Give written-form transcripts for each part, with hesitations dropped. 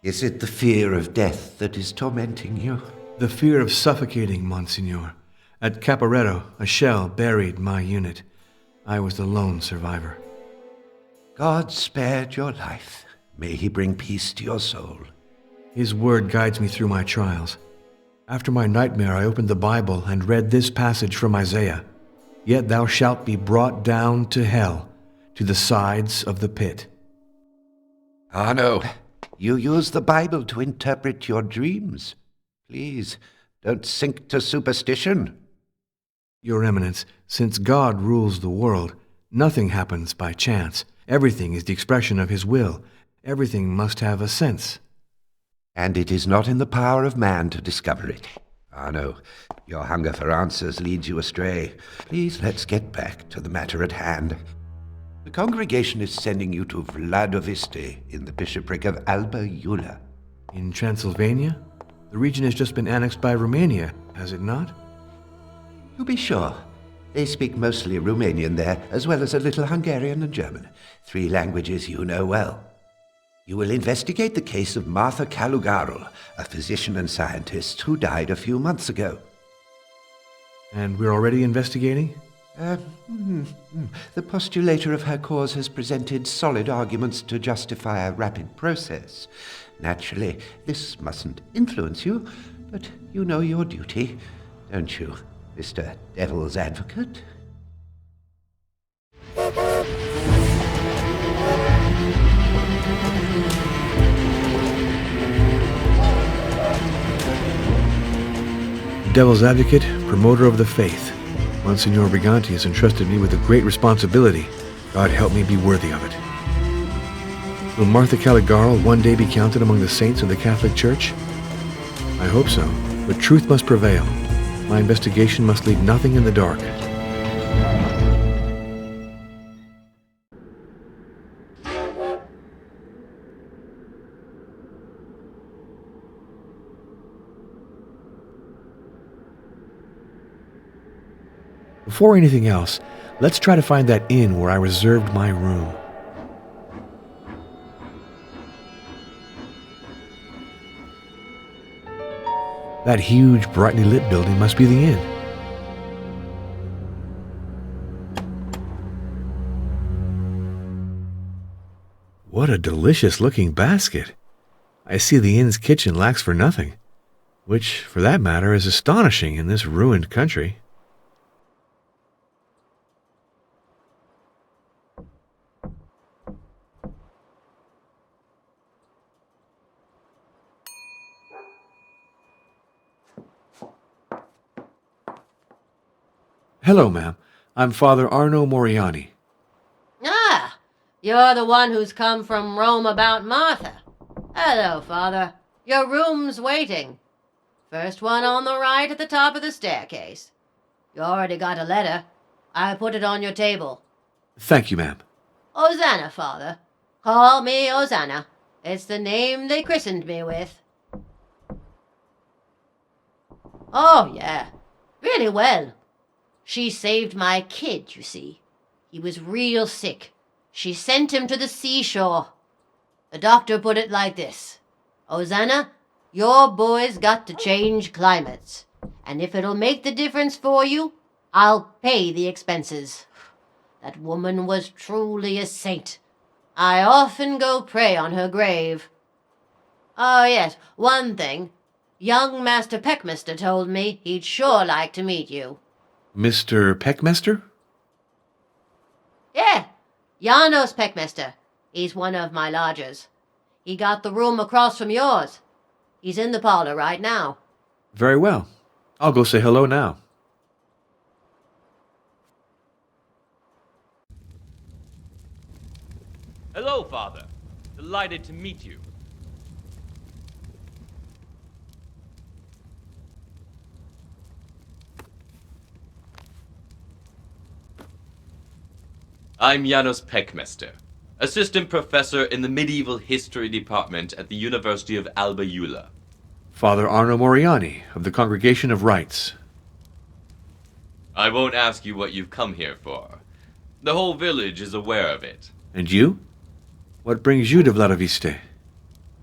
Is it the fear of death that is tormenting you? The fear of suffocating, Monsignor. At Caporetto, a shell buried my unit. I was the lone survivor. God spared your life. May he bring peace to your soul. His word guides me through my trials. After my nightmare, I opened the Bible and read this passage from Isaiah. Yet thou shalt be brought down to hell, to the sides of the pit. Ah, no. You use the Bible to interpret your dreams. Please, don't sink to superstition. Your Eminence, since God rules the world, nothing happens by chance. Everything is the expression of his will. Everything must have a sense. And it is not in the power of man to discover it. Ah, no. Your hunger for answers leads you astray. Please, let's get back to the matter at hand. The congregation is sending you to Vladoviste in the bishopric of Alba Iula. In Transylvania? The region has just been annexed by Romania, has it not? To be sure. They speak mostly Romanian there, as well as a little Hungarian and German. 3 languages you know well. You will investigate the case of Martha Calugarul, a physician and scientist who died a few months ago. And we're already investigating? The postulator of her cause has presented solid arguments to justify a rapid process. Naturally, this mustn't influence you, but you know your duty, don't you, Mr. Devil's Advocate? Devil's Advocate, promoter of the faith. Monsignor Briganti has entrusted me with a great responsibility. God help me be worthy of it. Will Martha Caligaro one day be counted among the saints of the Catholic Church? I hope so, but truth must prevail. My investigation must leave nothing in the dark. Before anything else, let's try to find that inn where I reserved my room. That huge, brightly lit building must be the inn. What a delicious-looking basket. I see the inn's kitchen lacks for nothing, which, for that matter, is astonishing in this ruined country. Hello, ma'am. I'm Father Arno Moriani. Ah, you're the one who's come from Rome about Martha. Hello, Father. Your room's waiting. First one on the right at the top of the staircase. You already got a letter. I put it on your table. Thank you, ma'am. Hosanna, Father. Call me Hosanna. It's the name they christened me with. Oh, yeah. Really well. She saved my kid, you see. He was real sick. She sent him to the seashore. The doctor put it like this. Hosanna, your boy's got to change climates. And if it'll make the difference for you, I'll pay the expenses. That woman was truly a saint. I often go pray on her grave. Oh, yes, one thing. Young Master Peckmaster told me he'd sure like to meet you. Mr. Peckmaster? Yeah, Janos Peckmaster. He's one of my lodgers. He got the room across from yours. He's in the parlor right now. Very well. I'll go say hello now. Hello, Father. Delighted to meet you. I'm Janos Peckmaster, assistant professor in the medieval history department at the University of Alba Iula. Father Arno Moriani of the Congregation of Rites. I won't ask you what you've come here for. The whole village is aware of it. And you? What brings you to Vladoviste?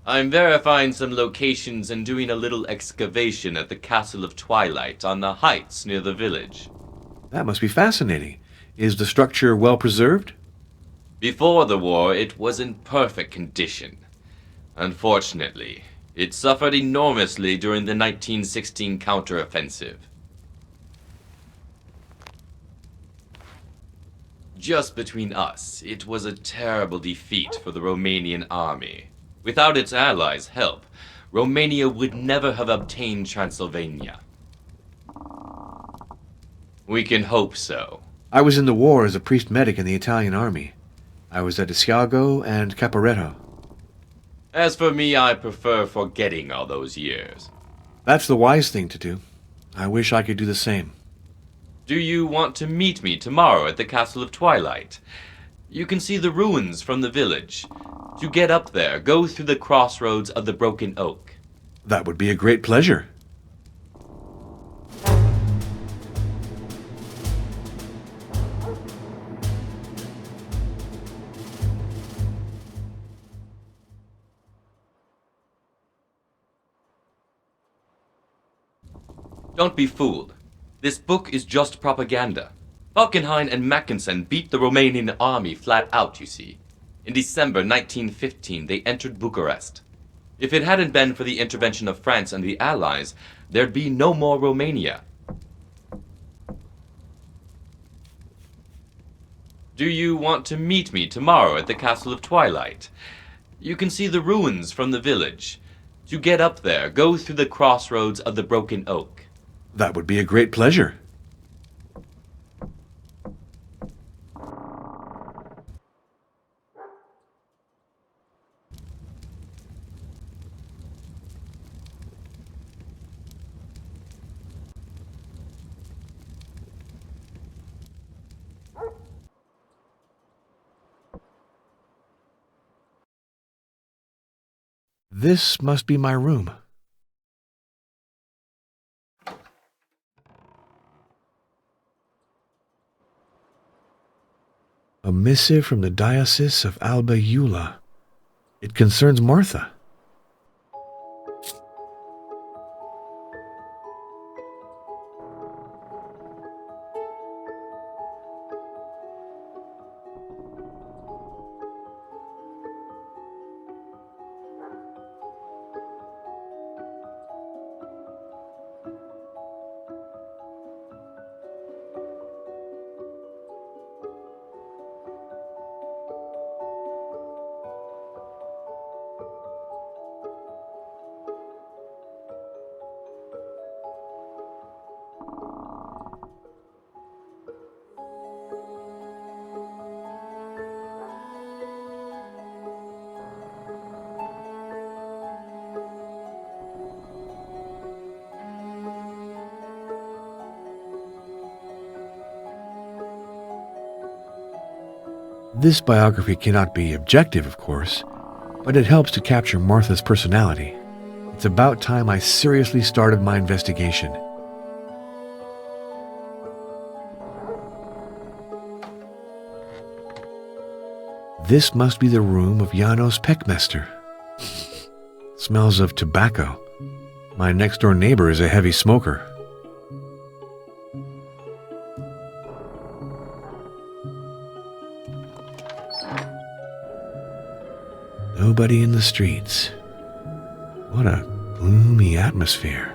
I'm verifying some locations and doing a little excavation at the Castle of Twilight on the heights near the village. That must be fascinating. Is the structure well preserved? Before the war, it was in perfect condition. Unfortunately, it suffered enormously during the 1916 counteroffensive. Just between us, it was a terrible defeat for the Romanian army. Without its allies' help, Romania would never have obtained Transylvania. We can hope so. I was in the war as a priest medic in the Italian army. I was at Asiago and Caporetto. As for me, I prefer forgetting all those years. That's the wise thing to do. I wish I could do the same. Do you want to meet me tomorrow at the Castle of Twilight? You can see the ruins from the village. To get up there, go through the crossroads of the Broken Oak. That would be a great pleasure. Don't be fooled. This book is just propaganda. Falkenhayn and Mackensen beat the Romanian army flat out, you see. In December 1915, they entered Bucharest. If it hadn't been for the intervention of France and the Allies, there'd be no more Romania. Do you want to meet me tomorrow at the Castle of Twilight? You can see the ruins from the village. To get up there, go through the crossroads of the Broken Oak. That would be a great pleasure. This must be my room. A missive from the Diocese of Alba Iula. It concerns Martha. This biography cannot be objective, of course, but it helps to capture Martha's personality. It's about time I seriously started my investigation. This must be the room of Janos Peckmester. Smells of tobacco. My next-door neighbor is a heavy smoker. Nobody in the streets. What a gloomy atmosphere.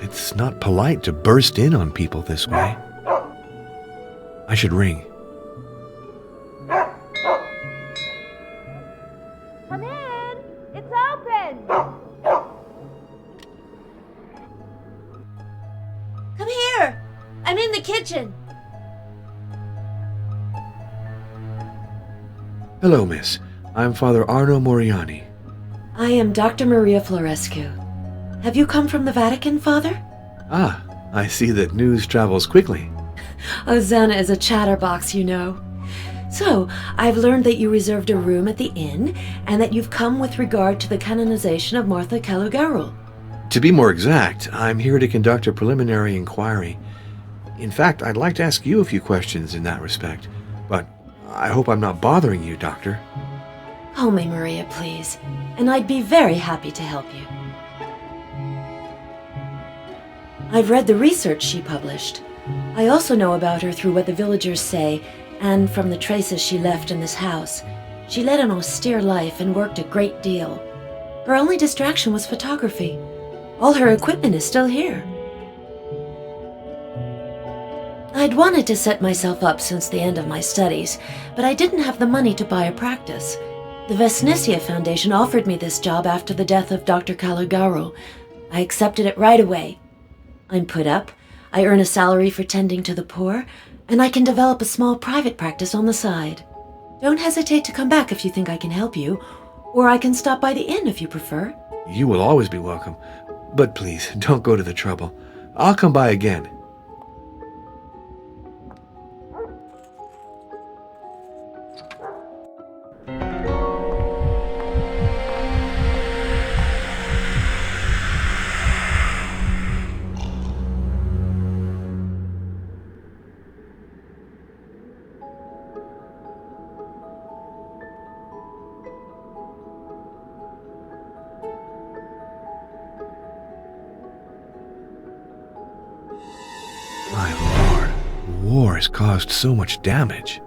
It's not polite to burst in on people this way. I should ring. Come in! It's open! Come here! I'm in the kitchen. Hello, miss. I'm Father Arno Moriani. I am Dr. Maria Florescu. Have you come from the Vatican, Father? Ah, I see that news travels quickly. Hosanna is a chatterbox, you know. So, I've learned that you reserved a room at the inn, and that you've come with regard to the canonization of Martha Calogarul. To be more exact, I'm here to conduct a preliminary inquiry. In fact, I'd like to ask you a few questions in that respect, but I hope I'm not bothering you, Doctor. Call me Maria, please, and I'd be very happy to help you. I've read the research she published. I also know about her through what the villagers say, and from the traces she left in this house. She led an austere life and worked a great deal. Her only distraction was photography. All her equipment is still here. I'd wanted to set myself up since the end of my studies, but I didn't have the money to buy a practice. The Vesnicia Foundation offered me this job after the death of Dr. Caligaro. I accepted it right away. I'm put up, I earn a salary for tending to the poor, and I can develop a small private practice on the side. Don't hesitate to come back if you think I can help you, or I can stop by the inn if you prefer. You will always be welcome. But please, don't go to the trouble. I'll come by again. My lord, war has caused so much damage.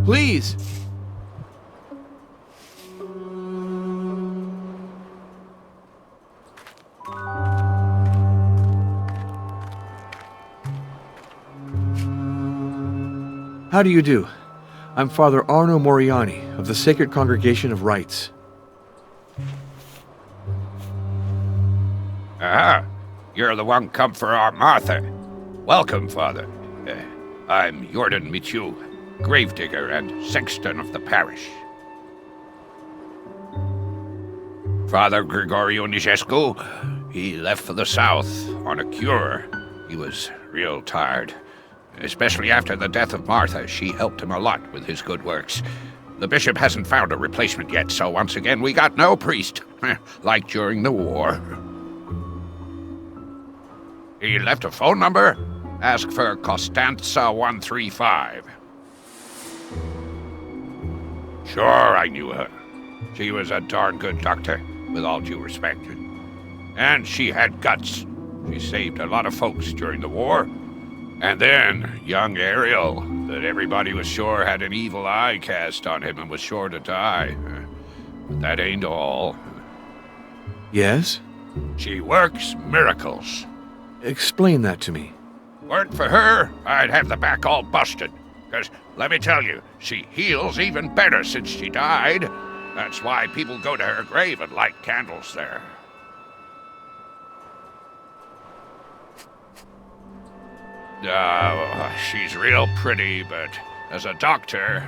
Please! How do you do? I'm Father Arno Moriani of the Sacred Congregation of Rites. Ah, you're the one come for our Martha. Welcome, Father. I'm Jordan Michu, gravedigger and sexton of the parish. Father Gregorio Nijescu, he left for the south on a cure. He was real tired. Especially after the death of Martha, she helped him a lot with his good works. The bishop hasn't found a replacement yet, so once again we got no priest, like during the war. He left a phone number. Ask for Costanza 135. Sure, I knew her. She was a darn good doctor, with all due respect. And she had guts. She saved a lot of folks during the war. And then, young Ariel, that everybody was sure had an evil eye cast on him and was sure to die. But that ain't all. Yes? She works miracles. Explain that to me. Weren't for her, I'd have the back all busted. 'Cause, let me tell you, she heals even better since she died. That's why people go to her grave and light candles there. She's real pretty, but as a doctor,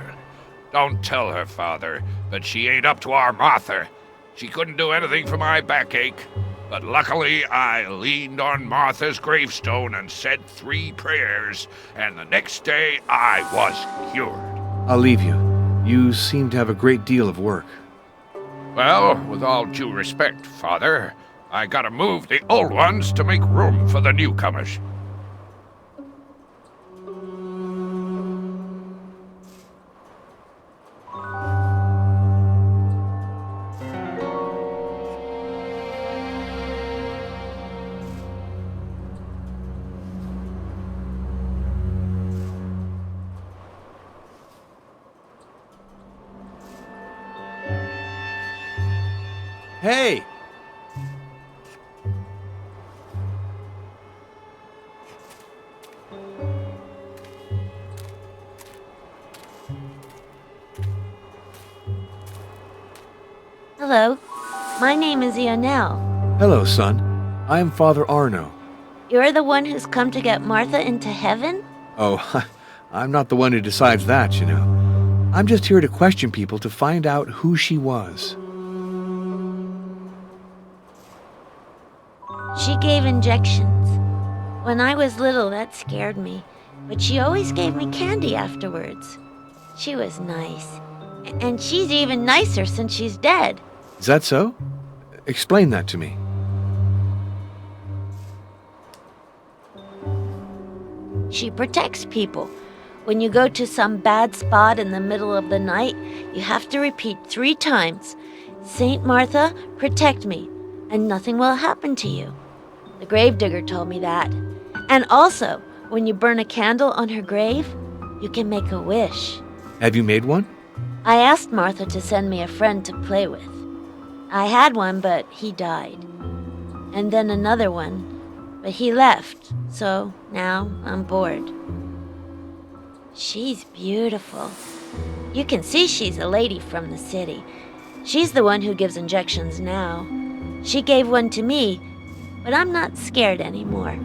don't tell her, Father, but she ain't up to our Martha. She couldn't do anything for my backache, but luckily I leaned on Martha's gravestone and said 3 prayers, and the next day I was cured. I'll leave you. You seem to have a great deal of work. Well, with all due respect, Father, I gotta move the old ones to make room for the newcomers. Hey! Hello, my name is Ionel. Hello, son. I am Father Arno. You're the one who's come to get Martha into heaven? Oh, I'm not the one who decides that, you know. I'm just here to question people to find out who she was. She gave injections. When I was little, that scared me, but she always gave me candy afterwards. She was nice. And she's even nicer since she's dead. Is that so? Explain that to me. She protects people. When you go to some bad spot in the middle of the night, you have to repeat 3 times, "Saint Martha, protect me, and nothing will happen to you." The gravedigger told me that. And also, when you burn a candle on her grave, you can make a wish. Have you made one? I asked Martha to send me a friend to play with. I had one, but he died. And then another one, but he left, so now I'm bored. She's beautiful. You can see she's a lady from the city. She's the one who gives injections now. She gave one to me, but I'm not scared anymore.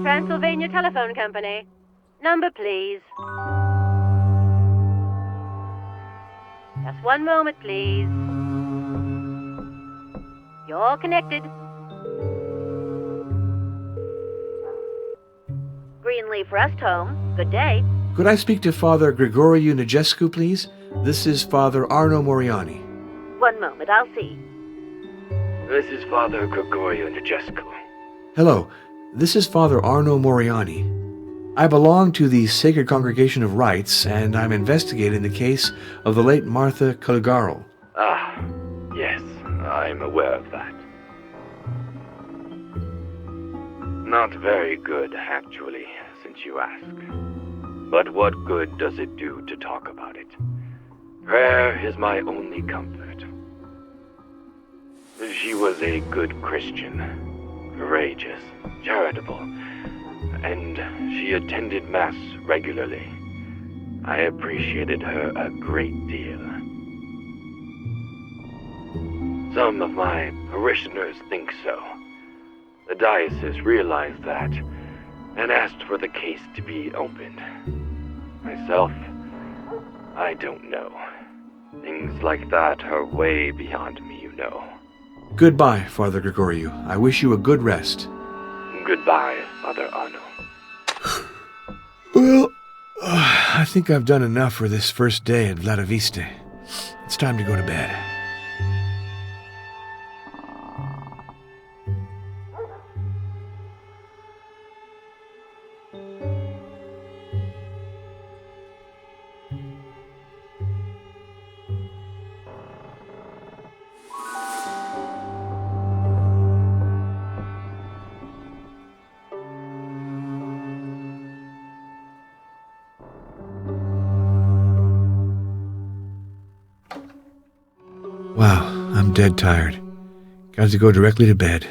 Transylvania Telephone Company. Number, please. Just one moment, please. You're connected. Greenleaf Rest Home. Good day. Could I speak to Father Grigoriu Nigescu, please? This is Father Arno Moriani. One moment, I'll see. This is Father Gregorio Nigescu. Hello, this is Father Arno Moriani. I belong to the Sacred Congregation of Rites, and I'm investigating the case of the late Martha Caligaro. Ah, yes, I'm aware of that. Not very good, actually, since you ask. But what good does it do to talk about it? Prayer is my only comfort. She was a good Christian, courageous, charitable, and she attended Mass regularly. I appreciated her a great deal. Some of my parishioners think so. The diocese realized that and asked for the case to be opened. Myself, I don't know. Things like that are way beyond me, you know. Goodbye, Father Grigoriu. I wish you a good rest. Goodbye, Father Arno. Well, I think I've done enough for this first day at Vladiviste. It's time to go to bed. Wow, I'm dead tired. Got to go directly to bed.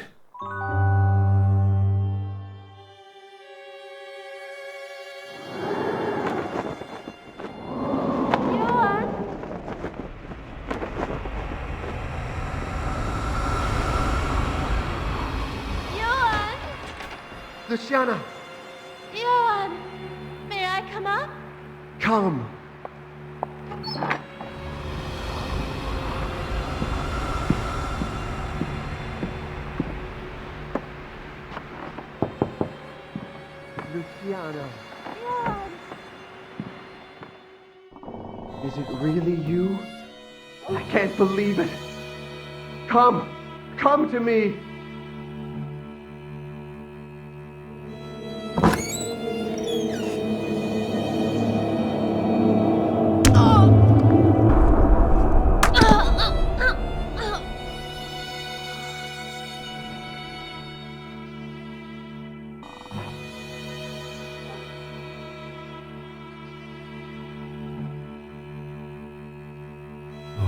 Luciana, Johan, may I come up? come. Yano. Is it really you? I can't believe it. Come! Come to me!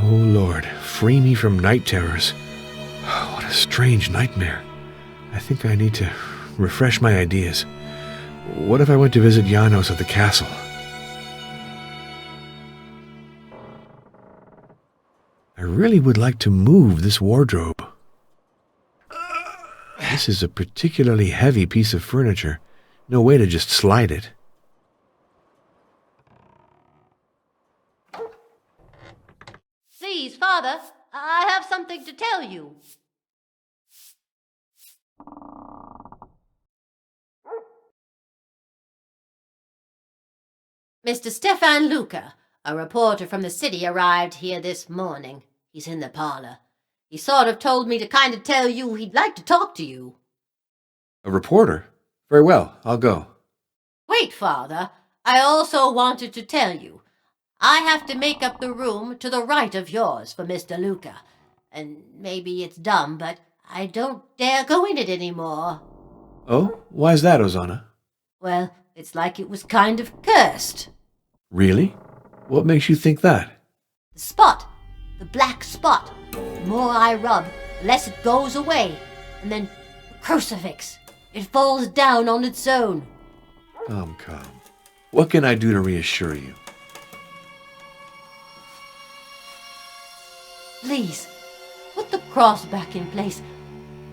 Oh, Lord, free me from night terrors. What a strange nightmare. I think I need to refresh my ideas. What if I went to visit Janos at the castle? I really would like to move this wardrobe. This is a particularly heavy piece of furniture. No way to just slide it. Please, Father, I have something to tell you. Mr. Stefan Luca, a reporter from the city, arrived here this morning. He's in the parlor. He sort of told me to kind of tell you he'd like to talk to you. A reporter? Very well, I'll go. Wait, Father. I also wanted to tell you. I have to make up the room to the right of yours for Mr. Luca. And maybe it's dumb, but I don't dare go in it anymore. Oh? Why's that, Ozana? Well, it's like it was kind of cursed. Really? What makes you think that? The spot. The black spot. The more I rub, the less it goes away. And then the crucifix. It falls down on its own. Come. What can I do to reassure you? Please, put the cross back in place.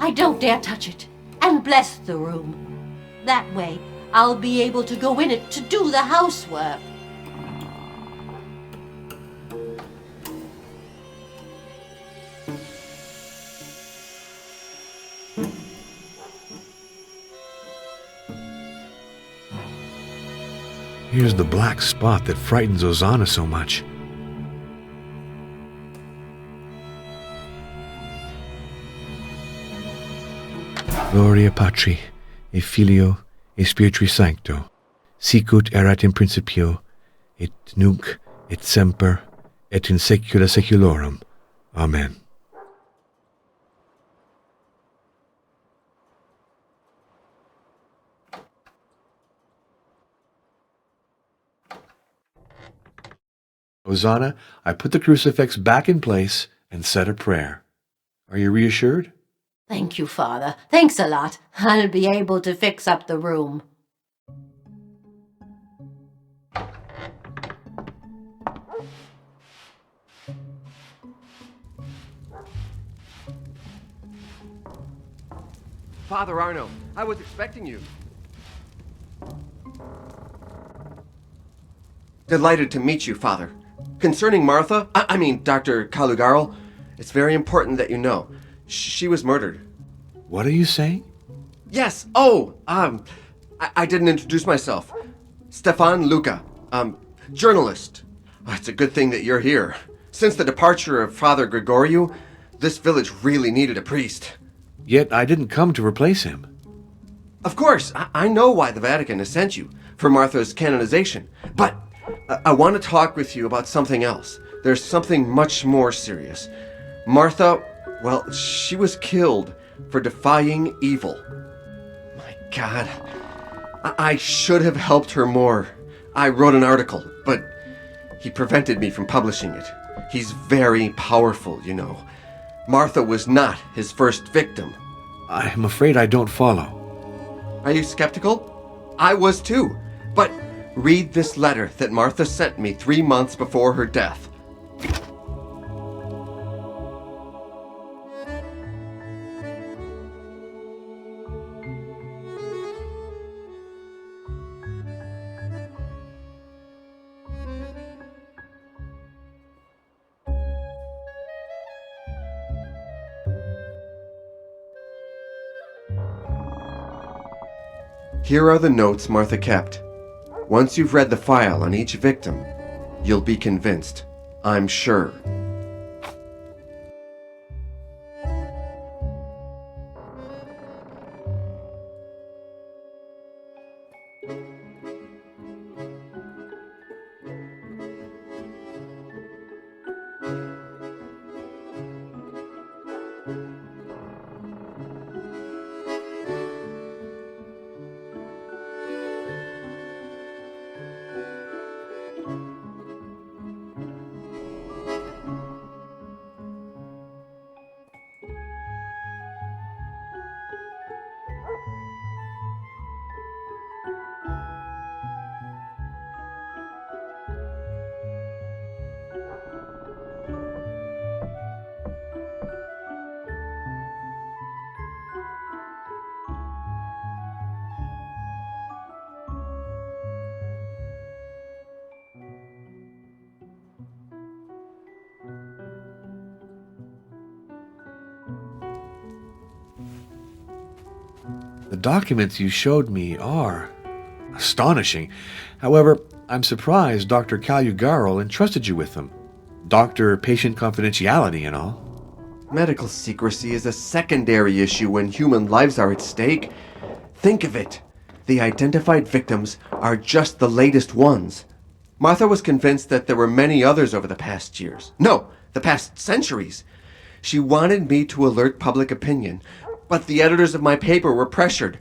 I don't dare touch it. And bless the room. That way, I'll be able to go in it to do the housework. Here's the black spot that frightens Ozana so much. Gloria Patri, et Filio, et Spiritui Sancto, sicut erat in principio, et nunc, et semper, et in saecula saeculorum. Amen. Ozana, I put the crucifix back in place and said a prayer. Are you reassured? Thank you, Father. Thanks a lot. I'll be able to fix up the room. Father Arno, I was expecting you. Delighted to meet you, Father. Concerning Martha, I mean Dr. Calugarl, it's very important that you know. She was murdered. What are you saying? Yes. I didn't introduce myself. Stefan Luca, journalist. It's a good thing that you're here. Since the departure of Father Gregoriou, this village really needed a priest. Yet I didn't come to replace him. Of course, I know why the Vatican has sent you, for Martha's canonization. But I want to talk with you about something else. There's something much more serious. Martha, well, she was killed for defying evil. My God. I should have helped her more. I wrote an article, but he prevented me from publishing it. He's very powerful, you know. Martha was not his first victim. I'm afraid I don't follow. Are you skeptical? I was too. But read this letter that Martha sent me 3 months before her death. Here are the notes Martha kept. Once you've read the file on each victim, you'll be convinced. I'm sure. The documents you showed me are astonishing. However, I'm surprised Dr. Calugarol entrusted you with them. Doctor-patient confidentiality and all. Medical secrecy is a secondary issue when human lives are at stake. Think of it. The identified victims are just the latest ones. Martha was convinced that there were many others over the past years. No, the past centuries. She wanted me to alert public opinion, but the editors of my paper were pressured.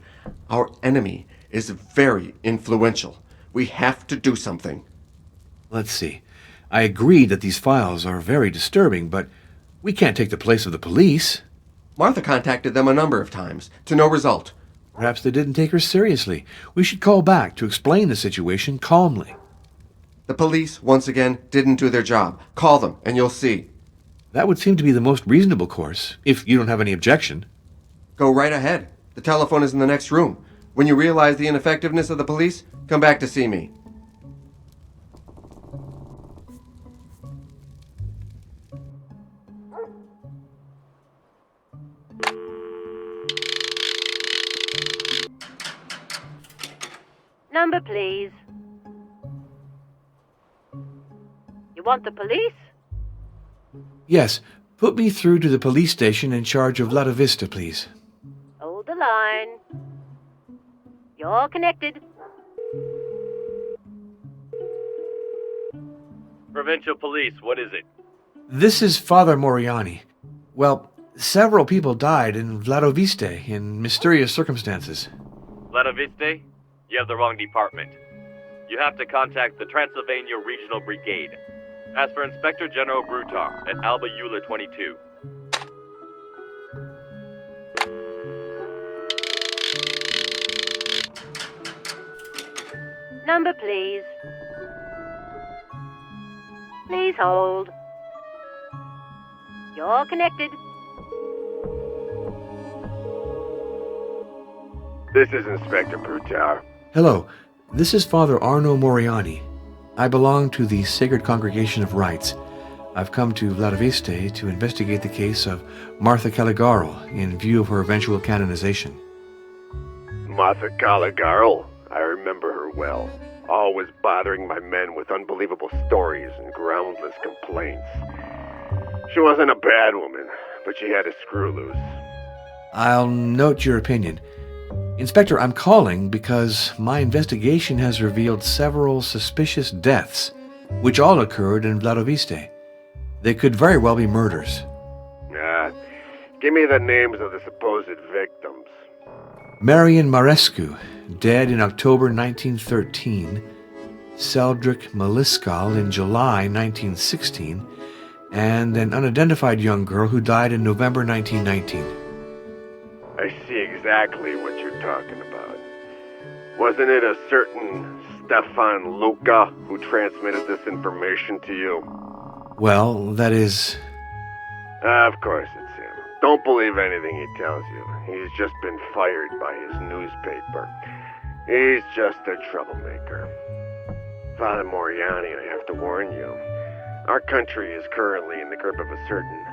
Our enemy is very influential. We have to do something. Let's see. I agree that these files are very disturbing, but we can't take the place of the police. Martha contacted them a number of times, to no result. Perhaps they didn't take her seriously. We should call back to explain the situation calmly. The police, once again, didn't do their job. Call them, and you'll see. That would seem to be the most reasonable course, if you don't have any objection. Go right ahead. The telephone is in the next room. When you realize the ineffectiveness of the police, come back to see me. Number, please. You want the police? Yes, put me through to the police station in charge of Lada Vista, please. Hold the line. You're connected. Provincial Police, what is it? This is Father Moriani. Well, several people died in Vladoviste in mysterious circumstances. Vladoviste? You have the wrong department. You have to contact the Transylvania Regional Brigade. Ask for Inspector General Brutar at Alba Euler 22. Number, please. Please hold. You're connected. This is Inspector Brutar. Hello, this is Father Arno Moriani. I belong to the Sacred Congregation of Rites. I've come to Vladoviste to investigate the case of Martha Caligaro in view of her eventual canonization. Martha Caligaro? I remember her well. Always bothering my men with unbelievable stories and groundless complaints. She wasn't a bad woman, but she had a screw loose. I'll note your opinion. Inspector, I'm calling because my investigation has revealed several suspicious deaths, which all occurred in Vladoviste. They could very well be murders. Give me the names of the supposed victims. Marian Marescu, dead in October 1913, Seldrick Maliskal in July 1916, and an unidentified young girl who died in November 1919. I see exactly what you're talking about. Wasn't it a certain Stefan Luca who transmitted this information to you? Well, that is... Of course it's him. Don't believe anything he tells you. He's just been fired by his newspaper. He's just a troublemaker. Father Moriani, I have to warn you. Our country is currently in the grip of a certain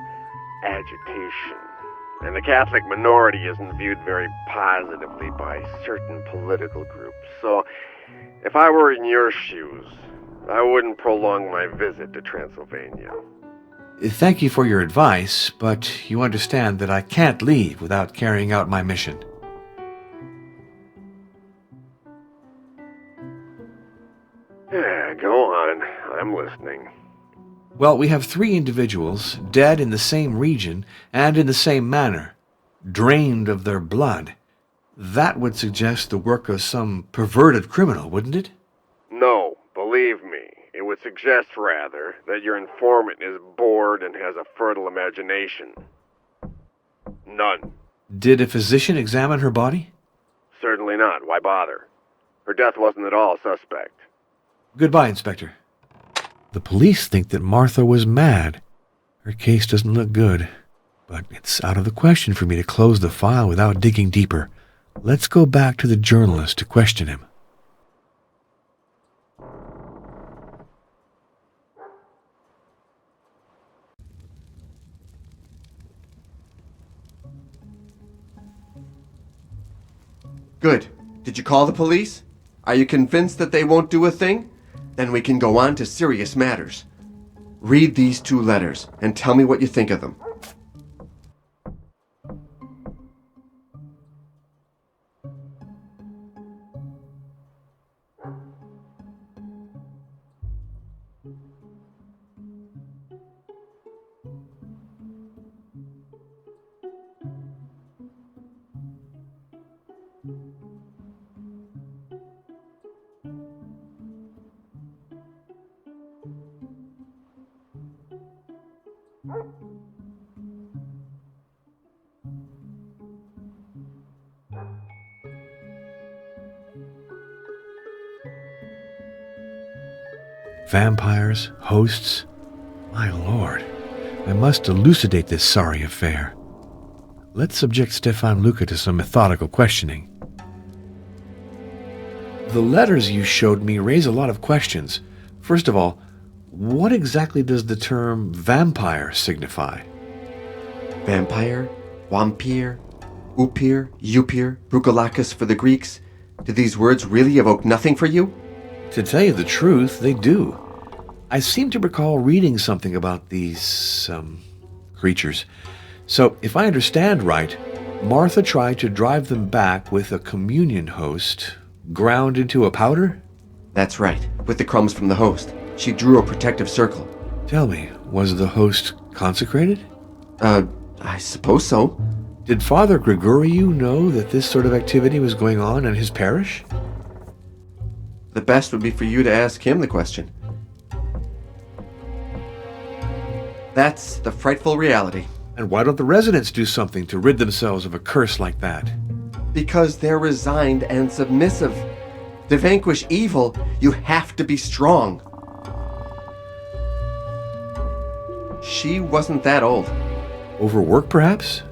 agitation. And the Catholic minority isn't viewed very positively by certain political groups. So, if I were in your shoes, I wouldn't prolong my visit to Transylvania. Thank you for your advice, but you understand that I can't leave without carrying out my mission. Yeah, go on. I'm listening. Well, we have 3 individuals dead in the same region and in the same manner, drained of their blood. That would suggest the work of some perverted criminal, wouldn't it? No, believe me. It would suggest, rather, that your informant is bored and has a fertile imagination. None. Did a physician examine her body? Certainly not. Why bother? Her death wasn't at all suspect. Goodbye, Inspector. The police think that Martha was mad. Her case doesn't look good, but it's out of the question for me to close the file without digging deeper. Let's go back to the journalist to question him. Good. Did you call the police? Are you convinced that they won't do a thing? Then we can go on to serious matters. Read these 2 letters and tell me what you think of them. Vampires, hosts. My lord, I must elucidate this sorry affair. Let's subject Stefan Luca to some methodical questioning. The letters you showed me raise a lot of questions. First of all, what exactly does the term vampire signify? Vampire, wampir, upir, upir, brucolacus for the Greeks. Do these words really evoke nothing for you? To tell you the truth, they do. I seem to recall reading something about these, creatures. So, if I understand right, Martha tried to drive them back with a communion host ground into a powder? That's right, with the crumbs from the host. She drew a protective circle. Tell me, was the host consecrated? I suppose so. Did Father Gregoriou know that this sort of activity was going on in his parish? The best would be for you to ask him the question. That's the frightful reality. And why don't the residents do something to rid themselves of a curse like that? Because they're resigned and submissive. To vanquish evil, you have to be strong. She wasn't that old. Overwork, perhaps?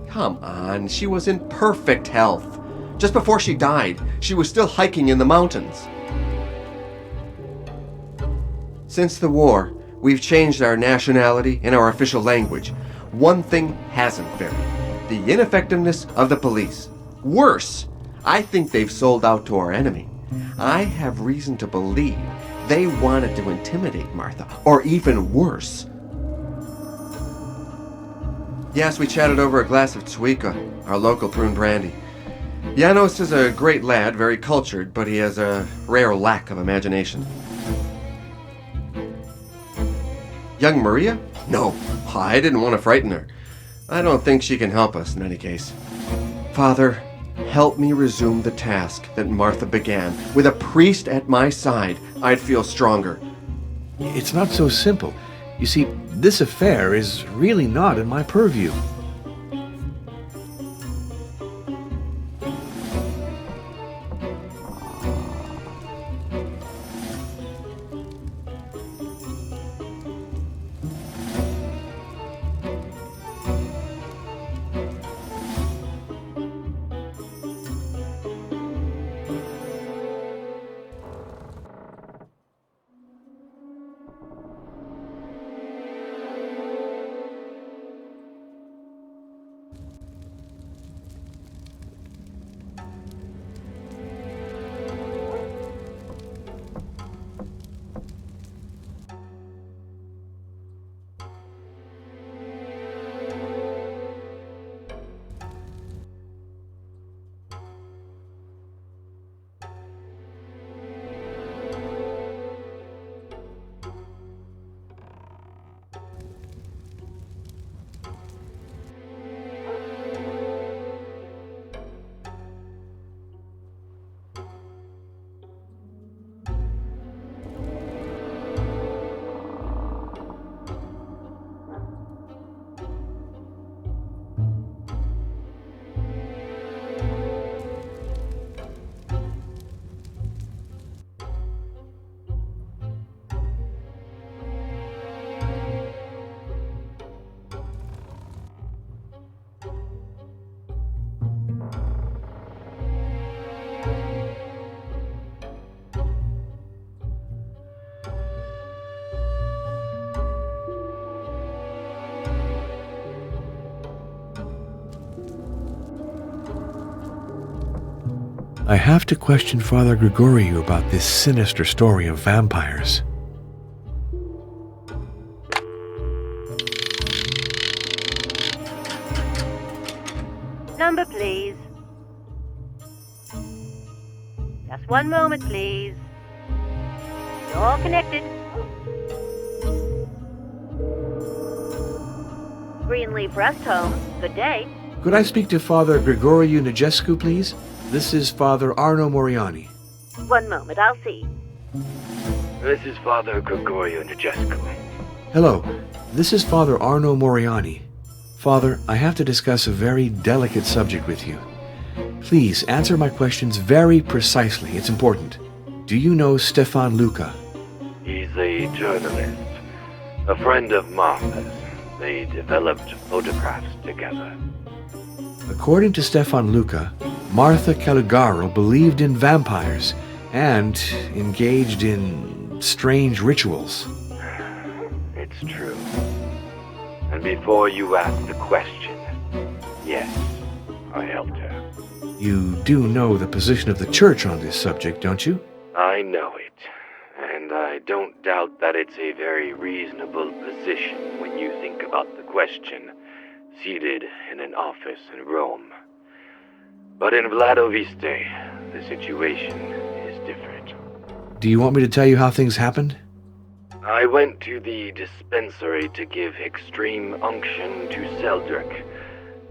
Come on, she was in perfect health. Just before she died, she was still hiking in the mountains. Since the war, we've changed our nationality and our official language. One thing hasn't varied: the ineffectiveness of the police. Worse, I think they've sold out to our enemy. I have reason to believe they wanted to intimidate Martha, or even worse. Yes, we chatted over a glass of Tsuika, our local prune brandy. Janos is a great lad, very cultured, but he has a rare lack of imagination. Young Maria? No, I didn't want to frighten her. I don't think she can help us in any case. Father, help me resume the task that Martha began. With a priest at my side, I'd feel stronger. It's not so simple. You see, this affair is really not in my purview. I have to question Father Grigoriou about this sinister story of vampires. Number, please. Just one moment, please. You're all connected. Greenleaf Rest Home. Good day. Could I speak to Father Grigoriou Nigescu, please? This is Father Arno Moriani. One moment, I'll see. This is Father Gregorio Nigescu. Hello, this is Father Arno Moriani. Father, I have to discuss a very delicate subject with you. Please answer my questions very precisely. It's important. Do you know Stefan Luca? He's a journalist, a friend of Martha's. They developed photographs together. According to Stefan Luca, Martha Calugaro believed in vampires and engaged in strange rituals. It's true. And before you ask the question, yes, I helped her. You do know the position of the church on this subject, don't you? I know it. And I don't doubt that it's a very reasonable position when you think about the question, seated in an office in Rome. But in Vladoviste, the situation is different. Do you want me to tell you how things happened? I went to the dispensary to give extreme unction to Seldrick,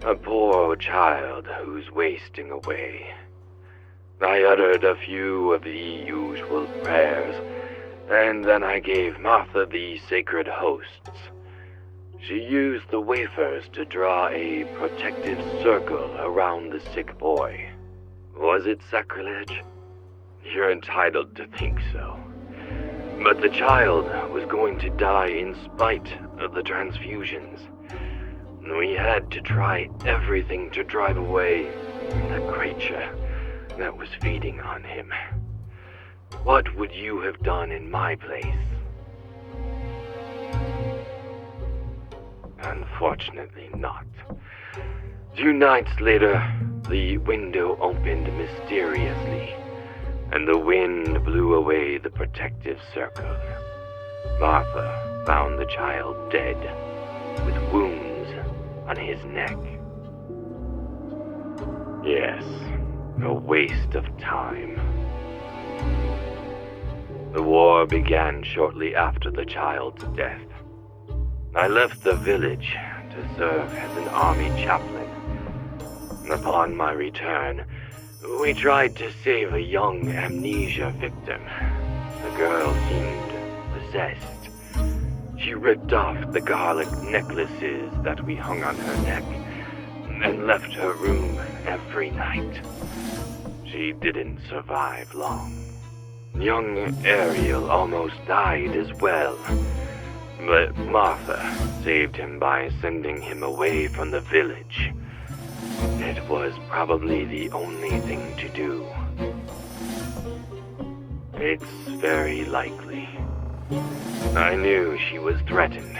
a poor child who's wasting away. I uttered a few of the usual prayers, and then I gave Martha the sacred hosts. She used the wafers to draw a protective circle around the sick boy. Was it sacrilege? You're entitled to think so. But the child was going to die in spite of the transfusions. We had to try everything to drive away the creature that was feeding on him. What would you have done in my place? Unfortunately not. 2 nights later, the window opened mysteriously, and the wind blew away the protective circle. Martha found the child dead, with wounds on his neck. Yes, a waste of time. The war began shortly after the child's death. I left the village to serve as an army chaplain. Upon my return, we tried to save a young amnesia victim. The girl seemed possessed. She ripped off the garlic necklaces that we hung on her neck and left her room every night. She didn't survive long. Young Ariel almost died as well. But Martha saved him by sending him away from the village. It was probably the only thing to do. It's very likely. I knew she was threatened.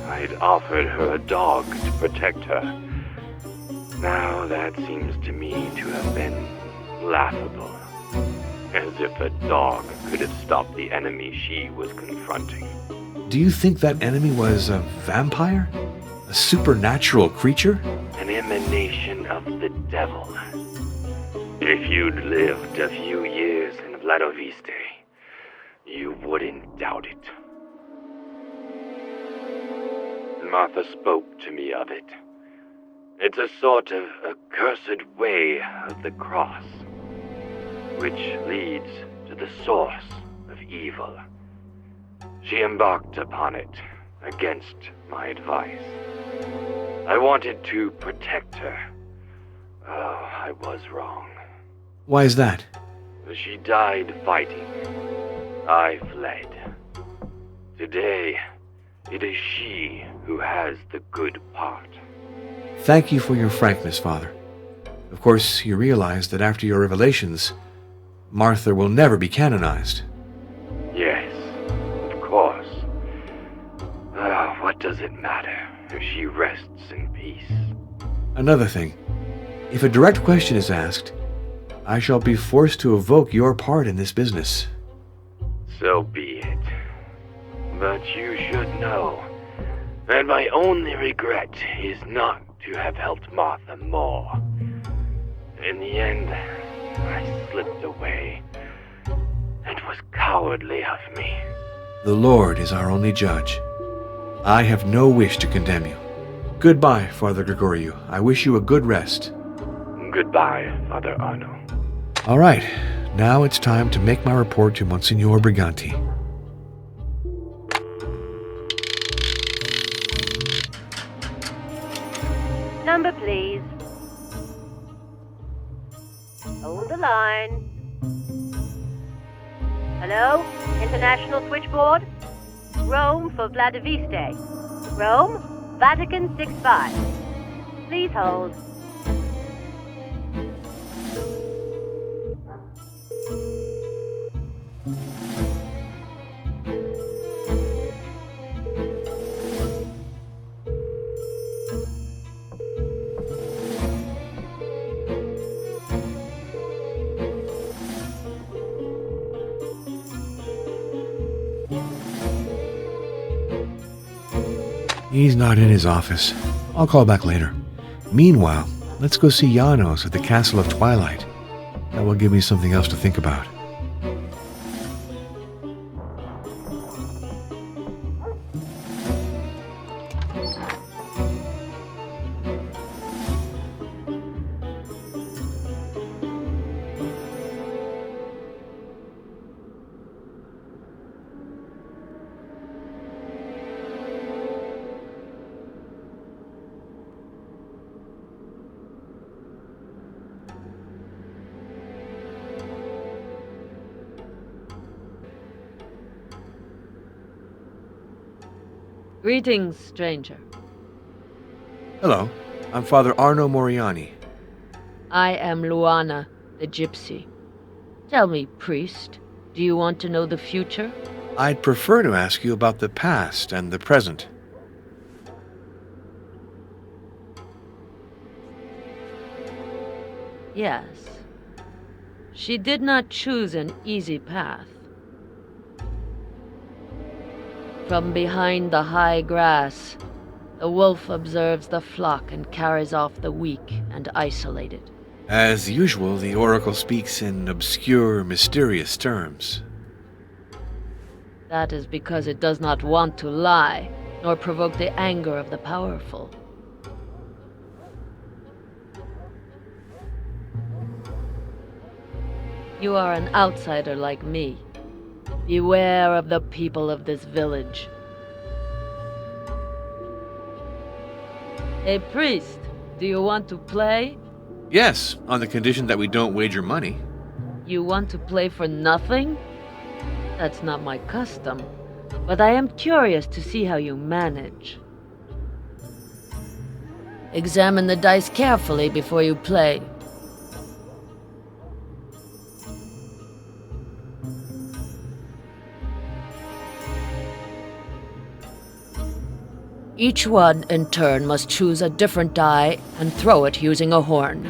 I'd offered her a dog to protect her. Now that seems to me to have been laughable. As if a dog could have stopped the enemy she was confronting. Do you think that enemy was a vampire? A supernatural creature? An emanation of the devil. If you'd lived a few years in Vladoviste, you wouldn't doubt it. Martha spoke to me of it. It's a sort of accursed way of the cross, which leads to the source of evil. She embarked upon it against my advice. I wanted to protect her. Oh, I was wrong. Why is that? She died fighting. I fled. Today, it is she who has the good part. Thank you for your frankness, Father. Of course, you realize that after your revelations, Martha will never be canonized. Yes, of course. What does it matter if she rests in peace? Another thing, if a direct question is asked, I shall be forced to evoke your part in this business. So be it. But you should know that my only regret is not to have helped Martha more. In the end, I slipped away. It was cowardly of me. The Lord is our only judge. I have no wish to condemn you. Goodbye, Father Gregoriou. I wish you a good rest. Goodbye, Father Arno. All right, now it's time to make my report to Monsignor Briganti. Number, please. Hold the line. Hello? International switchboard? Rome for Vladiviste. Rome, Vatican 65. Please hold. He's not in his office. I'll call back later. Meanwhile, let's go see Janos at the Castle of Twilight. That will give me something else to think about. Greetings, stranger. Hello, I'm Father Arno Moriani. I am Luana, the gypsy. Tell me, priest, do you want to know the future? I'd prefer to ask you about the past and the present. Yes. She did not choose an easy path. From behind the high grass, the wolf observes the flock and carries off the weak and isolated. As usual, the oracle speaks in obscure, mysterious terms. That is because it does not want to lie, nor provoke the anger of the powerful. You are an outsider like me. Beware of the people of this village. Hey, priest, do you want to play? Yes, on the condition that we don't wager money. You want to play for nothing? That's not my custom, but I am curious to see how you manage. Examine the dice carefully before you play. Each one, in turn, must choose a different die and throw it using a horn.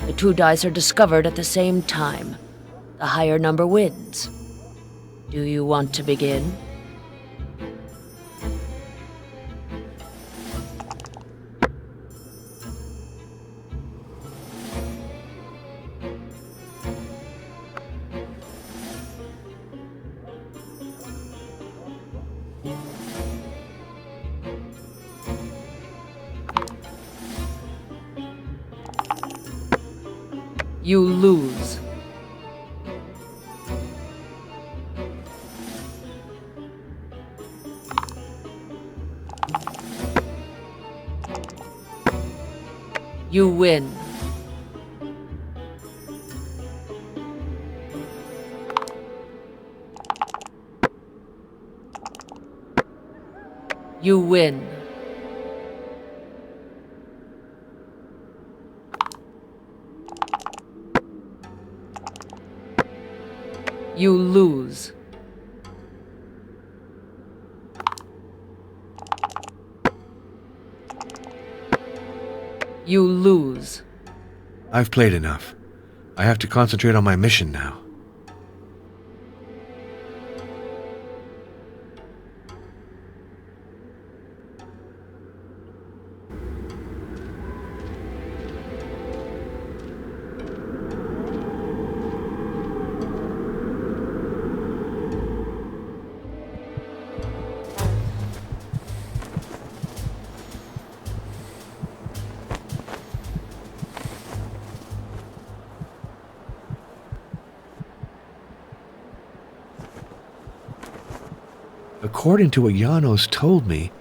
The two dice are discovered at the same time. The higher number wins. Do you want to begin? You lose. You win. You win. You lose. You lose. I've played enough. I have to concentrate on my mission now. According to what Janos told me,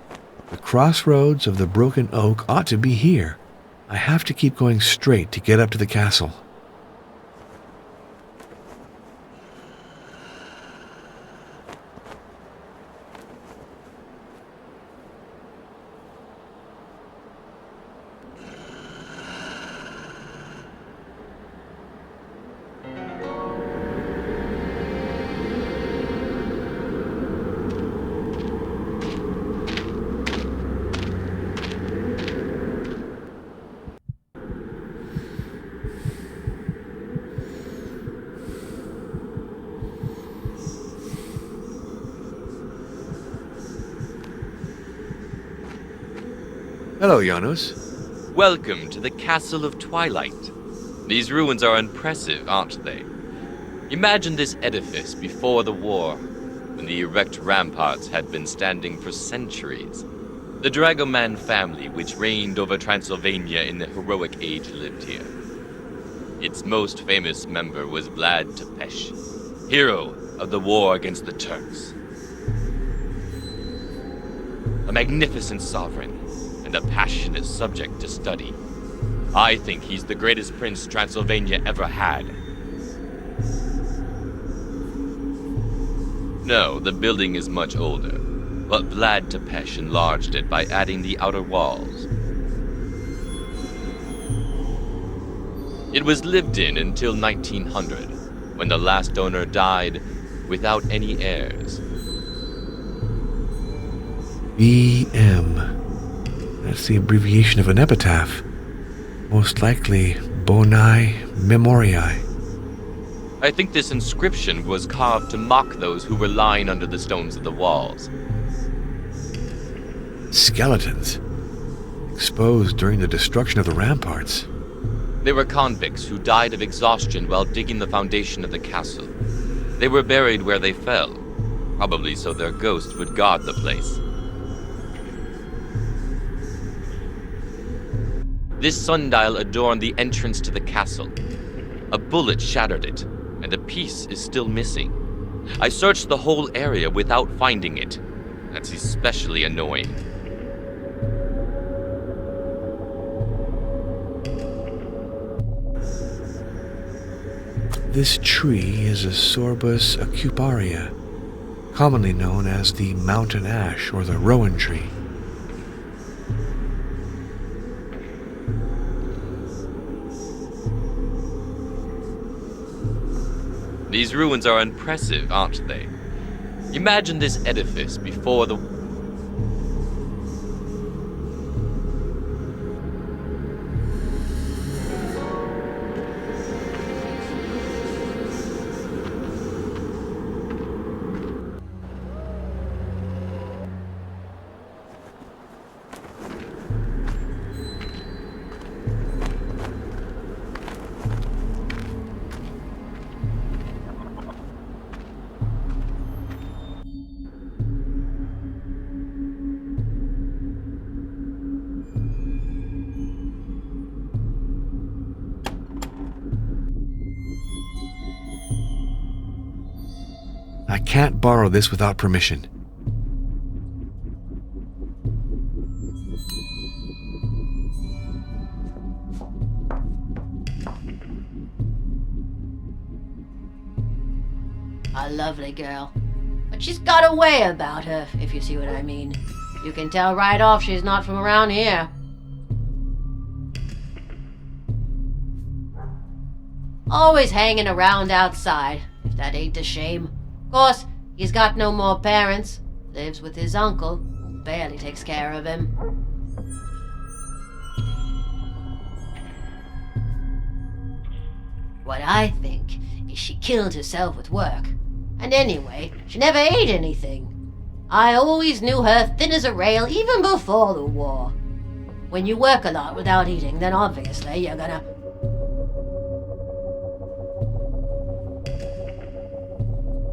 the crossroads of the Broken Oak ought to be here. I have to keep going straight to get up to the castle. Hello, Janos. Welcome to the Castle of Twilight. These ruins are impressive, aren't they? Imagine this edifice before the war, when the erect ramparts had been standing for centuries. The Dragoman family, which reigned over Transylvania in the heroic age, lived here. Its most famous member was Vlad Tepes, hero of the war against the Turks. A magnificent sovereign, and a passionate subject to study. I think he's the greatest prince Transylvania ever had. No, the building is much older, but Vlad Tepes enlarged it by adding the outer walls. It was lived in until 1900, when the last owner died without any heirs. BM. That's the abbreviation of an epitaph. Most likely, Bonae Memoriae. I think this inscription was carved to mock those who were lying under the stones of the walls. Skeletons. Exposed during the destruction of the ramparts. They were convicts who died of exhaustion while digging the foundation of the castle. They were buried where they fell, probably so their ghosts would guard the place. This sundial adorned the entrance to the castle. A bullet shattered it, and a piece is still missing. I searched the whole area without finding it. That's especially annoying. This tree is a Sorbus acuparia, commonly known as the mountain ash or the rowan tree. These ruins are impressive, aren't they? Imagine this edifice before the... I can't borrow this without permission. A lovely girl. But she's got a way about her, if you see what I mean. You can tell right off she's not from around here. Always hanging around outside, if that ain't a shame. Of course, he's got no more parents. Lives with his uncle, who barely takes care of him. What I think is she killed herself with work. And anyway, she never ate anything. I always knew her thin as a rail even before the war. When you work a lot without eating, then obviously you're gonna...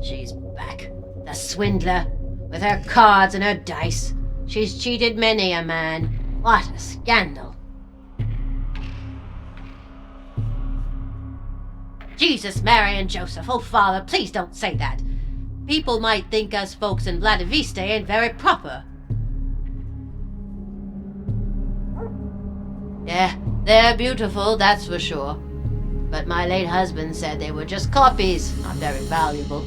She's back. The swindler. With her cards and her dice. She's cheated many a man. What a scandal. Jesus, Mary and Joseph. Oh, Father, please don't say that. People might think us folks in Vladivista ain't very proper. Yeah, they're beautiful, that's for sure. But my late husband said they were just copies, not very valuable.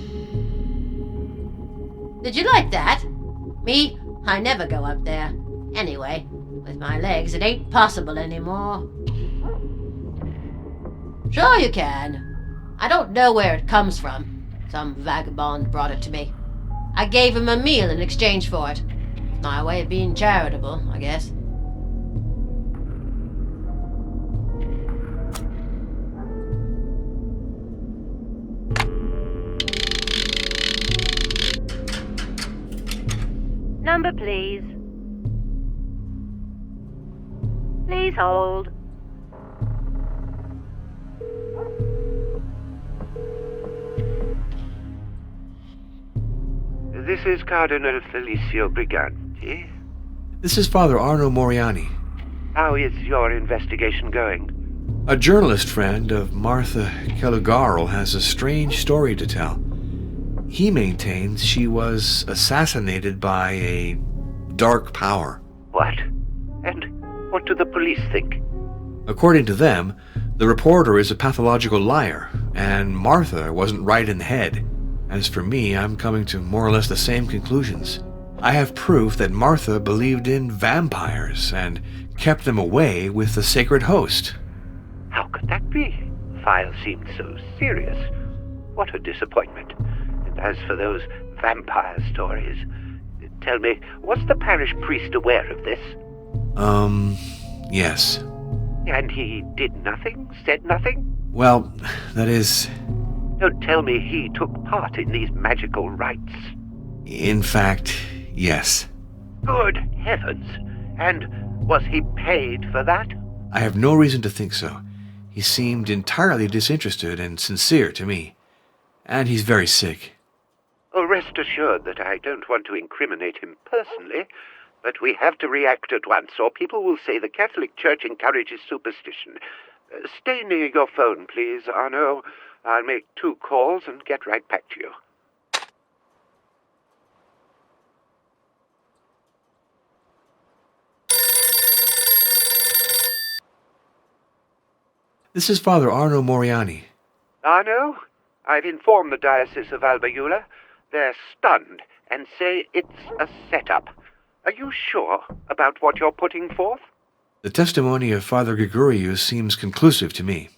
Did you like that? Me? I never go up there. Anyway, with my legs, it ain't possible anymore. Sure you can. I don't know where it comes from. Some vagabond brought it to me. I gave him a meal in exchange for it. My way of being charitable, I guess. Number, please. Please hold. This is Cardinal Felicio Briganti. This is Father Arno Moriani, How is your investigation going? a journalist friend of Martha Caligaro, has a strange story to tell. He maintains she was assassinated by a dark power. What? And what do the police think? According to them, the reporter is a pathological liar, and Martha wasn't right in the head. As for me, I'm coming to more or less the same conclusions. I have proof that Martha believed in vampires and kept them away with the sacred host. How could that be? The file seemed so serious. What a disappointment. And as for those vampire stories, tell me, was the parish priest aware of this? Yes. And he did nothing? Said nothing? Well, that is... Don't tell me he took part in these magical rites. In fact, yes. Good heavens! And was he paid for that? I have no reason to think so. He seemed entirely disinterested and sincere to me. And he's very sick. Oh, rest assured that I don't want to incriminate him personally, but we have to react at once, or people will say the Catholic Church encourages superstition. Stay near your phone, please, Arno. I'll make 2 calls and get right back to you. This is Father Arno Moriani. Arno, I've informed the Diocese of Albayula. They're stunned and say it's a setup. Are you sure about what you're putting forth? The testimony of Father Gregorius seems conclusive to me.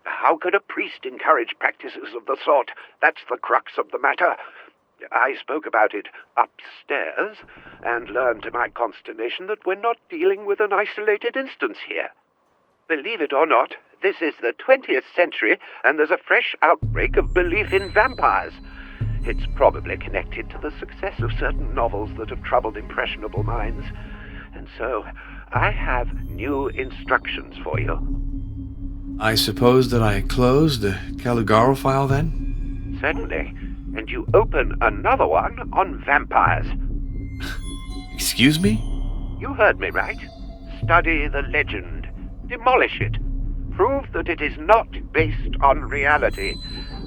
How could a priest encourage practices of the sort? That's the crux of the matter. I spoke about it upstairs, and learned to my consternation that we're not dealing with an isolated instance here. Believe it or not, this is the 20th century, and there's a fresh outbreak of belief in vampires. It's probably connected to the success of certain novels that have troubled impressionable minds. And so, I have new instructions for you. I suppose that I close the Caligaro file then? Certainly. And you open another one on vampires. Excuse me? You heard me right. Study the legend. Demolish it. Prove that it is not based on reality.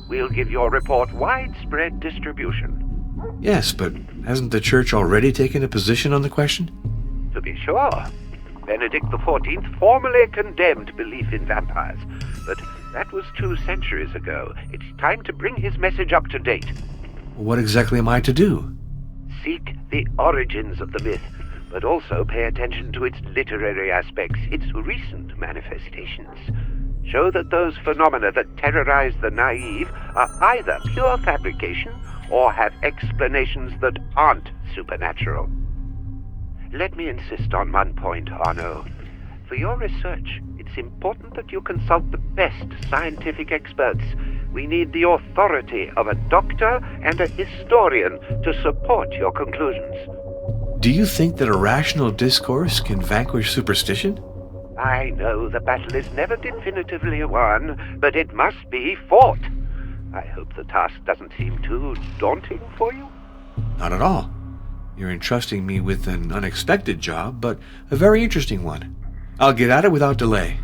We'll give your report widespread distribution. Yes, but hasn't the Church already taken a position on the question? To be sure. Benedict XIV formally condemned belief in vampires, but that was 2 centuries ago. It's time to bring his message up to date. What exactly am I to do? Seek the origins of the myth, but also pay attention to its literary aspects, its recent manifestations. Show that those phenomena that terrorize the naive are either pure fabrication or have explanations that aren't supernatural. Let me insist on one point, Arno. For your research, it's important that you consult the best scientific experts. We need the authority of a doctor and a historian to support your conclusions. Do you think that a rational discourse can vanquish superstition? I know the battle is never definitively won, but it must be fought. I hope the task doesn't seem too daunting for you. Not at all. You're entrusting me with an unexpected job, but a very interesting one. I'll get at it without delay.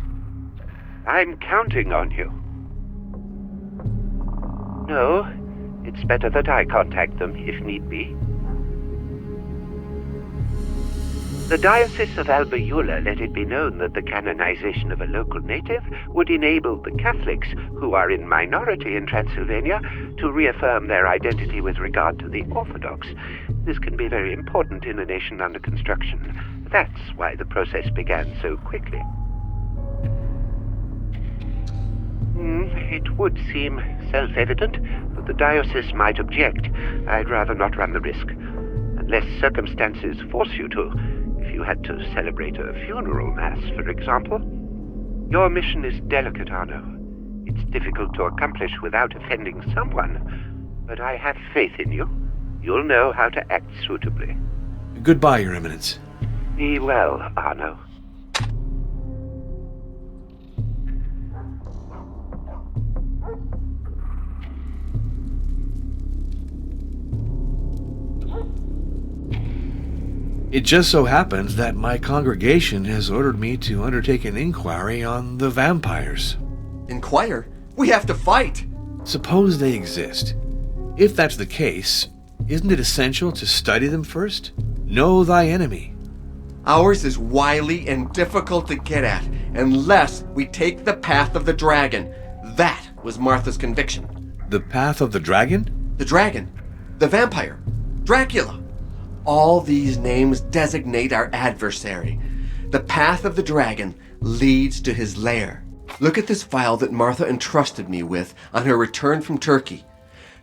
I'm counting on you. No, it's better that I contact them if need be. The Diocese of Albayula let it be known that the canonization of a local native would enable the Catholics, who are in minority in Transylvania, to reaffirm their identity with regard to the Orthodox. This can be very important in a nation under construction. That's why the process began so quickly. It would seem self-evident, but the diocese might object. I'd rather not run the risk, unless circumstances force you to. If you had to celebrate a funeral mass, for example. Your mission is delicate, Arno. It's difficult to accomplish without offending someone, but I have faith in you. You'll know how to act suitably. Goodbye, Your Eminence. Be well, Arno. It just so happens that my congregation has ordered me to undertake an inquiry on the vampires. Inquire? We have to fight! Suppose they exist. If that's the case, isn't it essential to study them first? Know thy enemy. Ours is wily and difficult to get at, unless we take the path of the dragon. That was Martha's conviction. The path of the dragon? The dragon. The vampire. Dracula. All these names designate our adversary. The path of the dragon leads to his lair. Look at this file that Martha entrusted me with on her return from Turkey.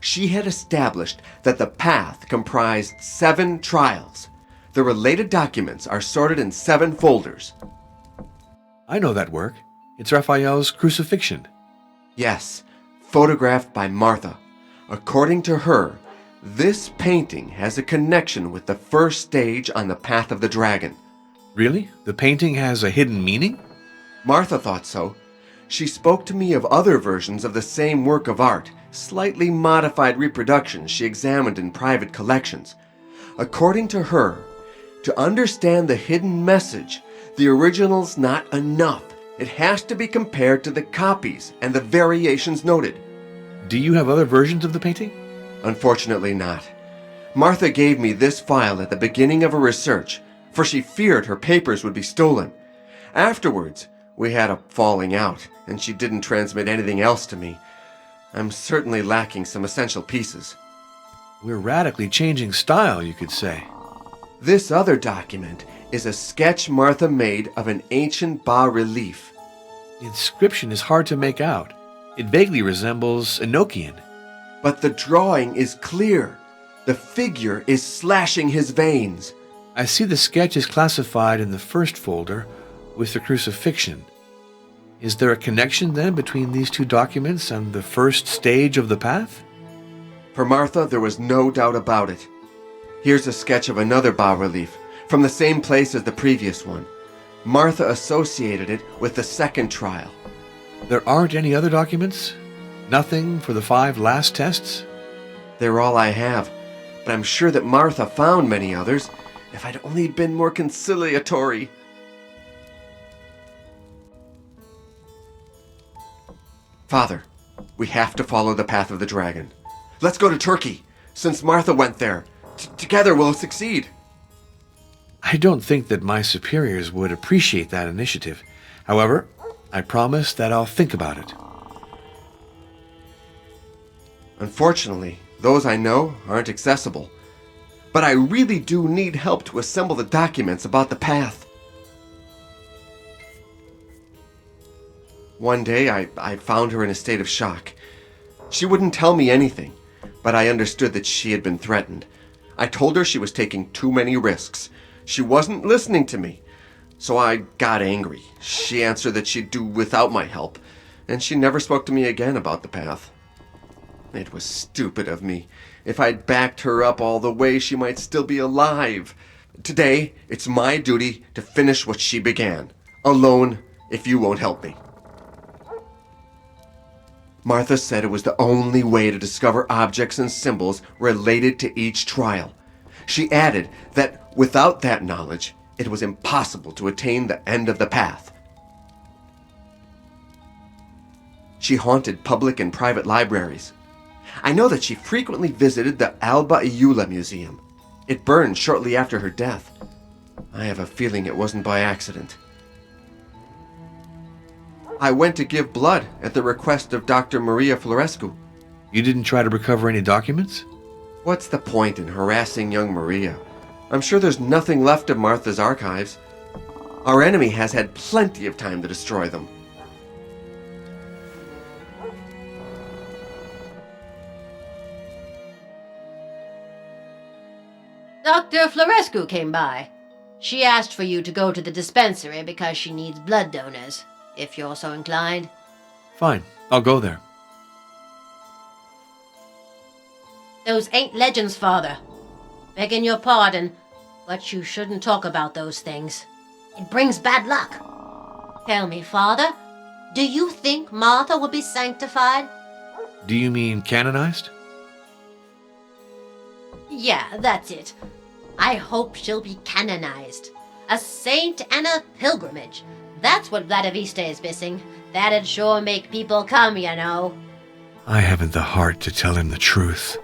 She had established that the path comprised 7 trials. The related documents are sorted in 7 folders. I know that work. It's Raphael's Crucifixion. Yes, photographed by Martha. According to her, this painting has a connection with the first stage on the path of the dragon. Really? The painting has a hidden meaning? Martha thought so. She spoke to me of other versions of the same work of art, slightly modified reproductions she examined in private collections. According to her, to understand the hidden message, the original's not enough. It has to be compared to the copies and the variations noted. Do you have other versions of the painting? Unfortunately not. Martha gave me this file at the beginning of her research, for she feared her papers would be stolen. Afterwards, we had a falling out, and she didn't transmit anything else to me. I'm certainly lacking some essential pieces. We're radically changing style, you could say. This other document is a sketch Martha made of an ancient bas-relief. The inscription is hard to make out. It vaguely resembles Enochian. But the drawing is clear. The figure is slashing his veins. I see the sketch is classified in the first folder with the crucifixion. Is there a connection then between these 2 documents and the first stage of the path? For Martha, there was no doubt about it. Here's a sketch of another bas-relief, from the same place as the previous one. Martha associated it with the second trial. There aren't any other documents? Nothing for the 5 last tests? They're all I have, but I'm sure that Martha found many others, if I'd only been more conciliatory. Father, we have to follow the path of the dragon. Let's go to Turkey. Since Martha went there, together we'll succeed. I don't think that my superiors would appreciate that initiative. However, I promise that I'll think about it. Unfortunately, those I know aren't accessible. But I really do need help to assemble the documents about the path. One day, I found her in a state of shock. She wouldn't tell me anything, but I understood that she had been threatened. I told her she was taking too many risks. She wasn't listening to me. So I got angry. She answered that she'd do without my help, and she never spoke to me again about the path. It was stupid of me. If I'd backed her up all the way, she might still be alive. Today, it's my duty to finish what she began. Alone, if you won't help me. Martha said it was the only way to discover objects and symbols related to each trial. She added that without that knowledge, it was impossible to attain the end of the path. She haunted public and private libraries. I know that she frequently visited the Alba Iula Museum. It burned shortly after her death. I have a feeling it wasn't by accident. I went to give blood at the request of Dr. Maria Florescu. You didn't try to recover any documents? What's the point in harassing young Maria? I'm sure there's nothing left of Martha's archives. Our enemy has had plenty of time to destroy them. Dr. Florescu came by. She asked for you to go to the dispensary because she needs blood donors, if you're so inclined. Fine, I'll go there. Those ain't legends, Father. Begging your pardon, but you shouldn't talk about those things. It brings bad luck. Tell me, Father, do you think Martha will be sanctified? Do you mean canonized? Yeah, that's it. I hope she'll be canonized. A saint and a pilgrimage. That's what Vladivista is missing. That'd sure make people come, you know. I haven't the heart to tell him the truth.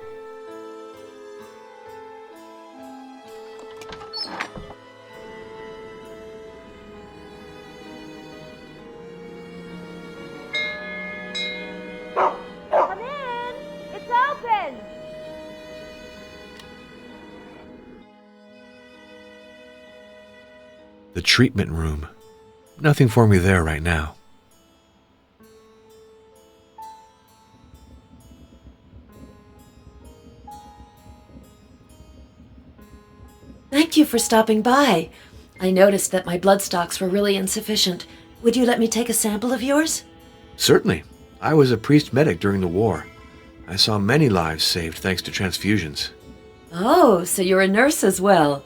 Come in! It's open! The treatment room. Nothing for me there right now. Thank you for stopping by. I noticed that my blood stocks were really insufficient. Would you let me take a sample of yours? Certainly. I was a priest medic during the war. I saw many lives saved thanks to transfusions. Oh, so you're a nurse as well.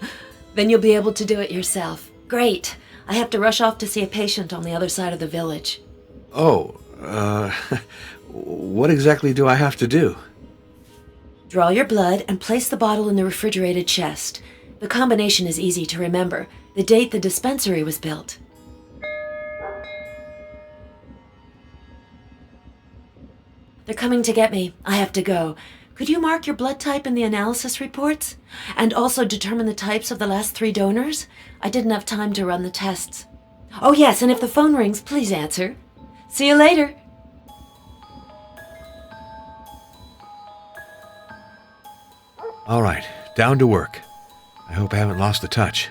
Then you'll be able to do it yourself. Great. I have to rush off to see a patient on the other side of the village. Oh, what exactly do I have to do? Draw your blood and place the bottle in the refrigerated chest. The combination is easy to remember. The date the dispensary was built. They're coming to get me. I have to go. Could you mark your blood type in the analysis reports? And also determine the types of the last 3 donors? I didn't have time to run the tests. Oh yes, and if the phone rings, please answer. See you later. All right, down to work. I hope I haven't lost the touch.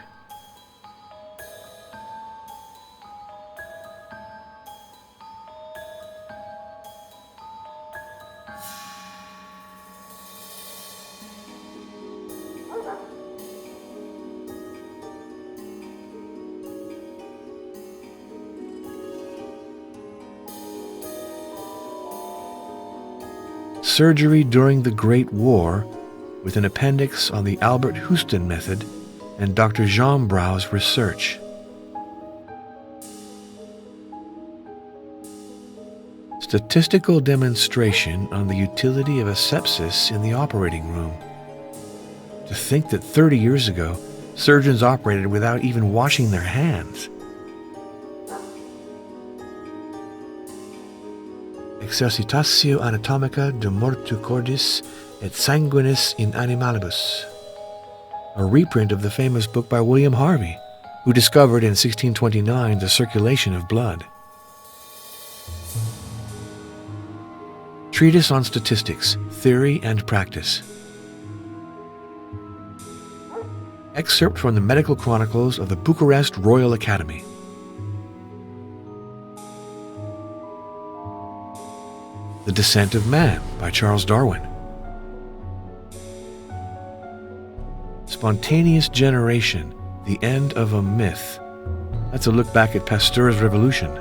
Surgery during the Great War, with an appendix on the Albert Houston method and Dr. Jean Brau's research. Statistical demonstration on the utility of asepsis in the operating room. To think that 30 years ago, surgeons operated without even washing their hands. Exercitatio anatomica de mortu cordis et sanguinis in animalibus, a reprint of the famous book by William Harvey, who discovered in 1629 the circulation of blood. Treatise on Statistics, Theory and Practice. Excerpt from the Medical Chronicles of the Bucharest Royal Academy. The Descent of Man by Charles Darwin. Spontaneous Generation, The End of a Myth, That's a look back at Pasteur's revolution.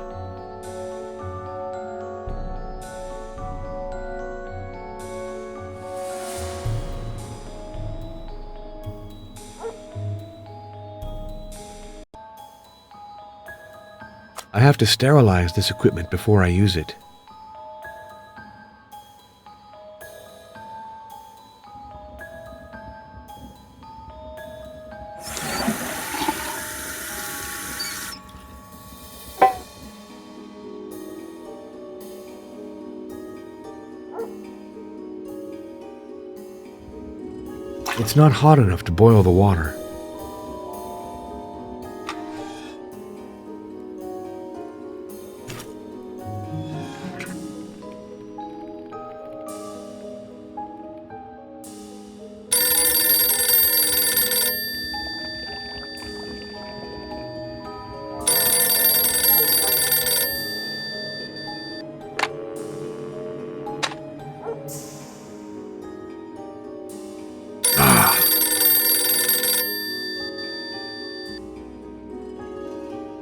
I have to sterilize this equipment before I use it. It's not hot enough to boil the water.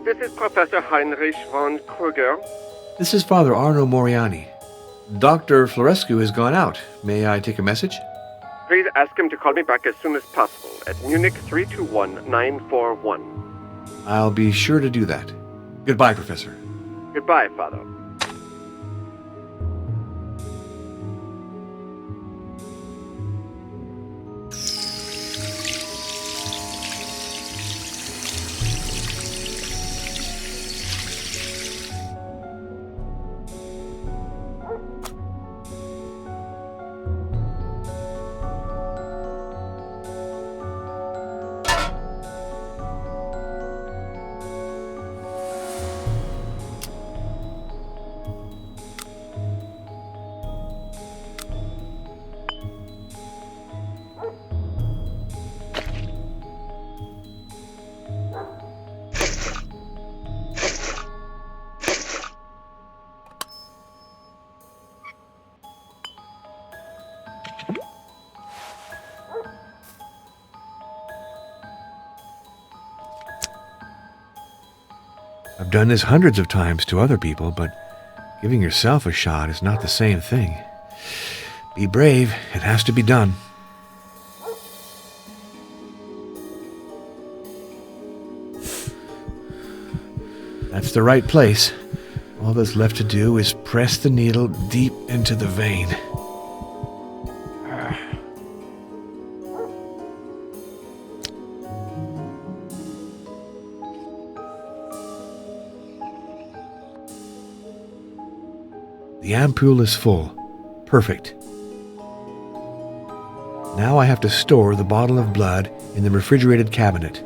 This is Professor Heinrich von Kruger. This is Father Arno Moriani. Dr. Florescu has gone out. May I take a message? Please ask him to call me back as soon as possible at Munich 321941. I'll be sure to do that. Goodbye, Professor. Goodbye, Father. I've done this hundreds of times to other people, but giving yourself a shot is not the same thing. Be brave. It has to be done. That's the right place. All that's left to do is press the needle deep into the vein. The ampoule is full. Perfect. Now I have to store the bottle of blood in the refrigerated cabinet.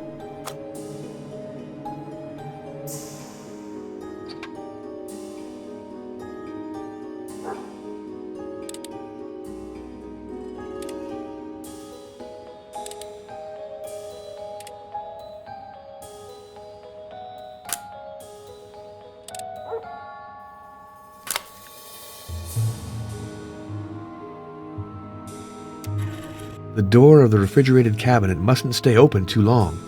The door of the refrigerated cabinet mustn't stay open too long.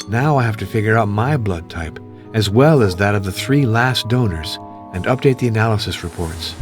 Now I have to figure out my blood type, as well as that of the 3 last donors, and update the analysis reports.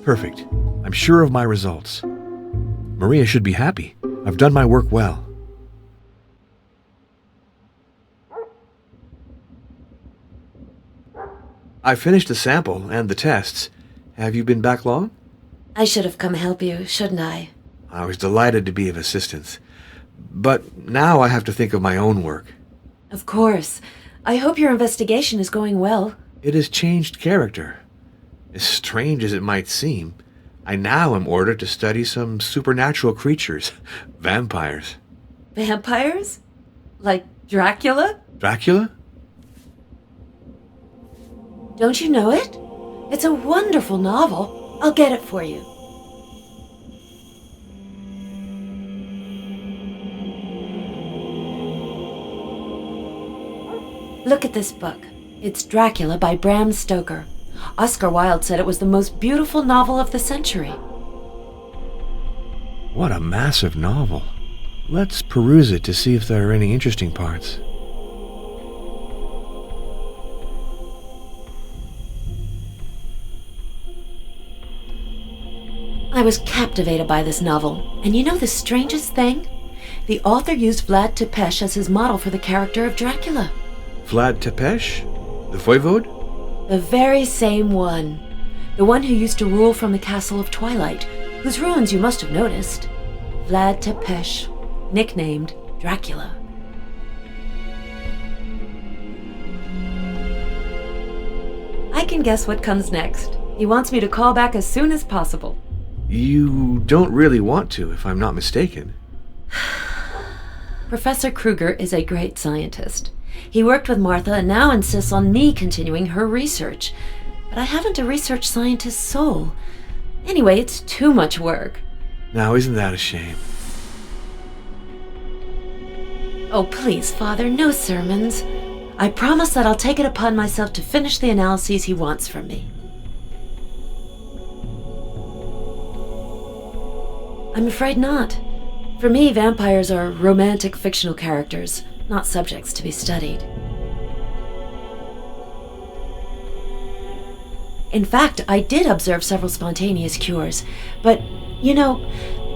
Perfect. I'm sure of my results. Maria should be happy. I've done my work well. I finished the sample and the tests. Have you been back long? I should have come help you, shouldn't I? I was delighted to be of assistance. But now I have to think of my own work. Of course. I hope your investigation is going well. It has changed character. As strange as it might seem, I now am ordered to study some supernatural creatures, vampires. Vampires? Like Dracula? Dracula? Don't you know it? It's a wonderful novel. I'll get it for you. Look at this book. It's Dracula by Bram Stoker. Oscar Wilde said it was the most beautiful novel of the century. What a massive novel. Let's peruse it to see if there are any interesting parts. I was captivated by this novel, and you know the strangest thing? The author used Vlad Tepes as his model for the character of Dracula. Vlad Tepes? The voivode? The very same one. The one who used to rule from the Castle of Twilight, whose ruins you must have noticed. Vlad Tepes, nicknamed Dracula. I can guess what comes next. He wants me to call back as soon as possible. You don't really want to, if I'm not mistaken. Professor Kruger is a great scientist. He worked with Martha and now insists on me continuing her research. But I haven't a research scientist's soul. Anyway, it's too much work. Now, isn't that a shame? Oh, please, Father, no sermons. I promise that I'll take it upon myself to finish the analyses he wants from me. I'm afraid not. For me, vampires are romantic fictional characters, not subjects to be studied. In fact, I did observe several spontaneous cures, but, you know,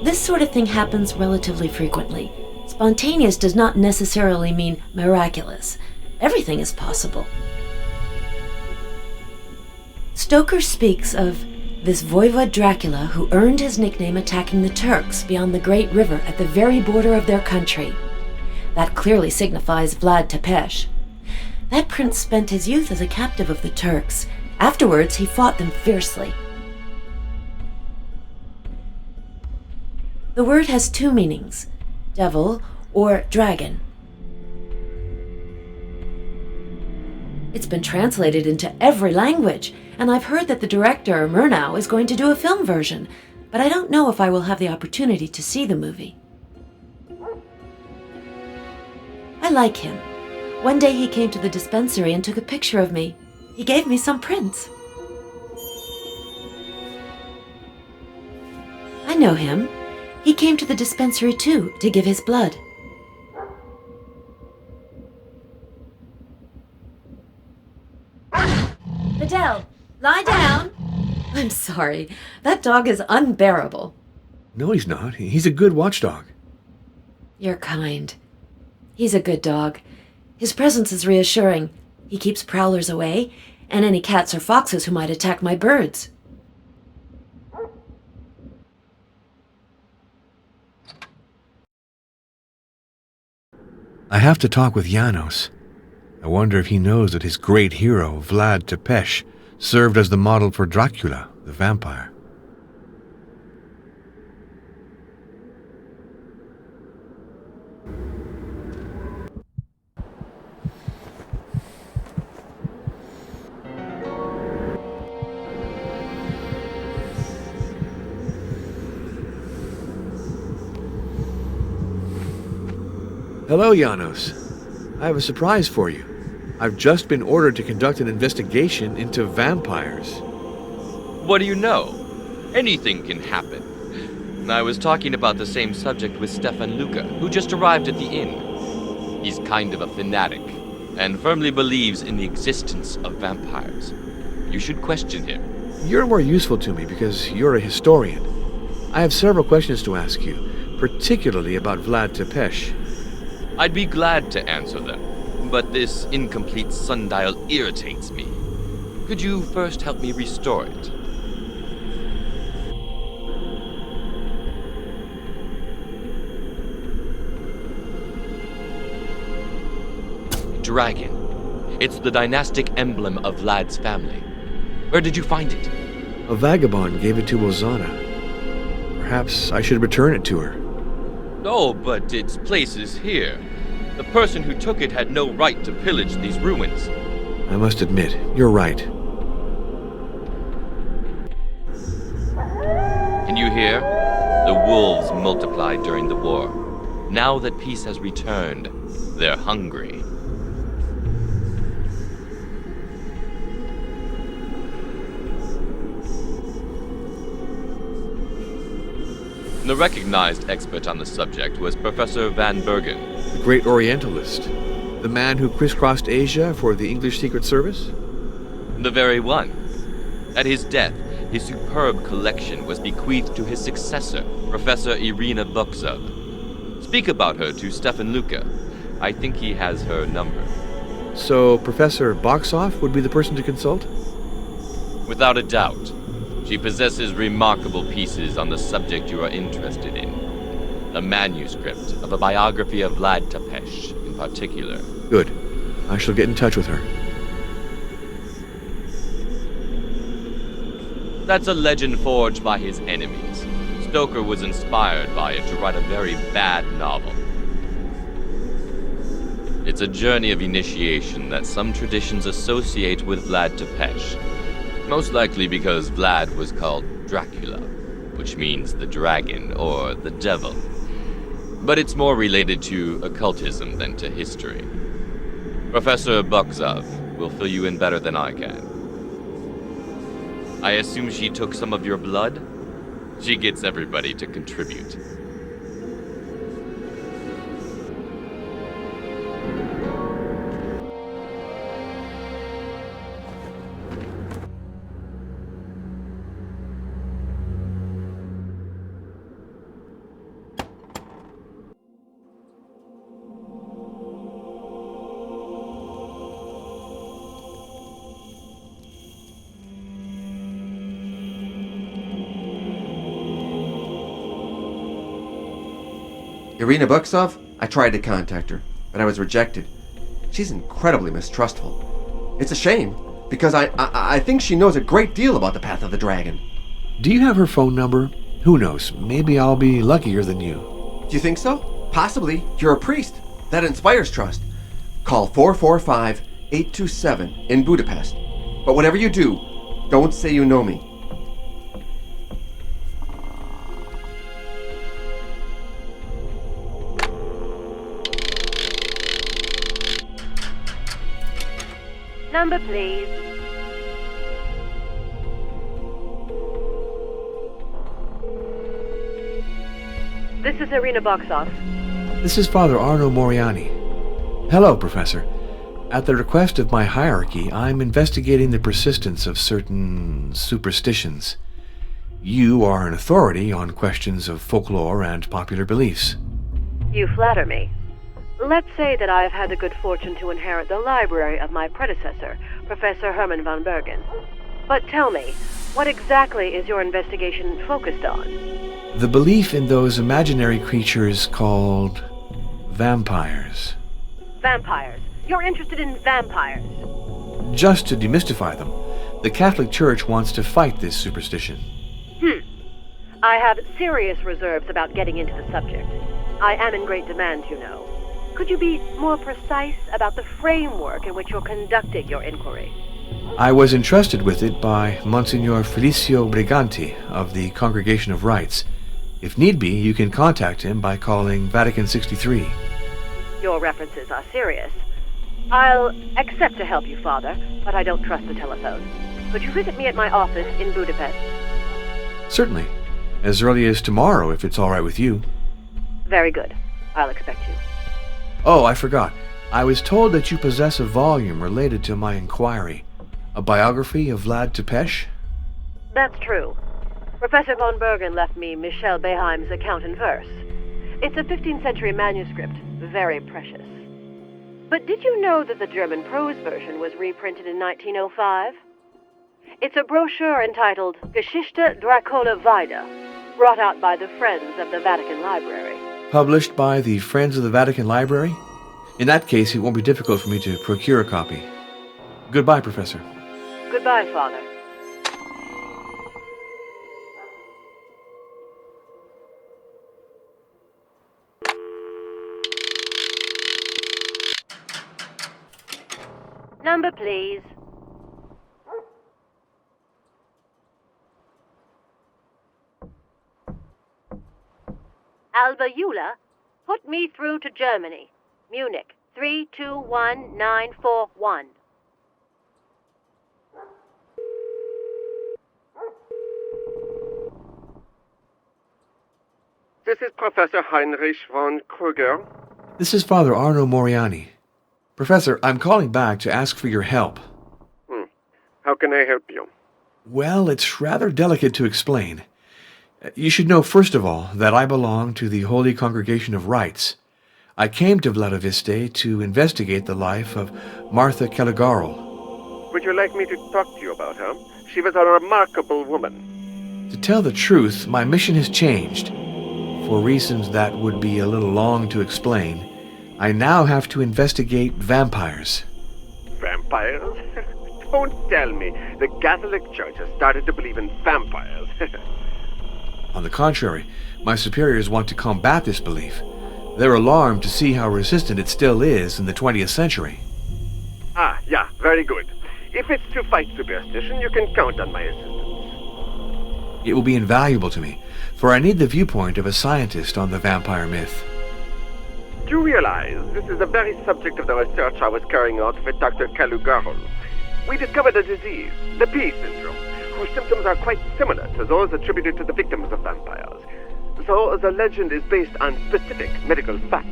this sort of thing happens relatively frequently. Spontaneous does not necessarily mean miraculous. Everything is possible. Stoker speaks of this voivode Dracula who earned his nickname attacking the Turks beyond the great river at the very border of their country. That clearly signifies Vlad Tepes. That prince spent his youth as a captive of the Turks. Afterwards, he fought them fiercely. The word has two meanings, devil or dragon. It's been translated into every language, and I've heard that the director, Murnau, is going to do a film version, but I don't know if I will have the opportunity to see the movie. I like him. One day he came to the dispensary and took a picture of me. He gave me some prints. I know him. He came to the dispensary too, to give his blood. Adele, lie down. I'm sorry. That dog is unbearable. No, he's not. He's a good watchdog. You're kind. He's a good dog. His presence is reassuring. He keeps prowlers away, and any cats or foxes who might attack my birds. I have to talk with Janos. I wonder if he knows that his great hero, Vlad Tepes, served as the model for Dracula, the vampire. Hello, Janos. I have a surprise for you. I've just been ordered to conduct an investigation into vampires. What do you know? Anything can happen. I was talking about the same subject with Stefan Luca, who just arrived at the inn. He's kind of a fanatic, and firmly believes in the existence of vampires. You should question him. You're more useful to me because you're a historian. I have several questions to ask you, particularly about Vlad Tepes. I'd be glad to answer them, but this incomplete sundial irritates me. Could you first help me restore it? Dragon. It's the dynastic emblem of Vlad's family. Where did you find it? A vagabond gave it to Ozana. Perhaps I should return it to her. Oh, but its place is here. The person who took it had no right to pillage these ruins. I must admit, you're right. Can you hear? The wolves multiplied during the war. Now that peace has returned, they're hungry. The recognized expert on the subject was Professor Van Bergen. The great Orientalist. The man who crisscrossed Asia for the English Secret Service? The very one. At his death, his superb collection was bequeathed to his successor, Professor Irina Buxov. Speak about her to Stefan Luca. I think he has her number. So Professor Boxoff would be the person to consult? Without a doubt. She possesses remarkable pieces on the subject you are interested in. A manuscript of a biography of Vlad Tepes, in particular. Good. I shall get in touch with her. That's a legend forged by his enemies. Stoker was inspired by it to write a very bad novel. It's a journey of initiation that some traditions associate with Vlad Tepes. Most likely because Vlad was called Dracula, which means the dragon or the devil. But it's more related to occultism than to history. Professor Buxov will fill you in better than I can. I assume she took some of your blood? She gets everybody to contribute. Irina Buxov? I tried to contact her, but I was rejected. She's incredibly mistrustful. It's a shame, because I think she knows a great deal about the Path of the Dragon. Do you have her phone number? Who knows? Maybe I'll be luckier than you. Do you think so? Possibly. You're a priest. That inspires trust. Call 445-827 in Budapest. But whatever you do, don't say you know me. Number, please. This is Irina Buxov. This is Father Arno Moriani. Hello, Professor. At the request of my hierarchy, I'm investigating the persistence of certain superstitions. You are an authority on questions of folklore and popular beliefs. You flatter me. Let's say that I've had the good fortune to inherit the library of my predecessor, Professor Hermann von Bergen. But tell me, what exactly is your investigation focused on? The belief in those imaginary creatures called vampires. Vampires. You're interested in vampires. Just to demystify them, the Catholic Church wants to fight this superstition. I have serious reserves about getting into the subject. I am in great demand, you know. Could you be more precise about the framework in which you're conducting your inquiry? I was entrusted with it by Monsignor Felicio Briganti of the Congregation of Rites. If need be, you can contact him by calling Vatican 63. Your references are serious. I'll accept to help you, Father, but I don't trust the telephone. Could you visit me at my office in Budapest? Certainly. As early as tomorrow, if it's all right with you. Very good. I'll expect you. Oh, I forgot. I was told that you possess a volume related to my inquiry. A biography of Vlad Tepes? That's true. Professor von Bergen left me Michel Beheim's account in verse. It's a 15th century manuscript, very precious. But did you know that the German prose version was reprinted in 1905? It's a brochure entitled Geschichte Dracula Weide, brought out by the Friends of the Vatican Library. Published by the Friends of the Vatican Library? In that case, it won't be difficult for me to procure a copy. Goodbye, Professor. Goodbye, Father. Number, please. Alba Eula, put me through to Germany. Munich, 321941. This is Professor Heinrich von Kruger. This is Father Arno Moriani. Professor, I'm calling back to ask for your help. How can I help you? Well, it's rather delicate to explain. You should know, first of all, that I belong to the Holy Congregation of Rites. I came to Vladiviste to investigate the life of Martha Caligarl. Would you like me to talk to you about her? She was a remarkable woman. To tell the truth, my mission has changed. For reasons that would be a little long to explain, I now have to investigate vampires. Vampires? Don't tell me the Catholic Church has started to believe in vampires. On the contrary, my superiors want to combat this belief. They're alarmed to see how resistant it still is in the 20th century. Ah, yeah, very good. If it's to fight superstition, you can count on my assistance. It will be invaluable to me, for I need the viewpoint of a scientist on the vampire myth. Do you realize this is the very subject of the research I was carrying out with Dr. Caligarl? We discovered a disease, the P syndrome, whose symptoms are quite similar to those attributed to the victims of vampires. So the legend is based on specific medical facts.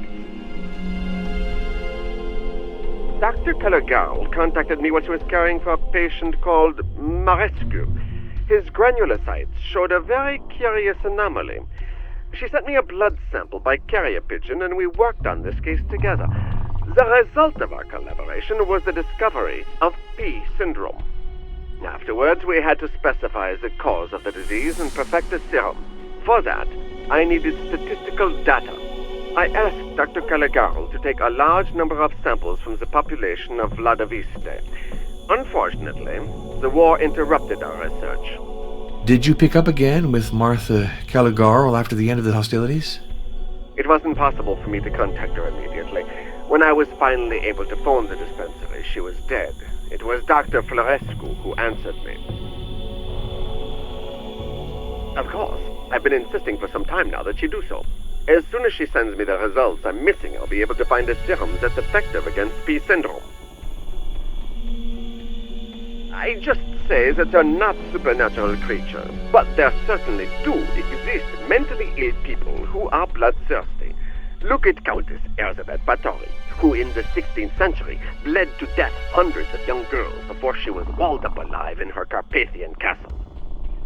Dr. Caligarl contacted me while she was caring for a patient called Marescu. His granulocytes showed a very curious anomaly. She sent me a blood sample by carrier pigeon, and we worked on this case together. The result of our collaboration was the discovery of P syndrome. Afterwards, we had to specify the cause of the disease and perfect a serum. For that, I needed statistical data. I asked Dr. Caligarl to take a large number of samples from the population of Vladiviste. Unfortunately, the war interrupted our research. Did you pick up again with Martha Caligarl after the end of the hostilities? It wasn't possible for me to contact her immediately. When I was finally able to phone the dispensary, she was dead. It was Dr. Florescu who answered me. Of course, I've been insisting for some time now that she do so. As soon as she sends me the results I'm missing, I'll be able to find a serum that's effective against P syndrome. I just say that they're not supernatural creatures, but there certainly do exist mentally ill people who are bloodthirsty. Look at Countess Elizabeth Báthory, who in the 16th century bled to death hundreds of young girls before she was walled up alive in her Carpathian castle.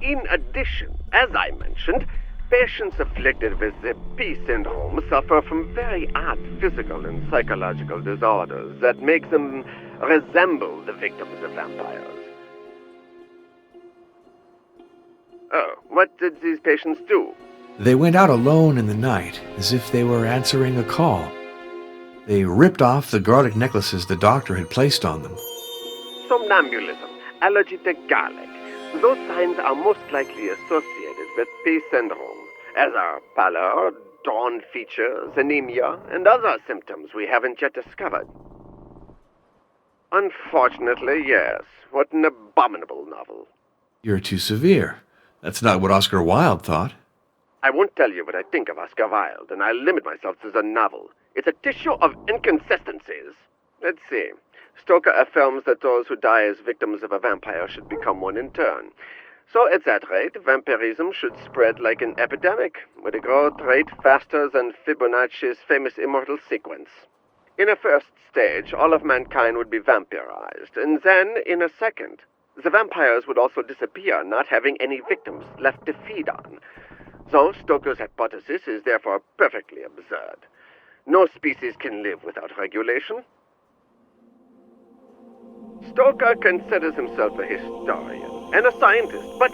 In addition, as I mentioned, patients afflicted with the P syndrome suffer from very odd physical and psychological disorders that make them resemble the victims of vampires. Oh, what did these patients do? They went out alone in the night, as if they were answering a call. They ripped off the garlic necklaces the doctor had placed on them. Somnambulism, allergy to garlic. Those signs are most likely associated with P syndrome, as are pallor, drawn features, anemia, and other symptoms we haven't yet discovered. Unfortunately, yes. What an abominable novel. You're too severe. That's not what Oscar Wilde thought. I won't tell you what I think of Oscar Wilde, and I'll limit myself to the novel. It's a tissue of inconsistencies. Let's see. Stoker affirms that those who die as victims of a vampire should become one in turn. So at that rate, vampirism should spread like an epidemic, with a growth rate faster than Fibonacci's famous immortal sequence. In a first stage, all of mankind would be vampirized, and then, in a second, the vampires would also disappear, not having any victims left to feed on. So Stoker's hypothesis is therefore perfectly absurd. No species can live without regulation. Stoker considers himself a historian and a scientist, but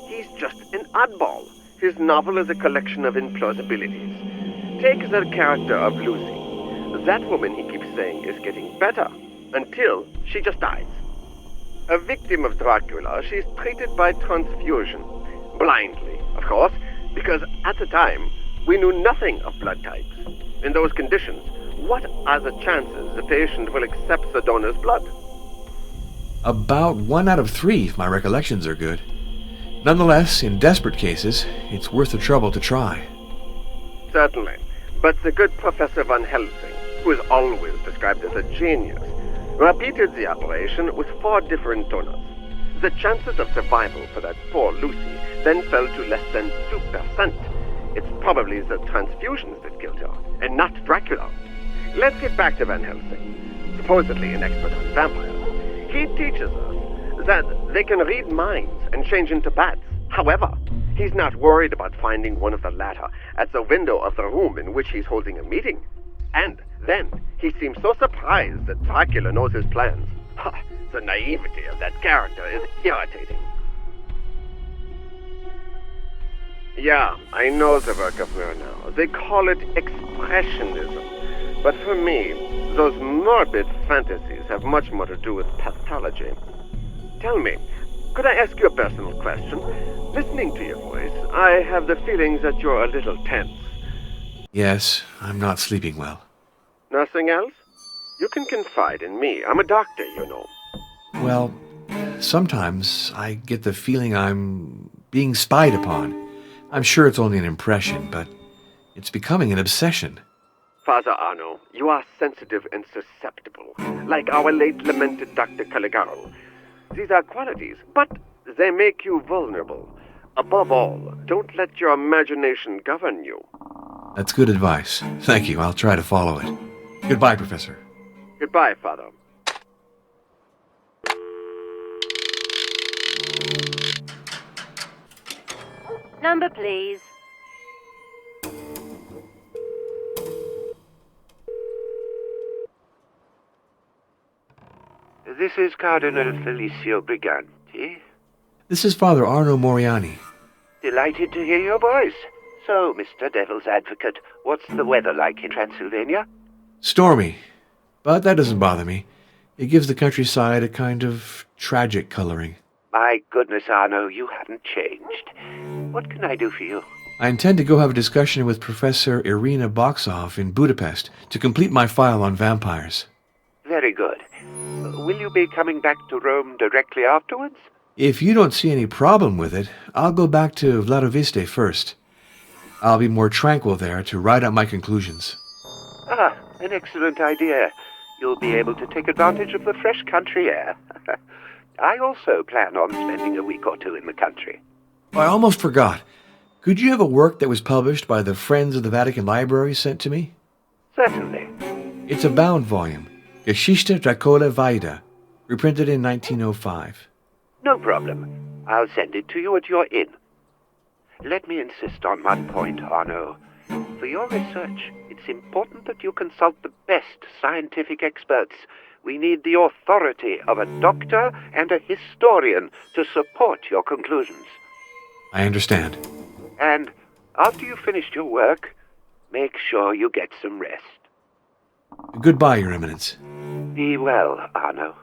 he's just an oddball. His novel is a collection of implausibilities. Take the character of Lucy. That woman, he keeps saying, is getting better, until she just dies. A victim of Dracula, she's treated by transfusion. Blindly, of course, because at the time, we knew nothing of blood types. In those conditions, what are the chances the patient will accept the donor's blood? About 1 out of 3, if my recollections are good. Nonetheless, in desperate cases, it's worth the trouble to try. Certainly. But the good Professor Van Helsing, who is always described as a genius, repeated the operation with 4 different donors. The chances of survival for that poor Lucy then fell to less than 2%. It's probably the transfusions that killed her, and not Dracula. Let's get back to Van Helsing, supposedly an expert on vampires. He teaches us that they can read minds and change into bats. However, he's not worried about finding one of the latter at the window of the room in which he's holding a meeting. And then he seems so surprised that Dracula knows his plans. Ha, the naivety of that character is irritating. Yeah, I know the work of Murnau. They call it expressionism. But for me, those morbid fantasies have much more to do with pathology. Tell me, could I ask you a personal question? Listening to your voice, I have the feeling that you're a little tense. Yes, I'm not sleeping well. Nothing else? You can confide in me. I'm a doctor, you know. Well, sometimes I get the feeling I'm being spied upon. I'm sure it's only an impression, but it's becoming an obsession. Father Arno, you are sensitive and susceptible, like our late lamented Dr. Caligaro. These are qualities, but they make you vulnerable. Above all, don't let your imagination govern you. That's good advice. Thank you. I'll try to follow it. Goodbye, Professor. Goodbye, Father. Number, please. This is Cardinal Felicio Briganti. This is Father Arno Moriani. Delighted to hear your voice. So, Mr. Devil's Advocate, what's the weather like in Transylvania? Stormy. But that doesn't bother me. It gives the countryside a kind of tragic coloring. My goodness, Arno, you haven't changed. What can I do for you? I intend to go have a discussion with Professor Irina Boxov in Budapest to complete my file on vampires. Very good. Will you be coming back to Rome directly afterwards? If you don't see any problem with it, I'll go back to Vladoviste first. I'll be more tranquil there to write out my conclusions. Ah, an excellent idea. You'll be able to take advantage of the fresh country air. I also plan on spending a week or two in the country. I almost forgot. Could you have a work that was published by the Friends of the Vatican Library sent to me? Certainly. It's a bound volume, Geschichte Dracula Vaida, reprinted in 1905. No problem. I'll send it to you at your inn. Let me insist on one point, Arno. For your research, it's important that you consult the best scientific experts. We need the authority of a doctor and a historian to support your conclusions. I understand. And after you've finished your work, make sure you get some rest. Goodbye, Your Eminence. Be well, Arno.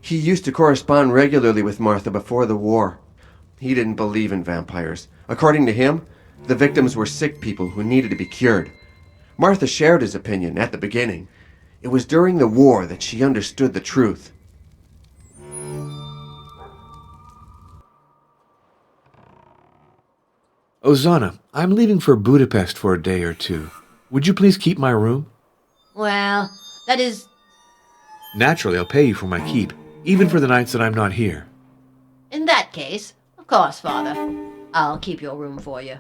He used to correspond regularly with Martha before the war. He didn't believe in vampires. According to him, the victims were sick people who needed to be cured. Martha shared his opinion at the beginning. It was during the war that she understood the truth. Ozana, I'm leaving for Budapest for a day or two. Would you please keep my room? Well, that is... Naturally, I'll pay you for my keep, even for the nights that I'm not here. In that case, of course, Father. I'll keep your room for you.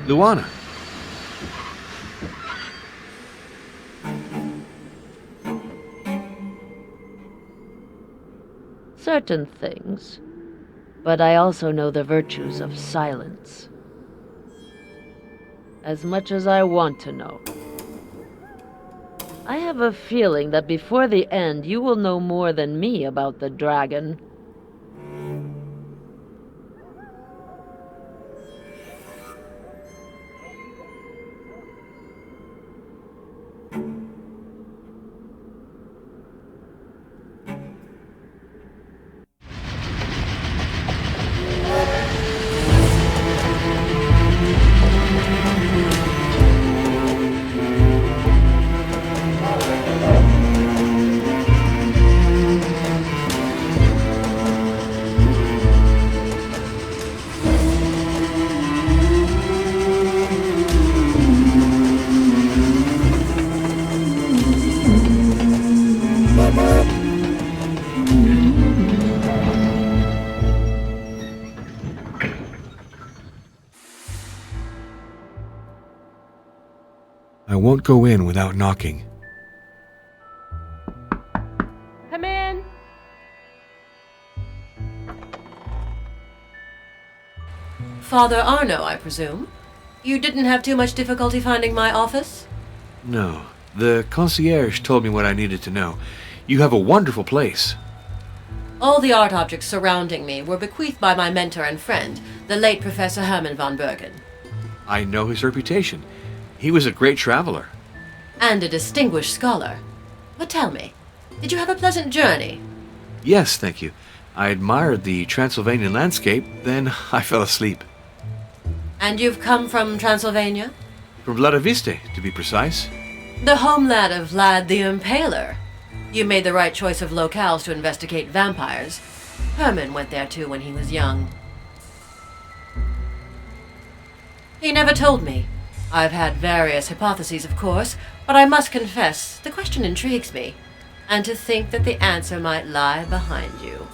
Luana. Certain things, but I also know the virtues of silence. As much as I want to know. I have a feeling that before the end you will know more than me about the dragon. I won't go in without knocking. Come in. Father Arno, I presume? You didn't have too much difficulty finding my office? No. The concierge told me what I needed to know. You have a wonderful place. All the art objects surrounding me were bequeathed by my mentor and friend, the late Professor Hermann von Bergen. I know his reputation. He was a great traveler. And a distinguished scholar. But tell me, did you have a pleasant journey? Yes, thank you. I admired the Transylvanian landscape, then I fell asleep. And you've come from Transylvania? From Vladiviste, to be precise. The homeland of Vlad the Impaler. You made the right choice of locales to investigate vampires. Herman went there too when he was young. He never told me. I've had various hypotheses, of course, but I must confess, the question intrigues me. And to think that the answer might lie behind you.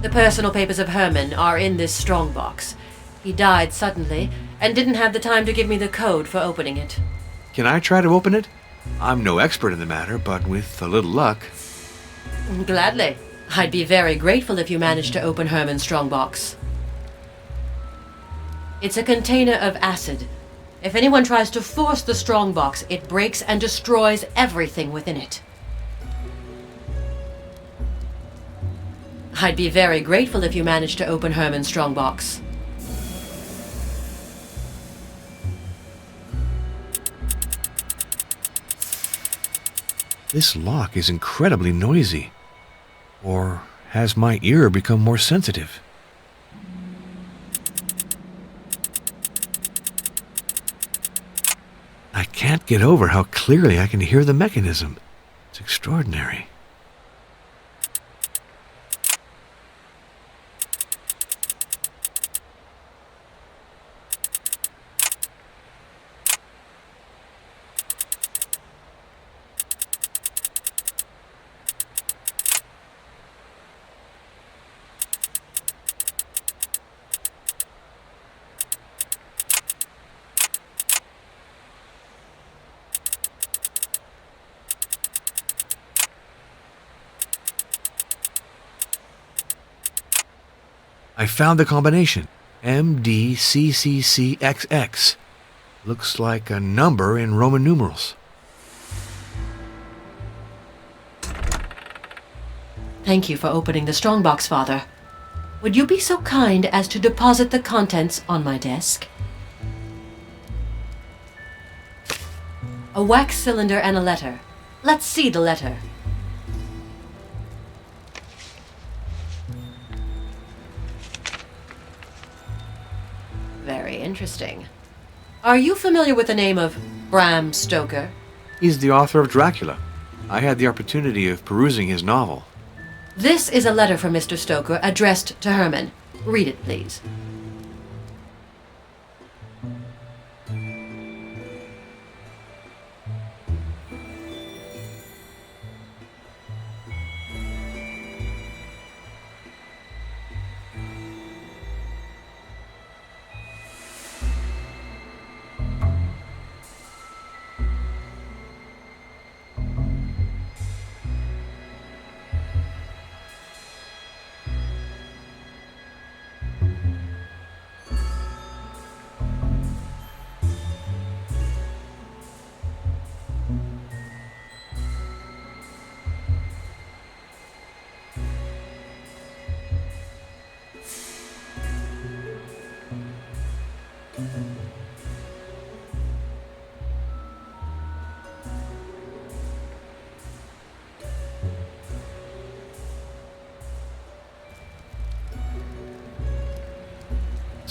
The personal papers of Herman are in this strongbox. He died suddenly, and didn't have the time to give me the code for opening it. Can I try to open it? I'm no expert in the matter, but with a little luck... Gladly. I'd be very grateful if you managed to open Herman's strongbox. It's a container of acid. If anyone tries to force the strongbox, it breaks and destroys everything within it. I'd be very grateful if you managed to open Herman's strongbox. This lock is incredibly noisy. Or has my ear become more sensitive? I can't get over how clearly I can hear the mechanism. It's extraordinary. I found the combination. MDCCCXX. Looks like a number in Roman numerals. Thank you for opening the strongbox, Father. Would you be so kind as to deposit the contents on my desk? A wax cylinder and a letter. Let's see the letter. Very interesting. Are you familiar with the name of Bram Stoker? He's the author of Dracula. I had the opportunity of perusing his novel. This is a letter from Mr. Stoker addressed to Herman. Read it, please.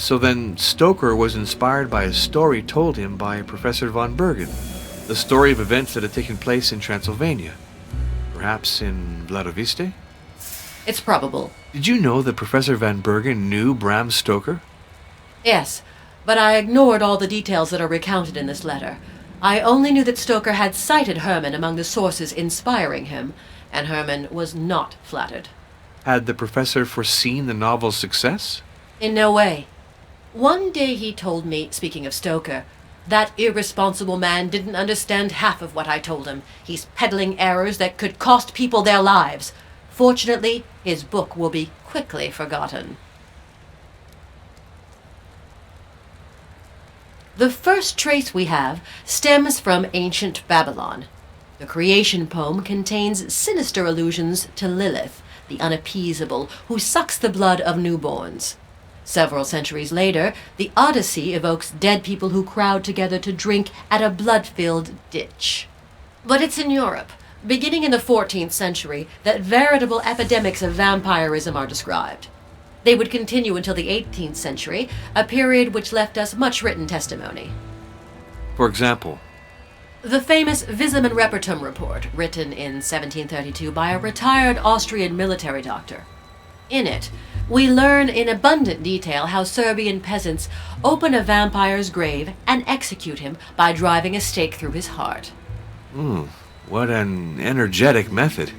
So then Stoker was inspired by a story told him by Professor von Bergen, the story of events that had taken place in Transylvania, perhaps in Vladiviste? It's probable. Did you know that Professor van Bergen knew Bram Stoker? Yes, but I ignored all the details that are recounted in this letter. I only knew that Stoker had cited Herman among the sources inspiring him, and Herman was not flattered. Had the professor foreseen the novel's success? In no way. One day he told me, speaking of Stoker, That irresponsible man didn't understand half of what I told him. He's peddling errors that could cost people their lives. Fortunately, his book will be quickly forgotten. The first trace we have stems from ancient Babylon. The creation poem contains sinister allusions to Lilith, the unappeasable, who sucks the blood of newborns. Several centuries later, the Odyssey evokes dead people who crowd together to drink at a blood-filled ditch. But it's in Europe, beginning in the 14th century, that veritable epidemics of vampirism are described. They would continue until the 18th century, a period which left us much written testimony. For example? The famous Visum and Repertum report, written in 1732 by a retired Austrian military doctor. In it, we learn in abundant detail how Serbian peasants open a vampire's grave and execute him by driving a stake through his heart. What an energetic method.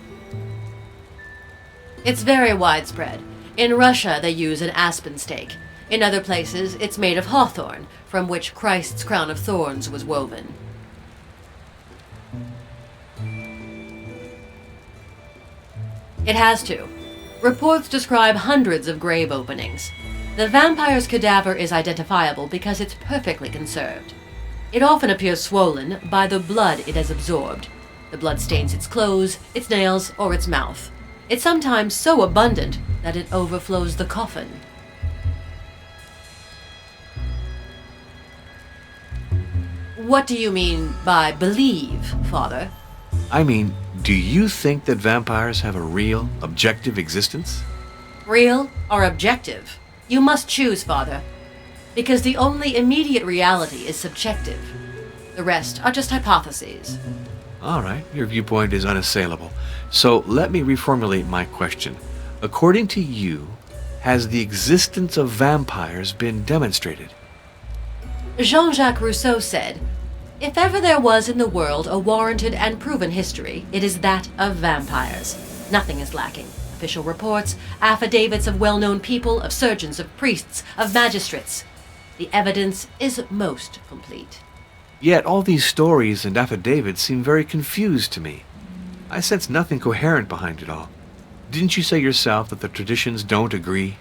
It's very widespread. In Russia, they use an aspen stake. In other places, it's made of hawthorn, from which Christ's crown of thorns was woven. It has to. Reports describe hundreds of grave openings. The vampire's cadaver is identifiable because it's perfectly conserved. It often appears swollen by the blood it has absorbed. The blood stains its clothes, its nails, or its mouth. It's sometimes so abundant that it overflows the coffin. What do you mean by believe, Father? I mean, do you think that vampires have a real, objective existence? Real or objective? You must choose, Father. Because the only immediate reality is subjective. The rest are just hypotheses. All right, your viewpoint is unassailable. So let me reformulate my question. According to you, has the existence of vampires been demonstrated? Jean-Jacques Rousseau said, "If ever there was in the world a warranted and proven history, it is that of vampires. Nothing is lacking. Official reports, affidavits of well-known people, of surgeons, of priests, of magistrates. The evidence is most complete." Yet all these stories and affidavits seem very confused to me. I sense nothing coherent behind it all. Didn't you say yourself that the traditions don't agree?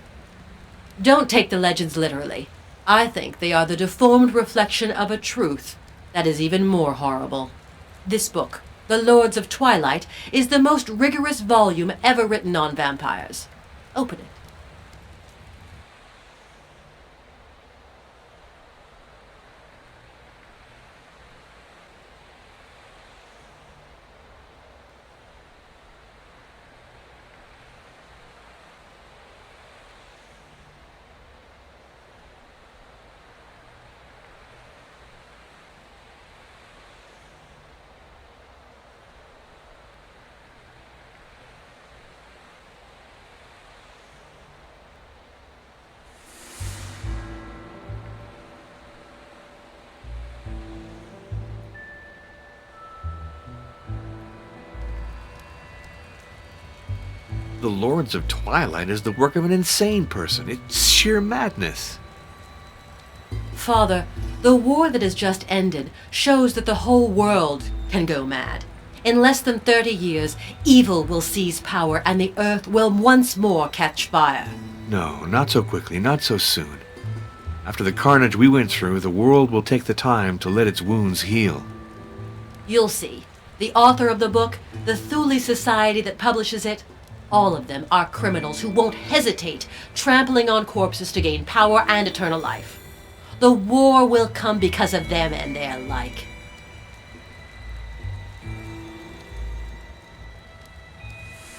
Don't take the legends literally. I think they are the deformed reflection of a truth that is even more horrible. This book, The Lords of Twilight, is the most rigorous volume ever written on vampires. Open it. The Lords of Twilight is the work of an insane person. It's sheer madness. Father, the war that has just ended shows that the whole world can go mad. In less than 30 years, evil will seize power and the earth will once more catch fire. No, not so quickly, not so soon. After the carnage we went through, the world will take the time to let its wounds heal. You'll see. The author of the book, the Thule Society that publishes it, all of them are criminals who won't hesitate trampling on corpses to gain power and eternal life. The war will come because of them and their like.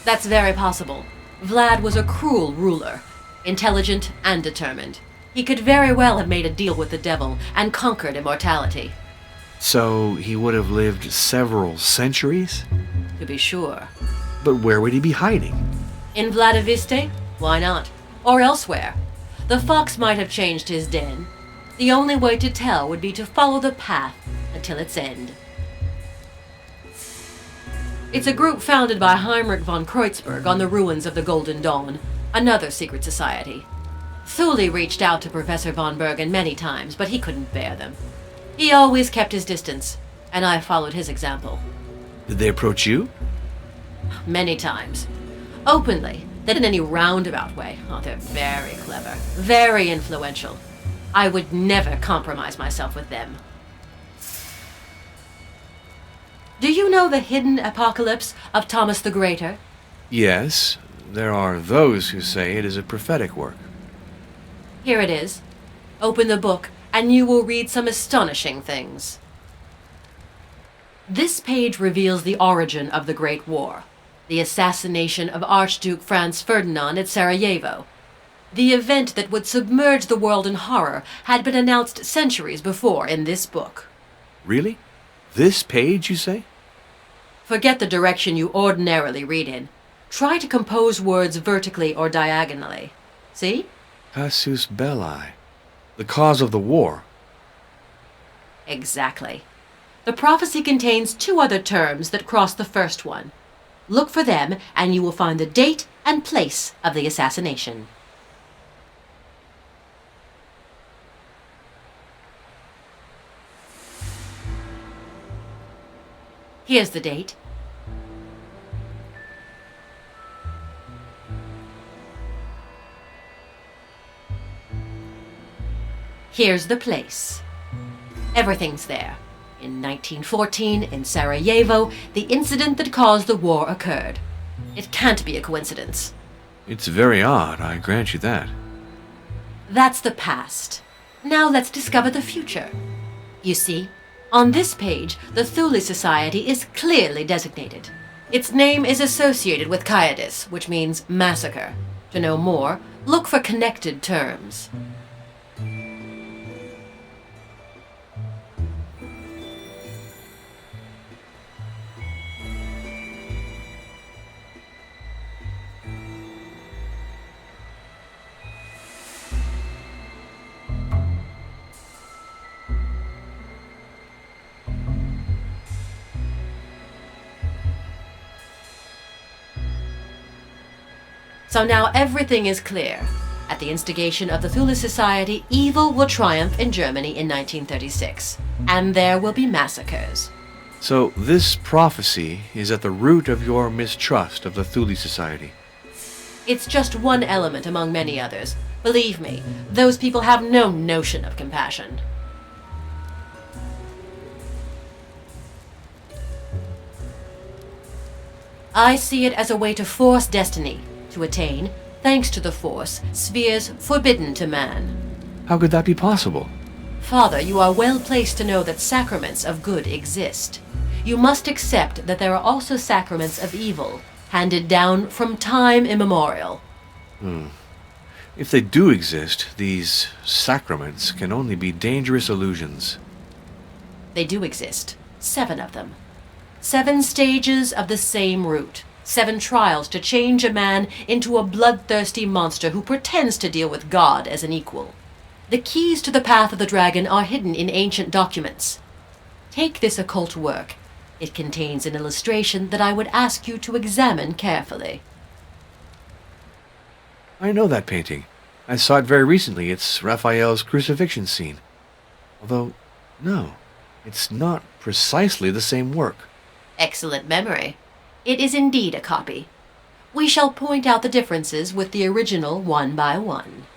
That's very possible. Vlad was a cruel ruler, intelligent and determined. He could very well have made a deal with the devil and conquered immortality. So he would have lived several centuries? To be sure. But where would he be hiding? In Vladiviste? Why not? Or elsewhere. The fox might have changed his den. The only way to tell would be to follow the path until its end. It's a group founded by Heinrich von Kreutzberg on the ruins of the Golden Dawn, another secret society. Thule reached out to Professor von Bergen many times, but he couldn't bear them. He always kept his distance, and I followed his example. Did they approach you? Many times. Openly, not in any roundabout way. Oh, they're very clever, very influential. I would never compromise myself with them. Do you know the hidden apocalypse of Thomas the Greater? Yes, there are those who say it is a prophetic work. Here it is. Open the book, and you will read some astonishing things. This page reveals the origin of the Great War, the assassination of Archduke Franz Ferdinand at Sarajevo. The event that would submerge the world in horror had been announced centuries before in this book. Really? This page, you say? Forget the direction you ordinarily read in. Try to compose words vertically or diagonally. See? Casus belli. The cause of the war. Exactly. The prophecy contains two other terms that cross the first one. Look for them, and you will find the date and place of the assassination. Here's the date. Here's the place. Everything's there. In 1914, in Sarajevo, the incident that caused the war occurred. It can't be a coincidence. It's very odd, I grant you that. That's the past. Now let's discover the future. You see, on this page, the Thule Society is clearly designated. Its name is associated with Kaiadis, which means massacre. To know more, look for connected terms. So now everything is clear. At the instigation of the Thule Society, evil will triumph in Germany in 1936, and there will be massacres. So this prophecy is at the root of your mistrust of the Thule Society. It's just one element among many others. Believe me, those people have no notion of compassion. I see it as a way to force destiny, to attain, thanks to the Force, spheres forbidden to man. How could that be possible? Father, you are well placed to know that sacraments of good exist. You must accept that there are also sacraments of evil, handed down from time immemorial. If they do exist, these sacraments can only be dangerous illusions. They do exist. 7 of them. 7 stages of the same route. 7 trials to change a man into a bloodthirsty monster who pretends to deal with God as an equal. The keys to the path of the dragon are hidden in ancient documents. Take this occult work. It contains an illustration that I would ask you to examine carefully. I know that painting. I saw it very recently. It's Raphael's crucifixion scene. Although, no, it's not precisely the same work. Excellent memory. It is indeed a copy. We shall point out the differences with the original one by one.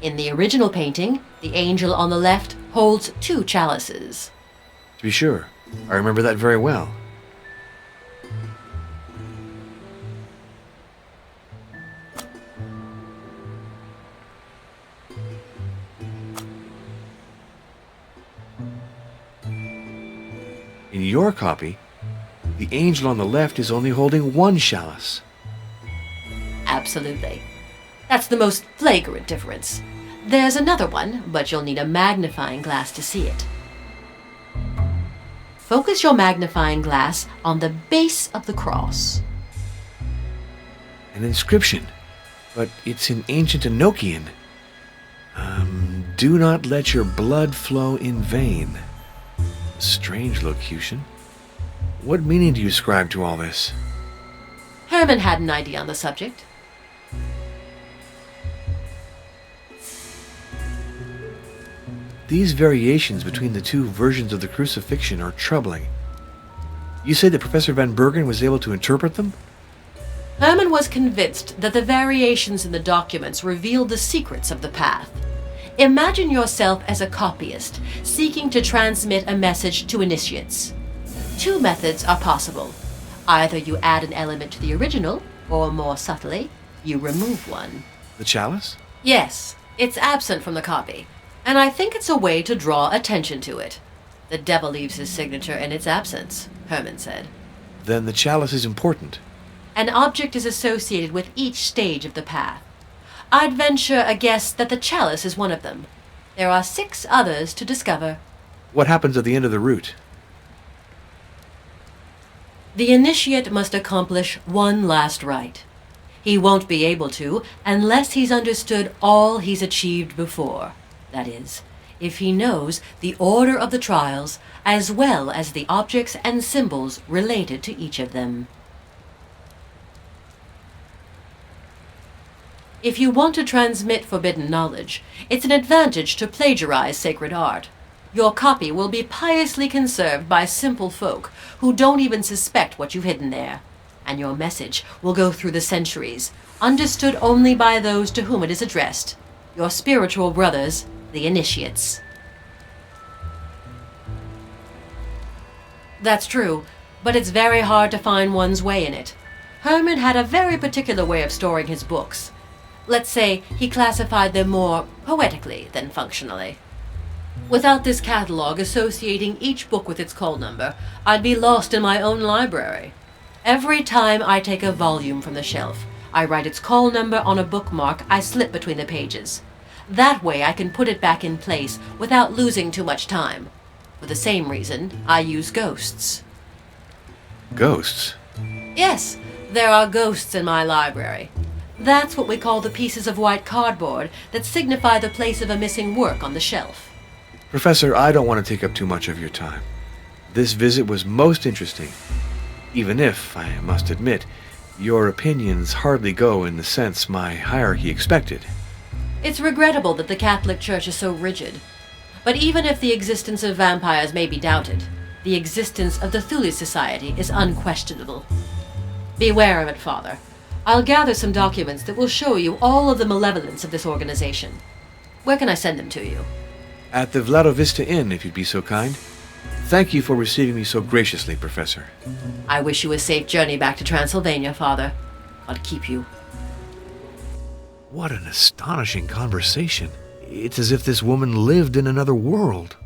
In the original painting, the angel on the left holds 2 chalices. To be sure, I remember that very well. In your copy, the angel on the left is only holding 1 chalice. Absolutely. That's the most flagrant difference. There's another one, but you'll need a magnifying glass to see it. Focus your magnifying glass on the base of the cross. An inscription, but it's in ancient Enochian. Do not let your blood flow in vain. Strange locution. What meaning do you ascribe to all this? Herman had an idea on the subject. These variations between the two versions of the crucifixion are troubling. You say that Professor Van Bergen was able to interpret them? Herman was convinced that the variations in the documents revealed the secrets of the path. Imagine yourself as a copyist, seeking to transmit a message to initiates. Two methods are possible. Either you add an element to the original, or more subtly, you remove one. The chalice? Yes, it's absent from the copy, and I think it's a way to draw attention to it. The devil leaves his signature in its absence, Herman said. Then the chalice is important. An object is associated with each stage of the path. I'd venture a guess that the chalice is one of them. There are 6 others to discover. What happens at the end of the route? The initiate must accomplish one last rite. He won't be able to unless he's understood all he's achieved before. That is, if he knows the order of the trials as well as the objects and symbols related to each of them. If you want to transmit forbidden knowledge, it's an advantage to plagiarize sacred art. Your copy will be piously conserved by simple folk who don't even suspect what you've hidden there, and your message will go through the centuries, understood only by those to whom it is addressed, your spiritual brothers, the initiates. That's true, but it's very hard to find one's way in it. Herman had a very particular way of storing his books. Let's say he classified them more poetically than functionally. Without this catalog associating each book with its call number, I'd be lost in my own library. Every time I take a volume from the shelf, I write its call number on a bookmark I slip between the pages. That way I can put it back in place without losing too much time. For the same reason, I use ghosts. Ghosts? Yes, there are ghosts in my library. That's what we call the pieces of white cardboard that signify the place of a missing work on the shelf. Professor, I don't want to take up too much of your time. This visit was most interesting, even if, I must admit, your opinions hardly go in the sense my hierarchy expected. It's regrettable that the Catholic Church is so rigid. But even if the existence of vampires may be doubted, the existence of the Thule Society is unquestionable. Beware of it, Father. I'll gather some documents that will show you all of the malevolence of this organization. Where can I send them to you? At the Vladovista Inn, if you'd be so kind. Thank you for receiving me so graciously, Professor. I wish you a safe journey back to Transylvania, Father. I'll keep you. What an astonishing conversation. It's as if this woman lived in another world.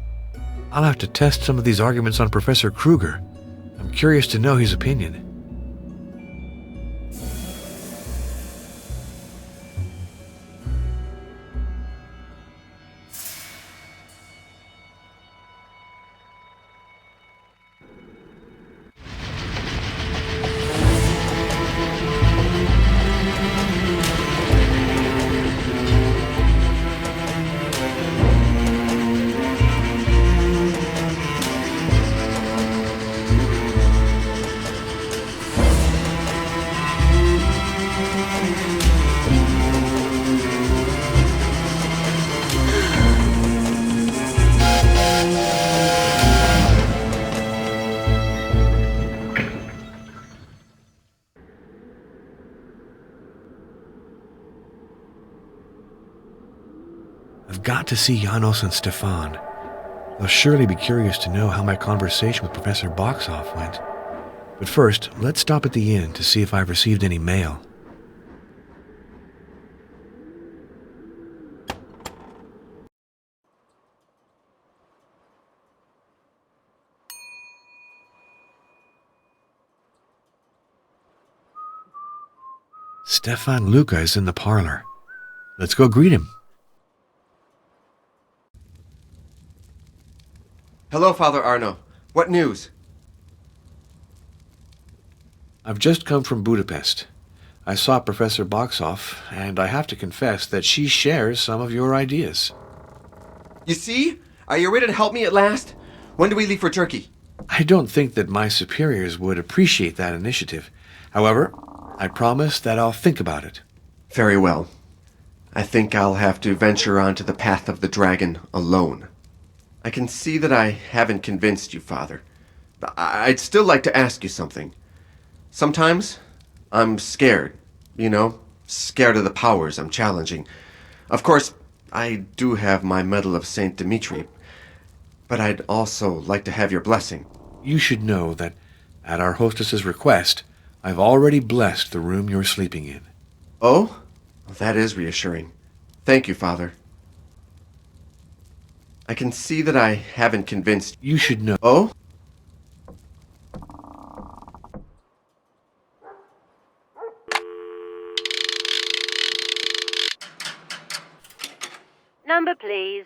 I'll have to test some of these arguments on Professor Kruger. I'm curious to know his opinion. I've got to see Janos and Stefan. They'll surely be curious to know how my conversation with Professor Boxoff went. But first, let's stop at the inn to see if I've received any mail. Stefan Luca is in the parlor. Let's go greet him. Hello, Father Arno. What news? I've just come from Budapest. I saw Professor Boxoff, and I have to confess that she shares some of your ideas. You see? Are you ready to help me at last? When do we leave for Turkey? I don't think that my superiors would appreciate that initiative. However, I promise that I'll think about it. Very well. I think I'll have to venture onto the path of the dragon alone. I can see that I haven't convinced you, Father. But I'd still like to ask you something. Sometimes I'm scared, scared of the powers I'm challenging. Of course, I do have my Medal of St. Dimitri, but I'd also like to have your blessing. You should know that, at our hostess's request, I've already blessed the room you're sleeping in. Oh? That is reassuring. Thank you, Father. I can see that I haven't convinced you. You should know. Oh? Number, please.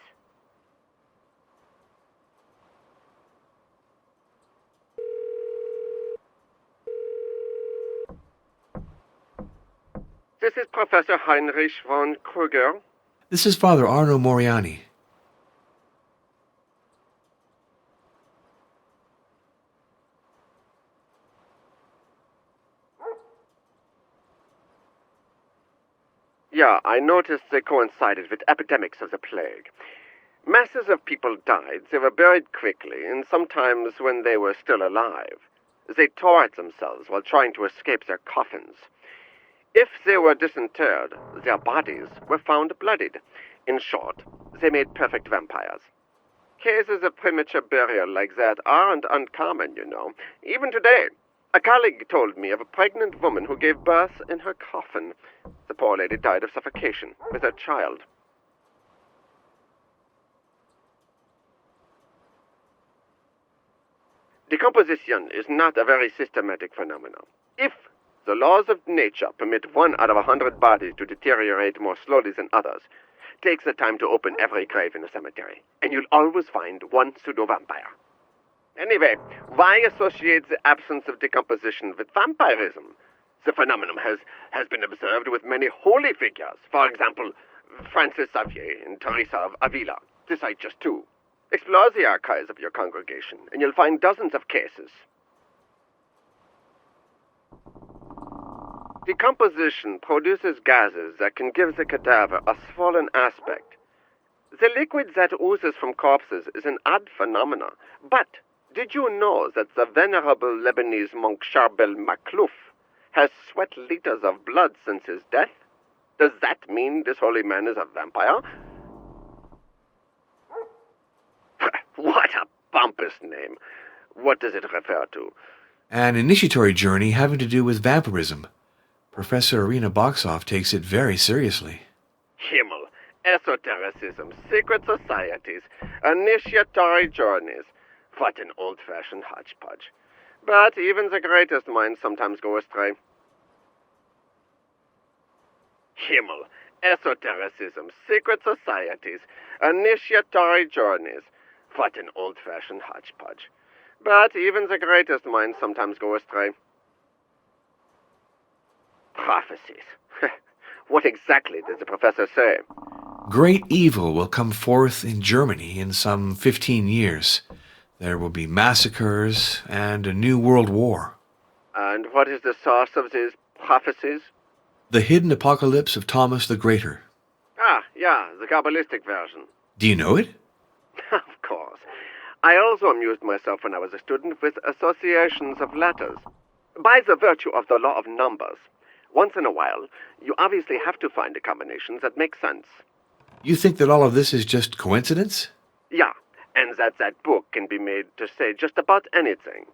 This is Professor Heinrich von Kruger. This is Father Arno Moriani. Yeah, I noticed they coincided with epidemics of the plague. Masses of people died, they were buried quickly, and sometimes when they were still alive. They tore at themselves while trying to escape their coffins. If they were disinterred, their bodies were found bloodied. In short, they made perfect vampires. Cases of premature burial like that aren't uncommon, even today. A colleague told me of a pregnant woman who gave birth in her coffin. The poor lady died of suffocation with her child. Decomposition is not a very systematic phenomenon. If the laws of nature permit 1 out of 100 bodies to deteriorate more slowly than others, take the time to open every grave in a cemetery, and you'll always find one pseudo-vampire. Anyway, why associate the absence of decomposition with vampirism? The phenomenon has been observed with many holy figures. For example, Francis Xavier and Teresa of Avila, to cite just two. Explore the archives of your congregation, and you'll find dozens of cases. Decomposition produces gases that can give the cadaver a swollen aspect. The liquid that oozes from corpses is an odd phenomenon, but did you know that the venerable Lebanese monk Charbel Maklouf has sweat liters of blood since his death? Does that mean this holy man is a vampire? What a pompous name. What does it refer to? An initiatory journey having to do with vampirism. Professor Irina Boxoff takes it very seriously. Himmel, esotericism, secret societies, initiatory journeys. What an old-fashioned hodgepodge. But even the greatest minds sometimes go astray. Himmel, esotericism, secret societies, initiatory journeys. What an old-fashioned hodgepodge. But even the greatest minds sometimes go astray. Prophecies. What exactly did the professor say? Great evil will come forth in Germany in some 15 years. There will be massacres and a new world war. And what is the source of these prophecies? The hidden apocalypse of Thomas the Greater. Ah, yeah, the Kabbalistic version. Do you know it? Of course. I also amused myself when I was a student with associations of letters. By the virtue of the law of numbers, once in a while, you obviously have to find a combination that makes sense. You think that all of this is just coincidence? Yeah, and that book can be made to say just about anything.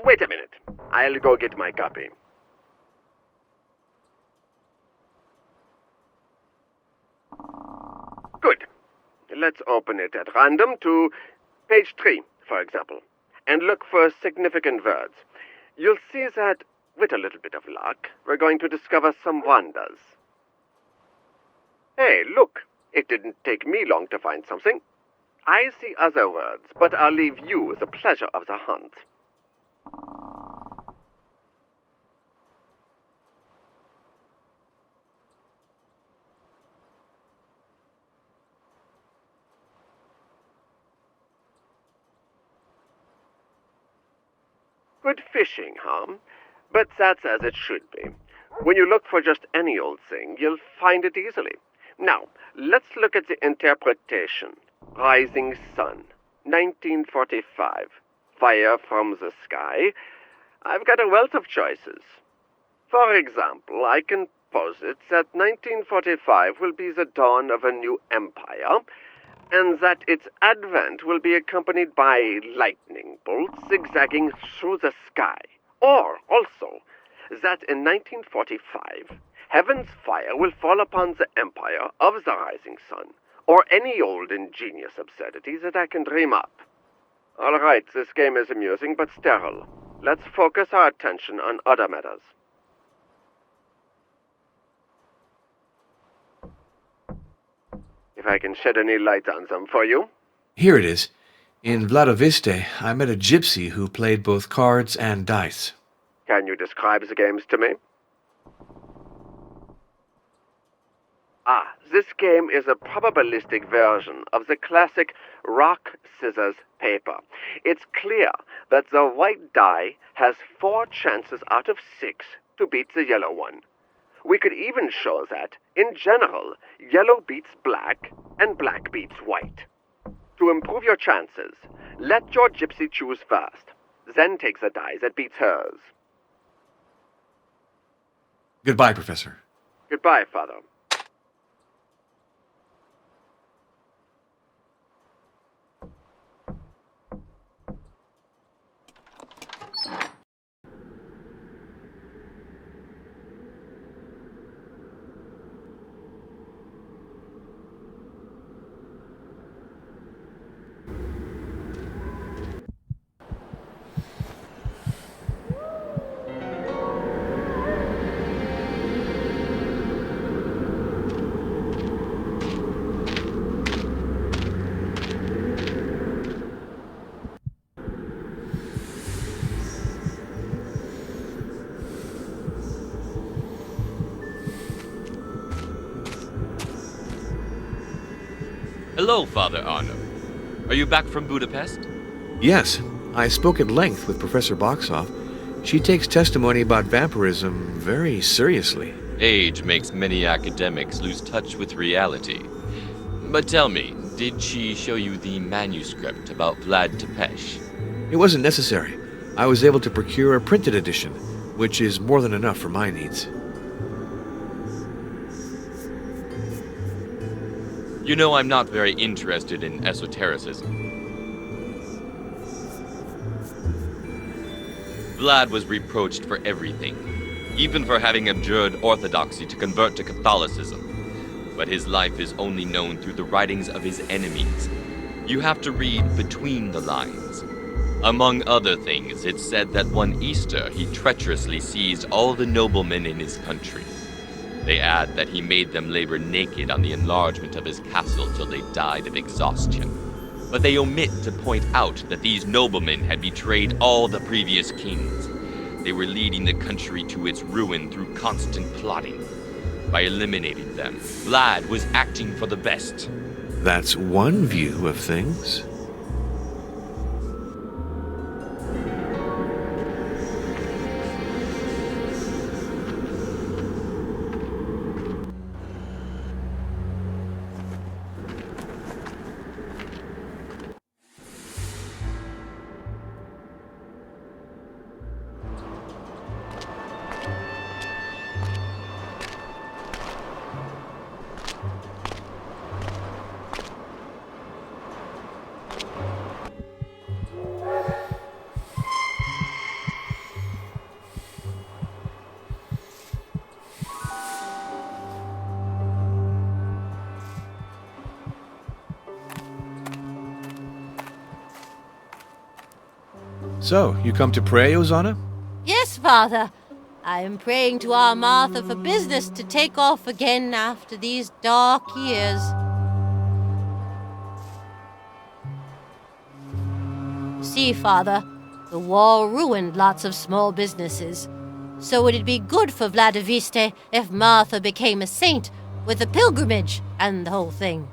Wait a minute. I'll go get my copy. Good. Let's open it at random to page 3, for example, and look for significant words. You'll see that, with a little bit of luck, we're going to discover some wonders. Hey, look! It didn't take me long to find something. I see other words, but I'll leave you the pleasure of the hunt. Good fishing, huh? But that's as it should be. When you look for just any old thing, you'll find it easily. Now, let's look at the interpretation. Rising Sun, 1945. Fire from the sky. I've got a wealth of choices. For example, I can posit that 1945 will be the dawn of a new empire, and that its advent will be accompanied by lightning bolts zigzagging through the sky. Or, also, that in 1945, heaven's fire will fall upon the empire of the rising sun, or any old ingenious absurdity that I can dream up. All right, this game is amusing but sterile. Let's focus our attention on other matters. If I can shed any light on them for you. Here it is. In Vladiviste, I met a gypsy who played both cards and dice. Can you describe the games to me? This game is a probabilistic version of the classic rock, scissors, paper. It's clear that the white die has 4 chances out of 6 to beat the yellow one. We could even show that, in general, yellow beats black and black beats white. To improve your chances, let your gypsy choose first, then take the die that beats hers. Goodbye, Professor. Goodbye, Father. Hello, Father Arno. Are you back from Budapest? Yes, I spoke at length with Professor Boxoff. She takes testimony about vampirism very seriously. Age makes many academics lose touch with reality. But tell me, did she show you the manuscript about Vlad Tepes? It wasn't necessary. I was able to procure a printed edition, which is more than enough for my needs. You know I'm not very interested in esotericism. Vlad was reproached for everything, even for having abjured orthodoxy to convert to Catholicism. But his life is only known through the writings of his enemies. You have to read between the lines. Among other things, it's said that one Easter he treacherously seized all the noblemen in his country. They add that he made them labor naked on the enlargement of his castle till they died of exhaustion. But they omit to point out that these noblemen had betrayed all the previous kings. They were leading the country to its ruin through constant plotting. By eliminating them, Vlad was acting for the best. That's one view of things. So, you come to pray, Ozana? Yes, Father. I am praying to our Martha for business to take off again after these dark years. see, Father, the war ruined lots of small businesses. So it'd be good for Vladiviste if Martha became a saint with a pilgrimage and the whole thing.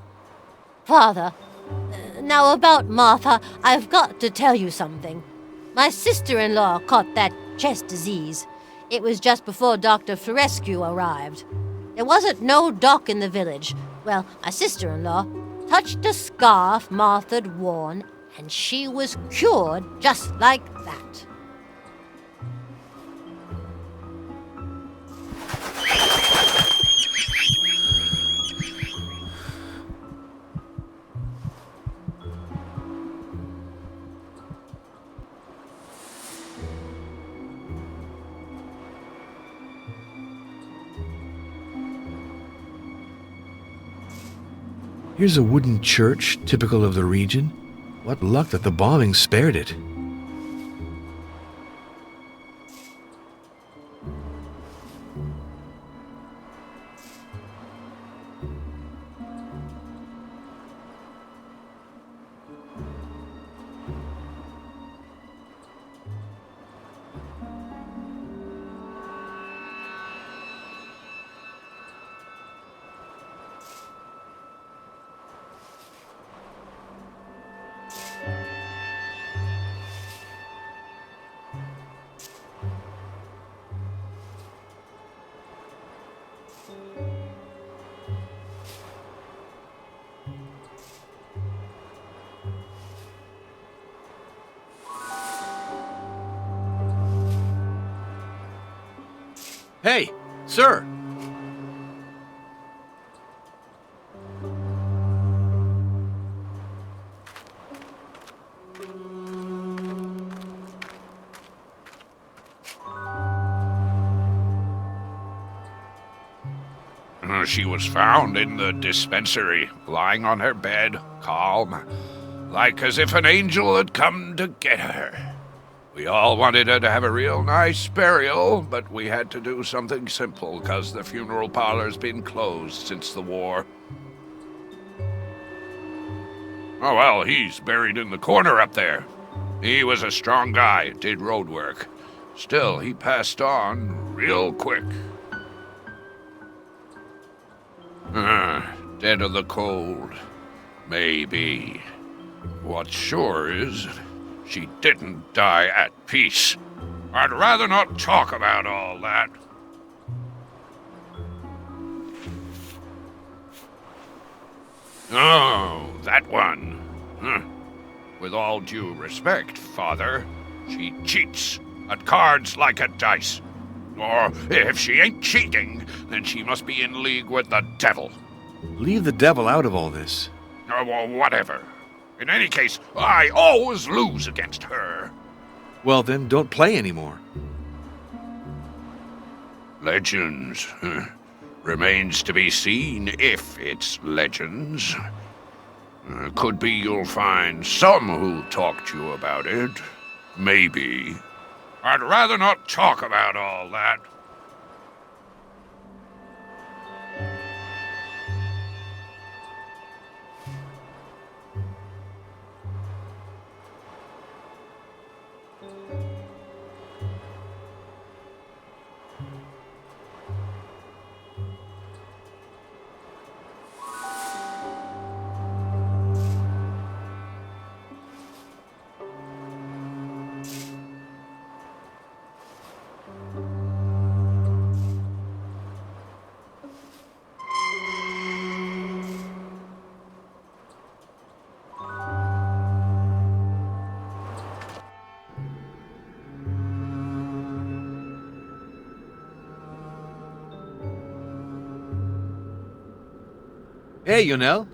Father, now about Martha, I've got to tell you something. My sister-in-law caught that chest disease. It was just before Dr. Florescu arrived. There wasn't no doc in the village. Well, my sister-in-law touched a scarf Martha'd worn, and she was cured just like that. Here's a wooden church, typical of the region. What luck that the bombing spared it. Hey, sir! She was found in the dispensary, lying on her bed, calm, like as if an angel had come to get her. We all wanted her to have a real nice burial, but we had to do something simple, 'cause the funeral parlor's been closed since the war. Oh well, he's buried in the corner up there. He was a strong guy, did road work. Still, he passed on real quick. Dead of the cold. Maybe. What's sure is, she didn't die at peace. I'd rather not talk about all that. Oh, that one. With all due respect, Father, she cheats at cards like at dice. Or if she ain't cheating, then she must be in league with the devil. Leave the devil out of all this. Oh, well, whatever. In any case, I always lose against her. Well, then don't play anymore. Legends. Remains to be seen if it's legends. Could be you'll find some who'll talk to you about it. Maybe. I'd rather not talk about all that. Hey, Yonel.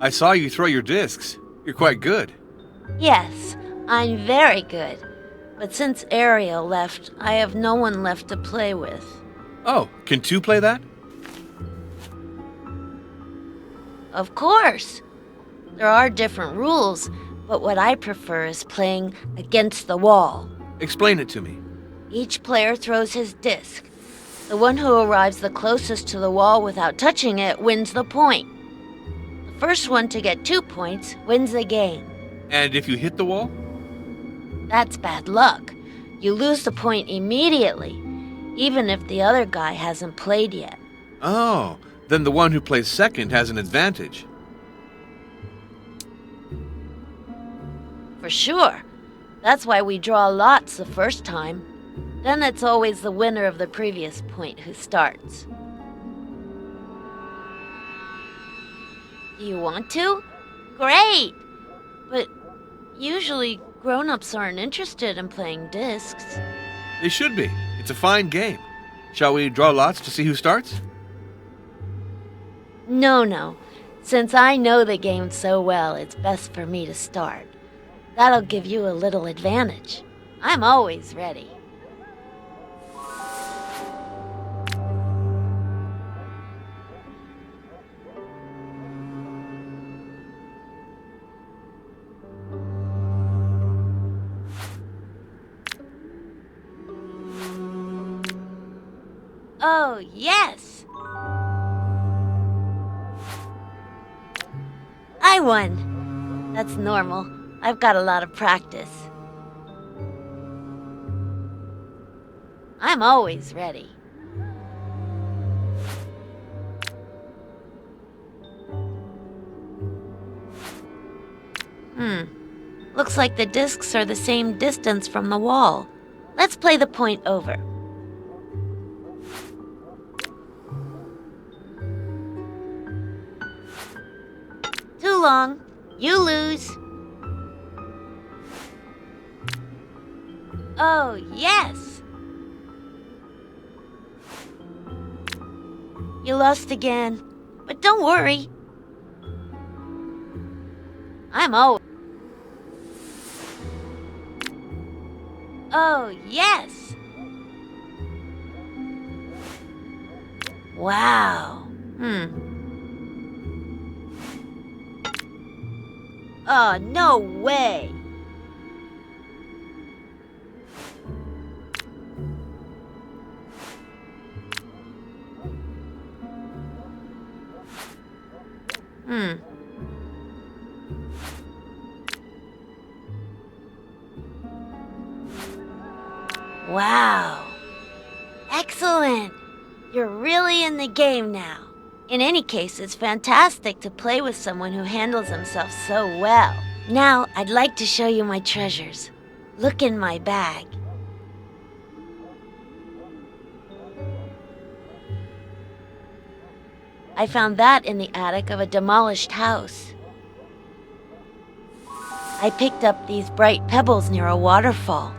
I saw you throw your discs. You're quite good. Yes, I'm very good. But since Ariel left, I have no one left to play with. Oh, can two play that? Of course. There are different rules, but what I prefer is playing against the wall. Explain it to me. Each player throws his disc. The one who arrives the closest to the wall without touching it wins the point. The first one to get 2 points wins the game. And if you hit the wall? That's bad luck. You lose the point immediately, even if the other guy hasn't played yet. Oh, then the one who plays second has an advantage. For sure. That's why we draw lots the first time. Then it's always the winner of the previous point who starts. Do you want to? Great! But usually grown-ups aren't interested in playing discs. They should be. It's a fine game. Shall we draw lots to see who starts? No. Since I know the game so well, it's best for me to start. That'll give you a little advantage. I'm always ready. Oh, yes! I won. That's normal. I've got a lot of practice. I'm always ready. Looks like the discs are the same distance from the wall. Let's play the point over. Too long. You lose. Oh, yes. You lost again. But don't worry. I'm always... Oh, yes. Wow. Oh, no way. Wow. Excellent. You're really in the game now. In any case, it's fantastic to play with someone who handles himself so well. Now, I'd like to show you my treasures. Look in my bag. I found that in the attic of a demolished house. I picked up these bright pebbles near a waterfall.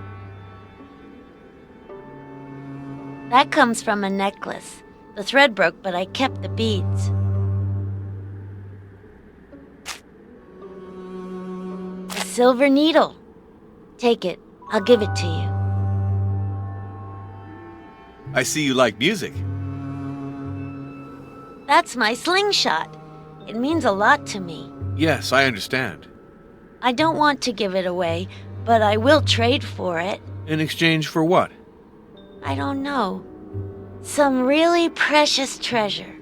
That comes from a necklace. The thread broke, but I kept the beads. A silver needle. Take it. I'll give it to you. I see you like music. That's my slingshot. It means a lot to me. Yes, I understand. I don't want to give it away, but I will trade for it. In exchange for what? I don't know. Some really precious treasure.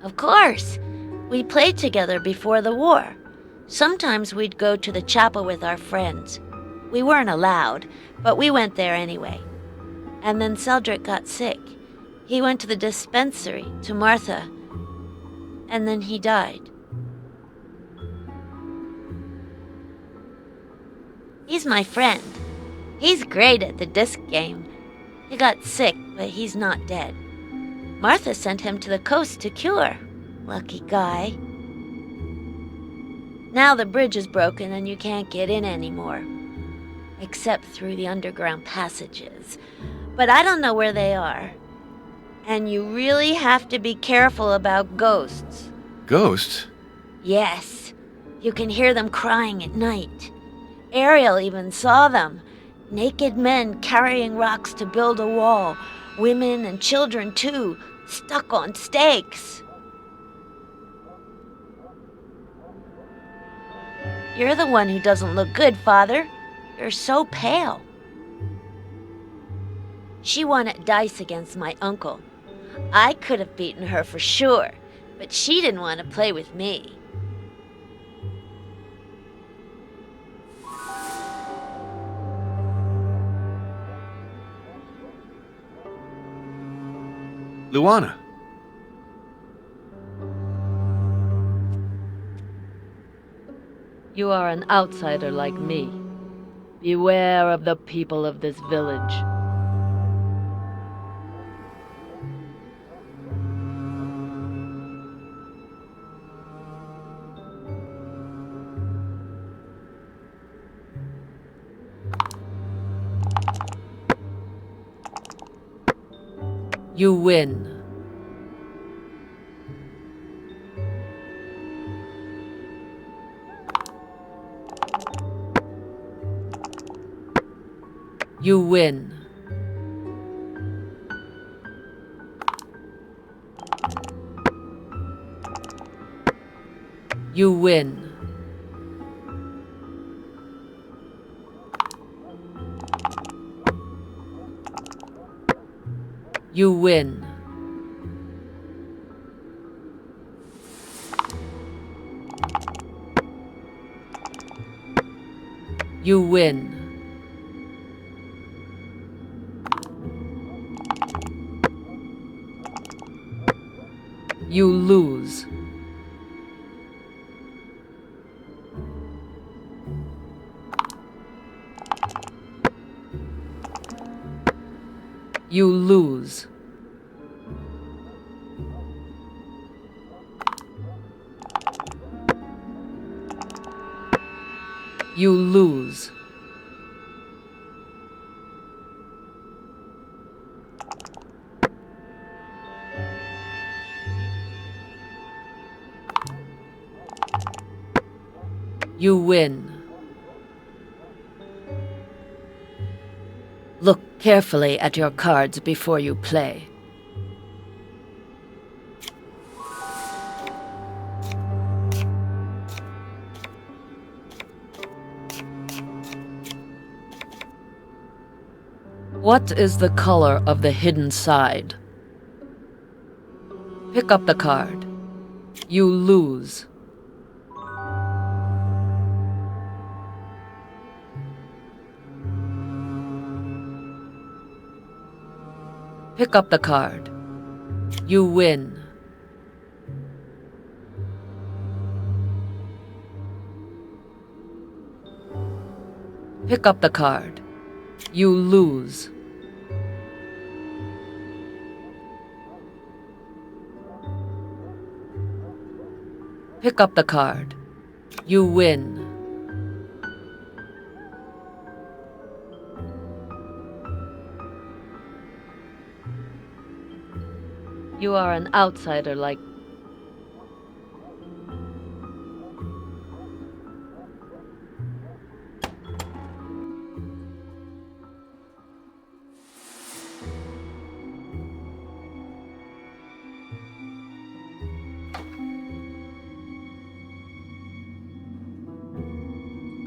Of course. We played together before the war. Sometimes we'd go to the chapel with our friends. We weren't allowed, but we went there anyway. And then Cedric got sick. He went to the dispensary, to Martha, and then he died. He's my friend. He's great at the disc game. He got sick, but he's not dead. Martha sent him to the coast to cure. Lucky guy. Now the bridge is broken and you can't get in anymore. Except through the underground passages. But I don't know where they are. And you really have to be careful about ghosts. Ghosts? Yes. You can hear them crying at night. Ariel even saw them. Naked men carrying rocks to build a wall, Women and children, too, stuck on stakes. You're the one who doesn't look good, Father. You're so pale. She wanted dice against my uncle. I could have beaten her for sure, but she didn't want to play with me. Luana. You are an outsider like me. Beware of the people of this village. You win. You win. You win. You win. You win. You lose. You lose. You lose. You win. Look carefully at your cards before you play. What is the color of the hidden side? Pick up the card. You lose. Pick up the card. You win. Pick up the card. You lose. Pick up the card. You win. You are an outsider like...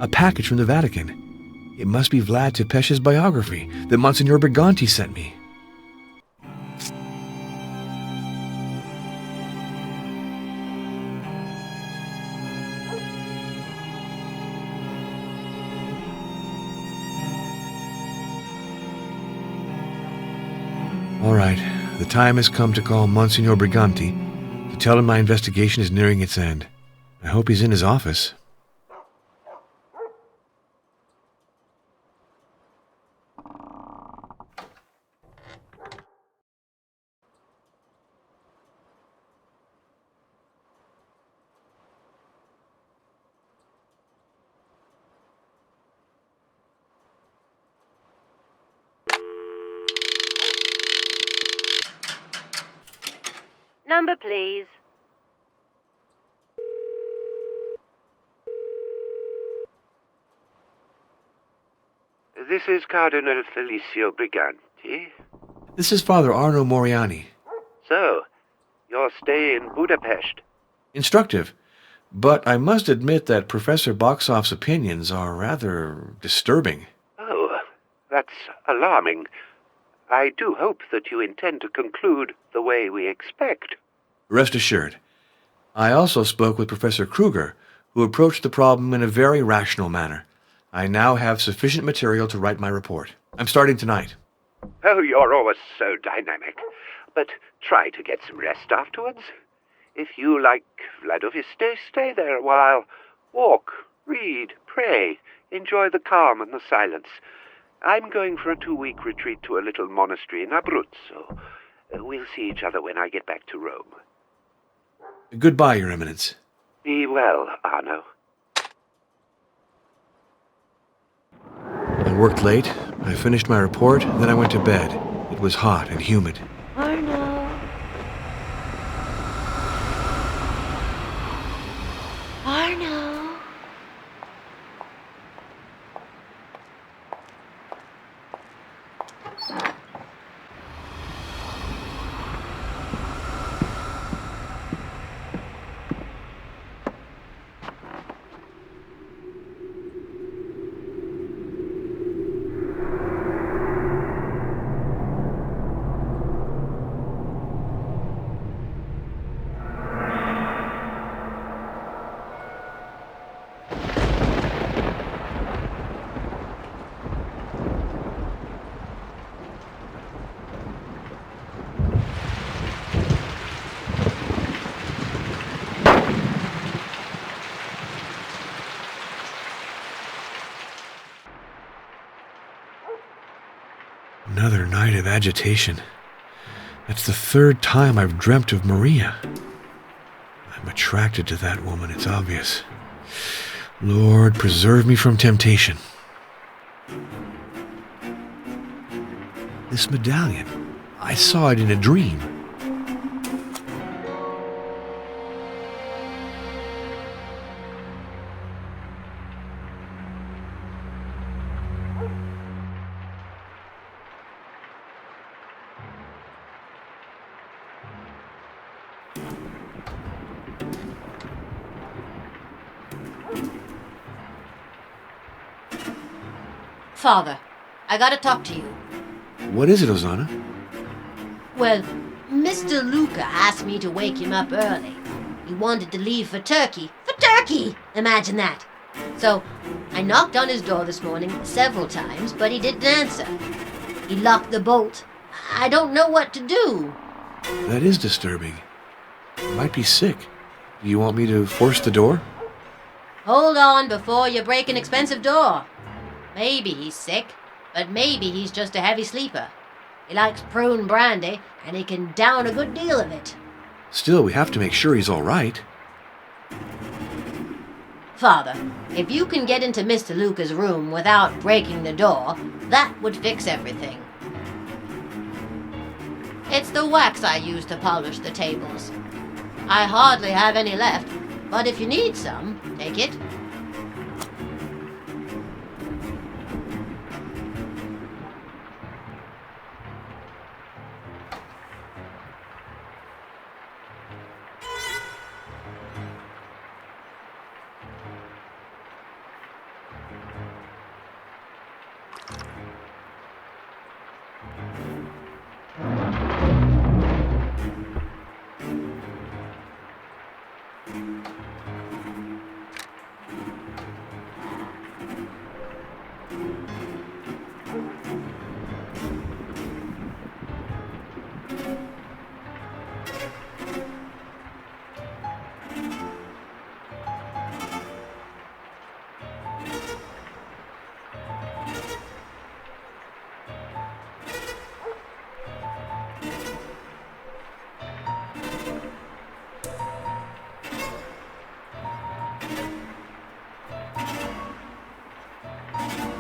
A package from the Vatican. It must be Vlad Tepesh's biography that Monsignor Briganti sent me. All right, the time has come to call Monsignor Briganti to tell him my investigation is nearing its end. I hope he's in his office. Number, please. This is Cardinal Felicio Briganti. This is Father Arno Moriani. So, your stay in Budapest. Instructive. But I must admit that Professor Boxoff's opinions are rather disturbing. Oh, that's alarming. I do hope that you intend to conclude the way we expect. Rest assured. I also spoke with Professor Kruger, who approached the problem in a very rational manner. I now have sufficient material to write my report. I'm starting tonight. Oh, you're always so dynamic. But try to get some rest afterwards. If you like Vladoviste, stay there a while. Walk, read, pray, enjoy the calm and the silence. I'm going for a 2-week retreat to a little monastery in Abruzzo. We'll see each other when I get back to Rome. Goodbye, Your Eminence. Be well, Arno. I worked late. I finished my report, then I went to bed. It was hot and humid. Arno. Arno. Another night of agitation. That's the 3rd time I've dreamt of Maria. I'm attracted to that woman, it's obvious. Lord, preserve me from temptation. This medallion, I saw it in a dream. Father, I gotta talk to you. What is it, Ozana? Well, Mr. Luca asked me to wake him up early. He wanted to leave for Turkey. For Turkey! Imagine that. So, I knocked on his door this morning several times, but he didn't answer. He locked the bolt. I don't know what to do. That is disturbing. He might be sick. Do you want me to force the door? Hold on before you break an expensive door. Maybe he's sick, but maybe he's just a heavy sleeper. He likes prune brandy, and he can down a good deal of it. Still, we have to make sure he's all right. Father, if you can get into Mr. Luca's room without breaking the door, that would fix everything. It's the wax I use to polish the tables. I hardly have any left, but if you need some, take it.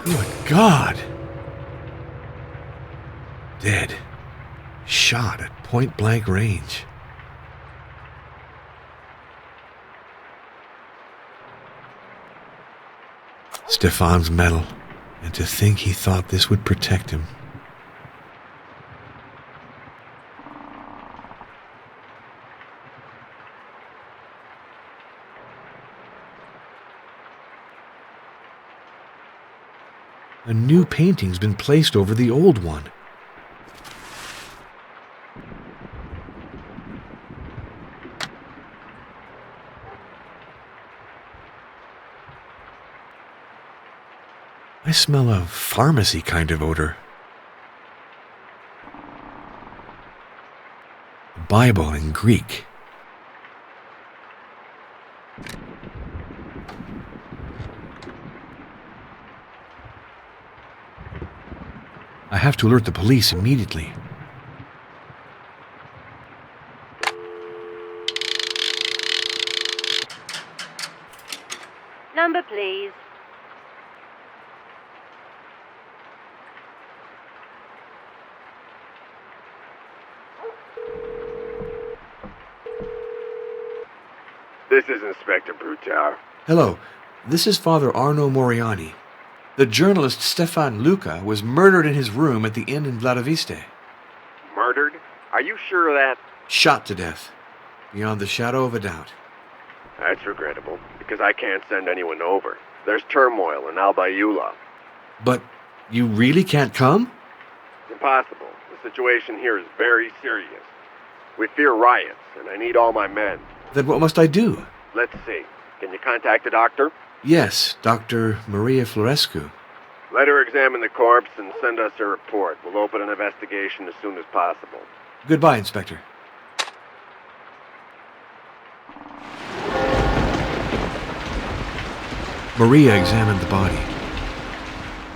Good God! Dead. Shot at point-blank range. Stefan's medal. And to think he thought this would protect him. A new painting's been placed over the old one. I smell a pharmacy kind of odor. A Bible in Greek. I have to alert the police immediately. Number, please. This is Inspector Brutar. Hello, this is Father Arno Moriani. The journalist Stefan Luca was murdered in his room at the inn in Vladiviste. Murdered? Are you sure of that? Shot to death, beyond the shadow of a doubt. That's regrettable, because I can't send anyone over. There's turmoil in Albayula. But you really can't come? Impossible. The situation here is very serious. We fear riots, and I need all my men. Then what must I do? Let's see. Can you contact the doctor? Yes, Dr. Maria Florescu. Let her examine the corpse and send us a report. We'll open an investigation as soon as possible. Goodbye, Inspector. Maria examined the body.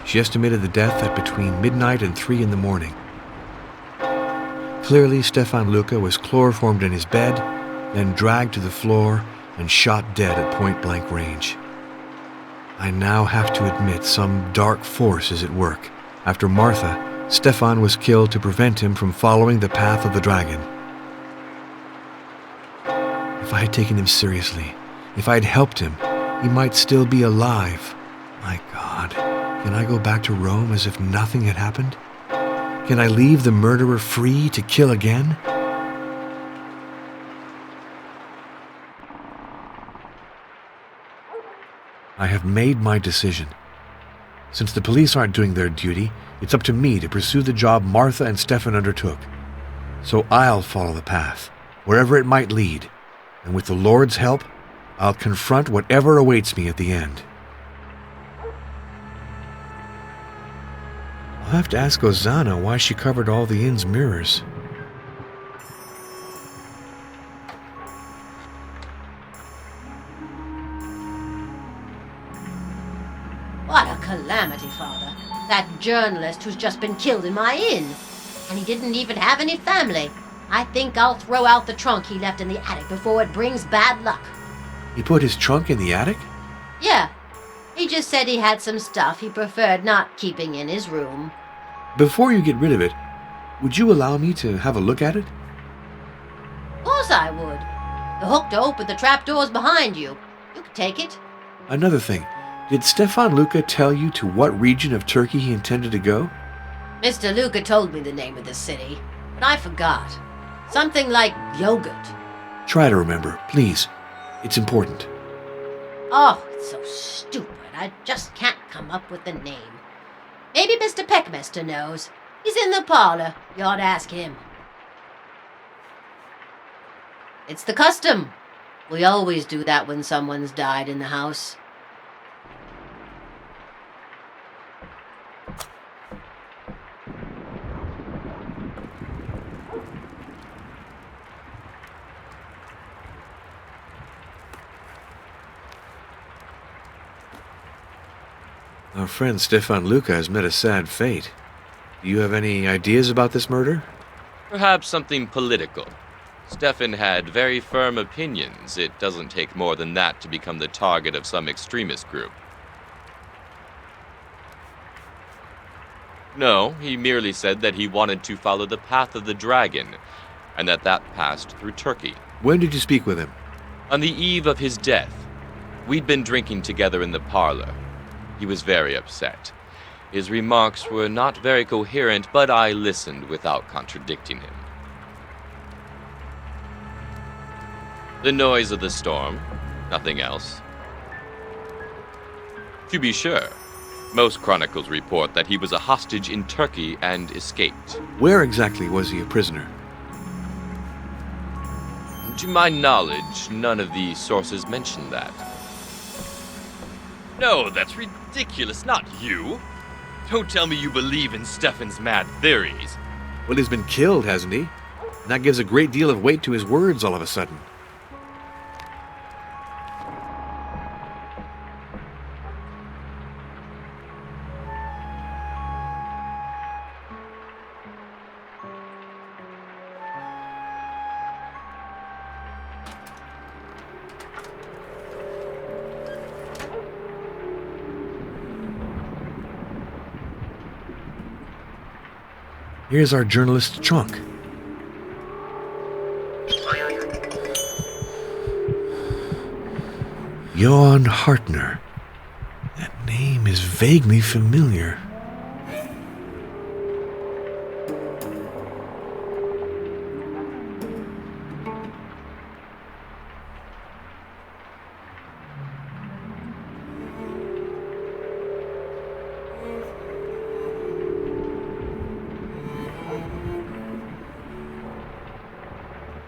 She estimated the death at between midnight and 3 in the morning. Clearly, Stefan Luca was chloroformed in his bed, then dragged to the floor and shot dead at point-blank range. I now have to admit some dark force is at work. After Martha, Stefan was killed to prevent him from following the path of the dragon. If I had taken him seriously, if I had helped him, he might still be alive. My God, can I go back to Rome as if nothing had happened? Can I leave the murderer free to kill again? I have made my decision. Since the police aren't doing their duty, it's up to me to pursue the job Martha and Stefan undertook. So I'll follow the path, wherever it might lead, and with the Lord's help, I'll confront whatever awaits me at the end. I'll have to ask Ozana why she covered all the inn's mirrors. What a calamity, Father. That journalist who's just been killed in my inn. And he didn't even have any family. I think I'll throw out the trunk he left in the attic before it brings bad luck. He put his trunk in the attic? Yeah. He just said he had some stuff he preferred not keeping in his room. Before you get rid of it, would you allow me to have a look at it? Of course I would. The hook to open the trapdoor's behind you. You can take it. Another thing, did Stefan Luca tell you to what region of Turkey he intended to go? Mr. Luca told me the name of the city, but I forgot. Something like yogurt. Try to remember, please. It's important. Oh, it's so stupid. I just can't come up with the name. Maybe Mr. Peckmester knows. He's in the parlor. You ought to ask him. It's the custom. We always do that when someone's died in the house. Our friend Stefan Luca has met a sad fate. Do you have any ideas about this murder? Perhaps something political. Stefan had very firm opinions. It doesn't take more than that to become the target of some extremist group. No, he merely said that he wanted to follow the path of the dragon, and that passed through Turkey. When did you speak with him? On the eve of his death. We'd been drinking together in the parlor. He was very upset. His remarks were not very coherent, but I listened without contradicting him. The noise of the storm, nothing else. To be sure, Most chronicles report that he was a hostage in Turkey and escaped. Where exactly was he a prisoner? To my knowledge, none of the sources mention that. No, that's ridiculous, not you. Don't tell me you believe in Stefan's mad theories. Well, he's been killed, hasn't he? And that gives a great deal of weight to his words all of a sudden. Here's our journalist's trunk. Johann Hartner. That name is vaguely familiar.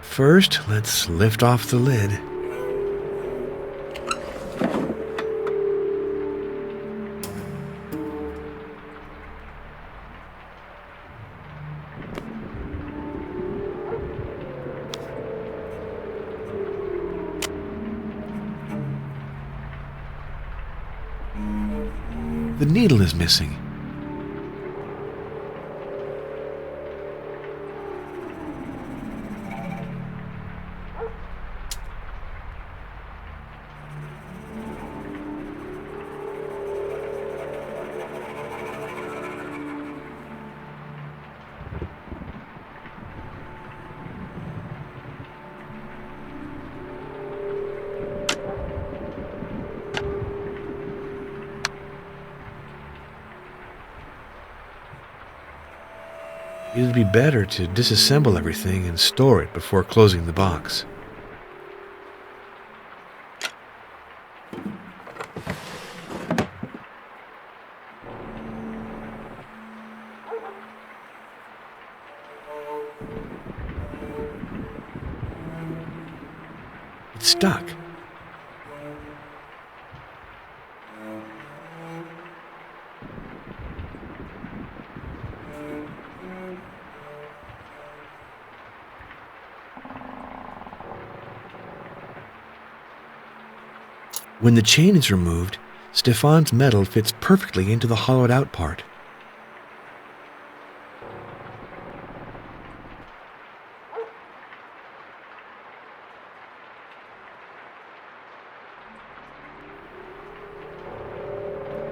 First, let's lift off the lid. The needle is missing. It'd be better to disassemble everything and store it before closing the box. It's stuck. When the chain is removed, Stefan's metal fits perfectly into the hollowed out part.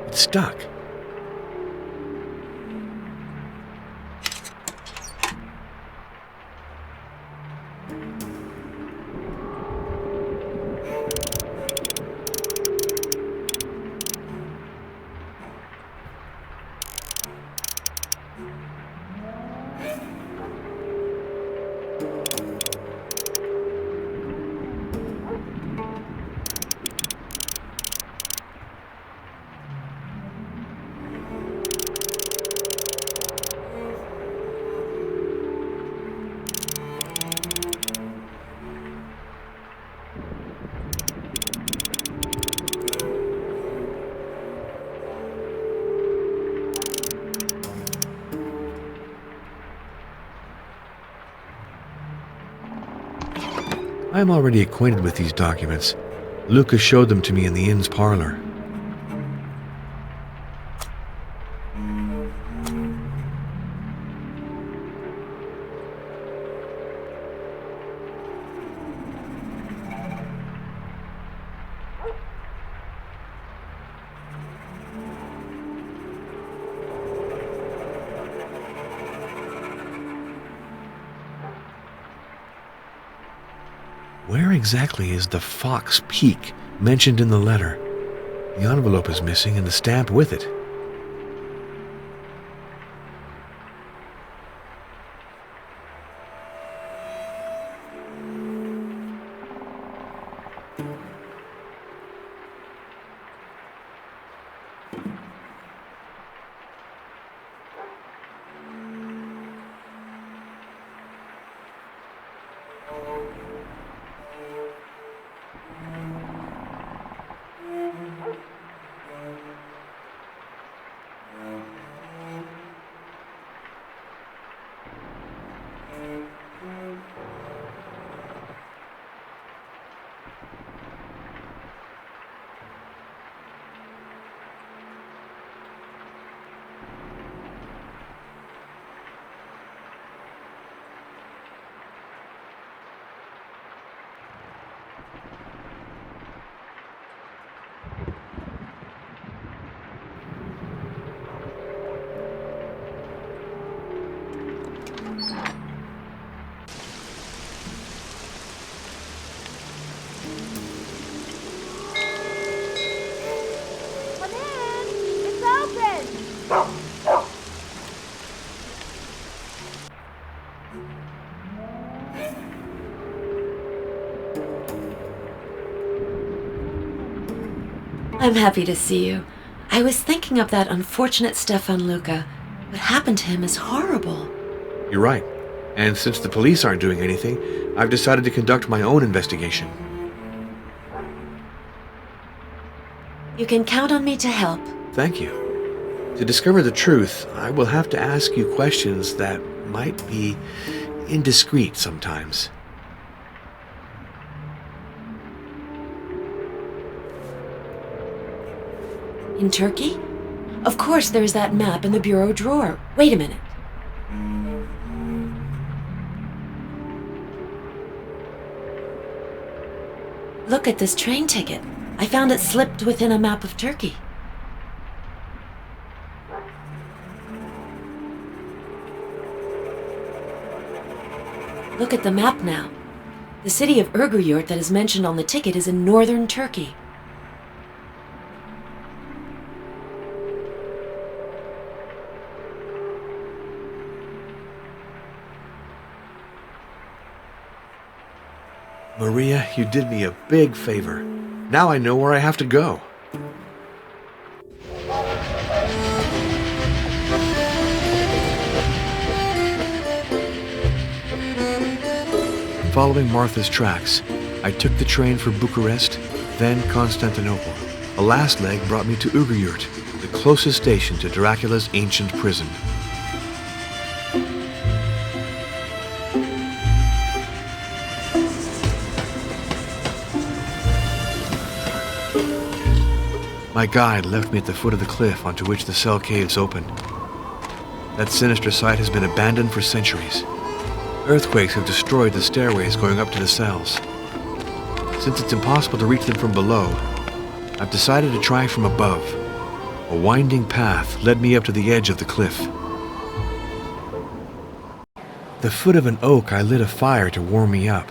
It's stuck. I am already acquainted with these documents. Lucas showed them to me in the inn's parlor. Where exactly is the Fox Peak mentioned in the letter? The envelope is missing and the stamp with it. Come in! It's open! I'm happy to see you. I was thinking of that unfortunate Stefan Luca. What happened to him is horrible. You're right. And since the police aren't doing anything, I've decided to conduct my own investigation. You can count on me to help. Thank you. To discover the truth, I will have to ask you questions that might be indiscreet sometimes. In Turkey? Of course, there's that map in the bureau drawer. Wait a minute. Look at this train ticket. I found it slipped within a map of Turkey. Look at the map now. The city of Erguyurt that is mentioned on the ticket is in northern Turkey. Maria, you did me a big favor. Now I know where I have to go. Following Martha's tracks, I took the train for Bucharest, then Constantinople. A last leg brought me to Erguyurt, the closest station to Dracula's ancient prison. My guide left me at the foot of the cliff onto which the cell caves open. That sinister site has been abandoned for centuries. Earthquakes have destroyed the stairways going up to the cells. Since it's impossible to reach them from below, I've decided to try from above. A winding path led me up to the edge of the cliff. At the foot of an oak, I lit a fire to warm me up.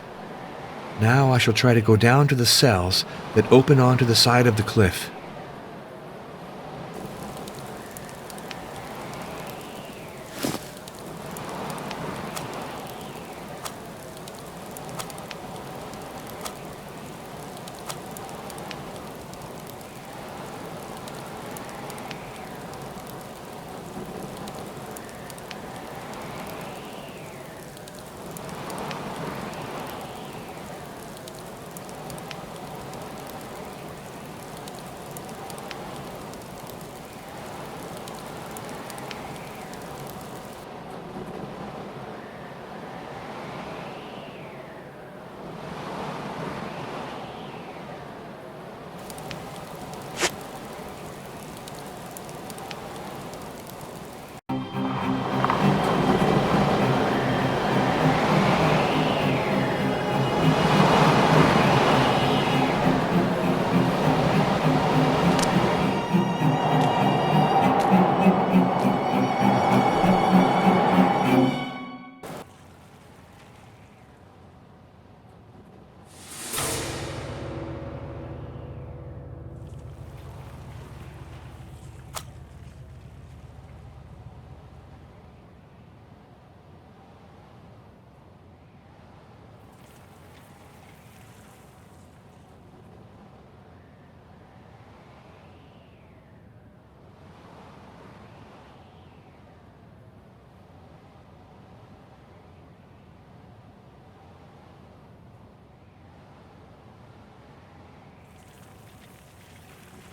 Now I shall try to go down to the cells that open onto the side of the cliff.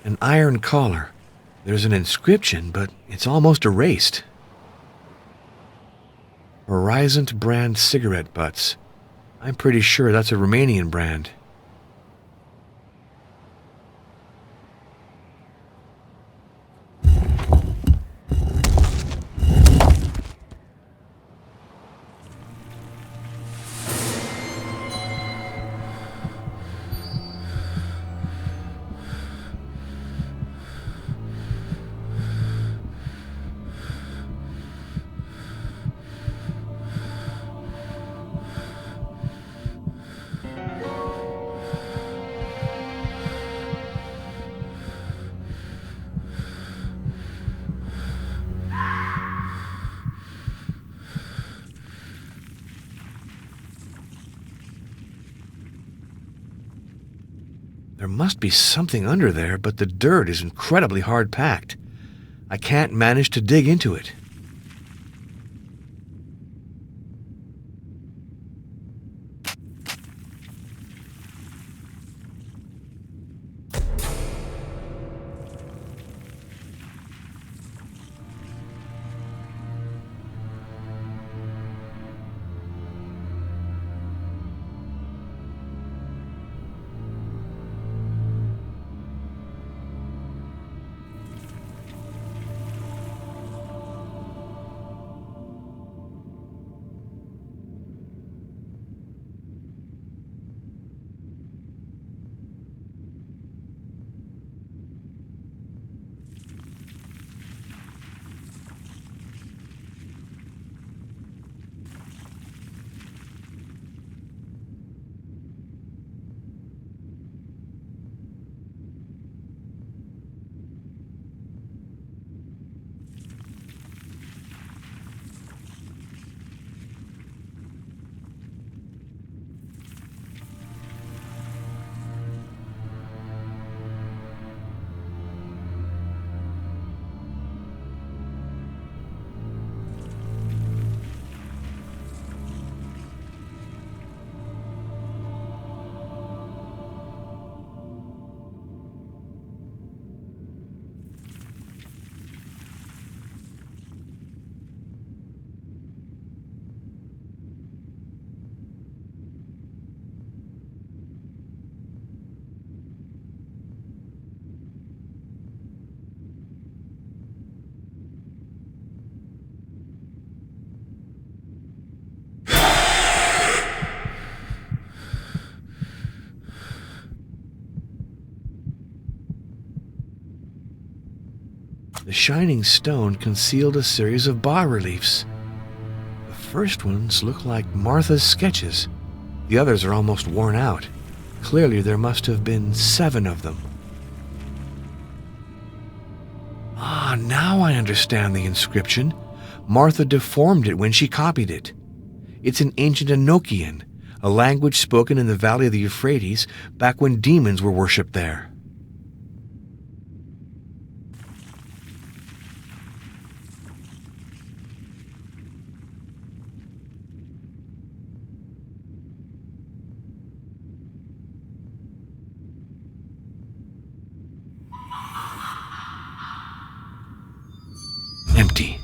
An iron collar. There's an inscription, but it's almost erased. Horizon brand cigarette butts. I'm pretty sure that's a Romanian brand. There must be something under there, but the dirt is incredibly hard packed. I can't manage to dig into it. The shining stone concealed a series of bas-reliefs. The first ones look like Martha's sketches. The others are almost worn out. Clearly there must have been 7 of them. Ah, now I understand the inscription. Martha deformed it when she copied it. It's in ancient Enochian, a language spoken in the valley of the Euphrates back when demons were worshipped there. Empty.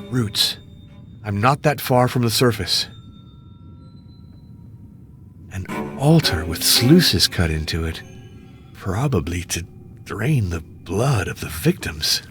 Roots. I'm not that far from the surface. An altar with sluices cut into it, probably to drain the blood of the victims.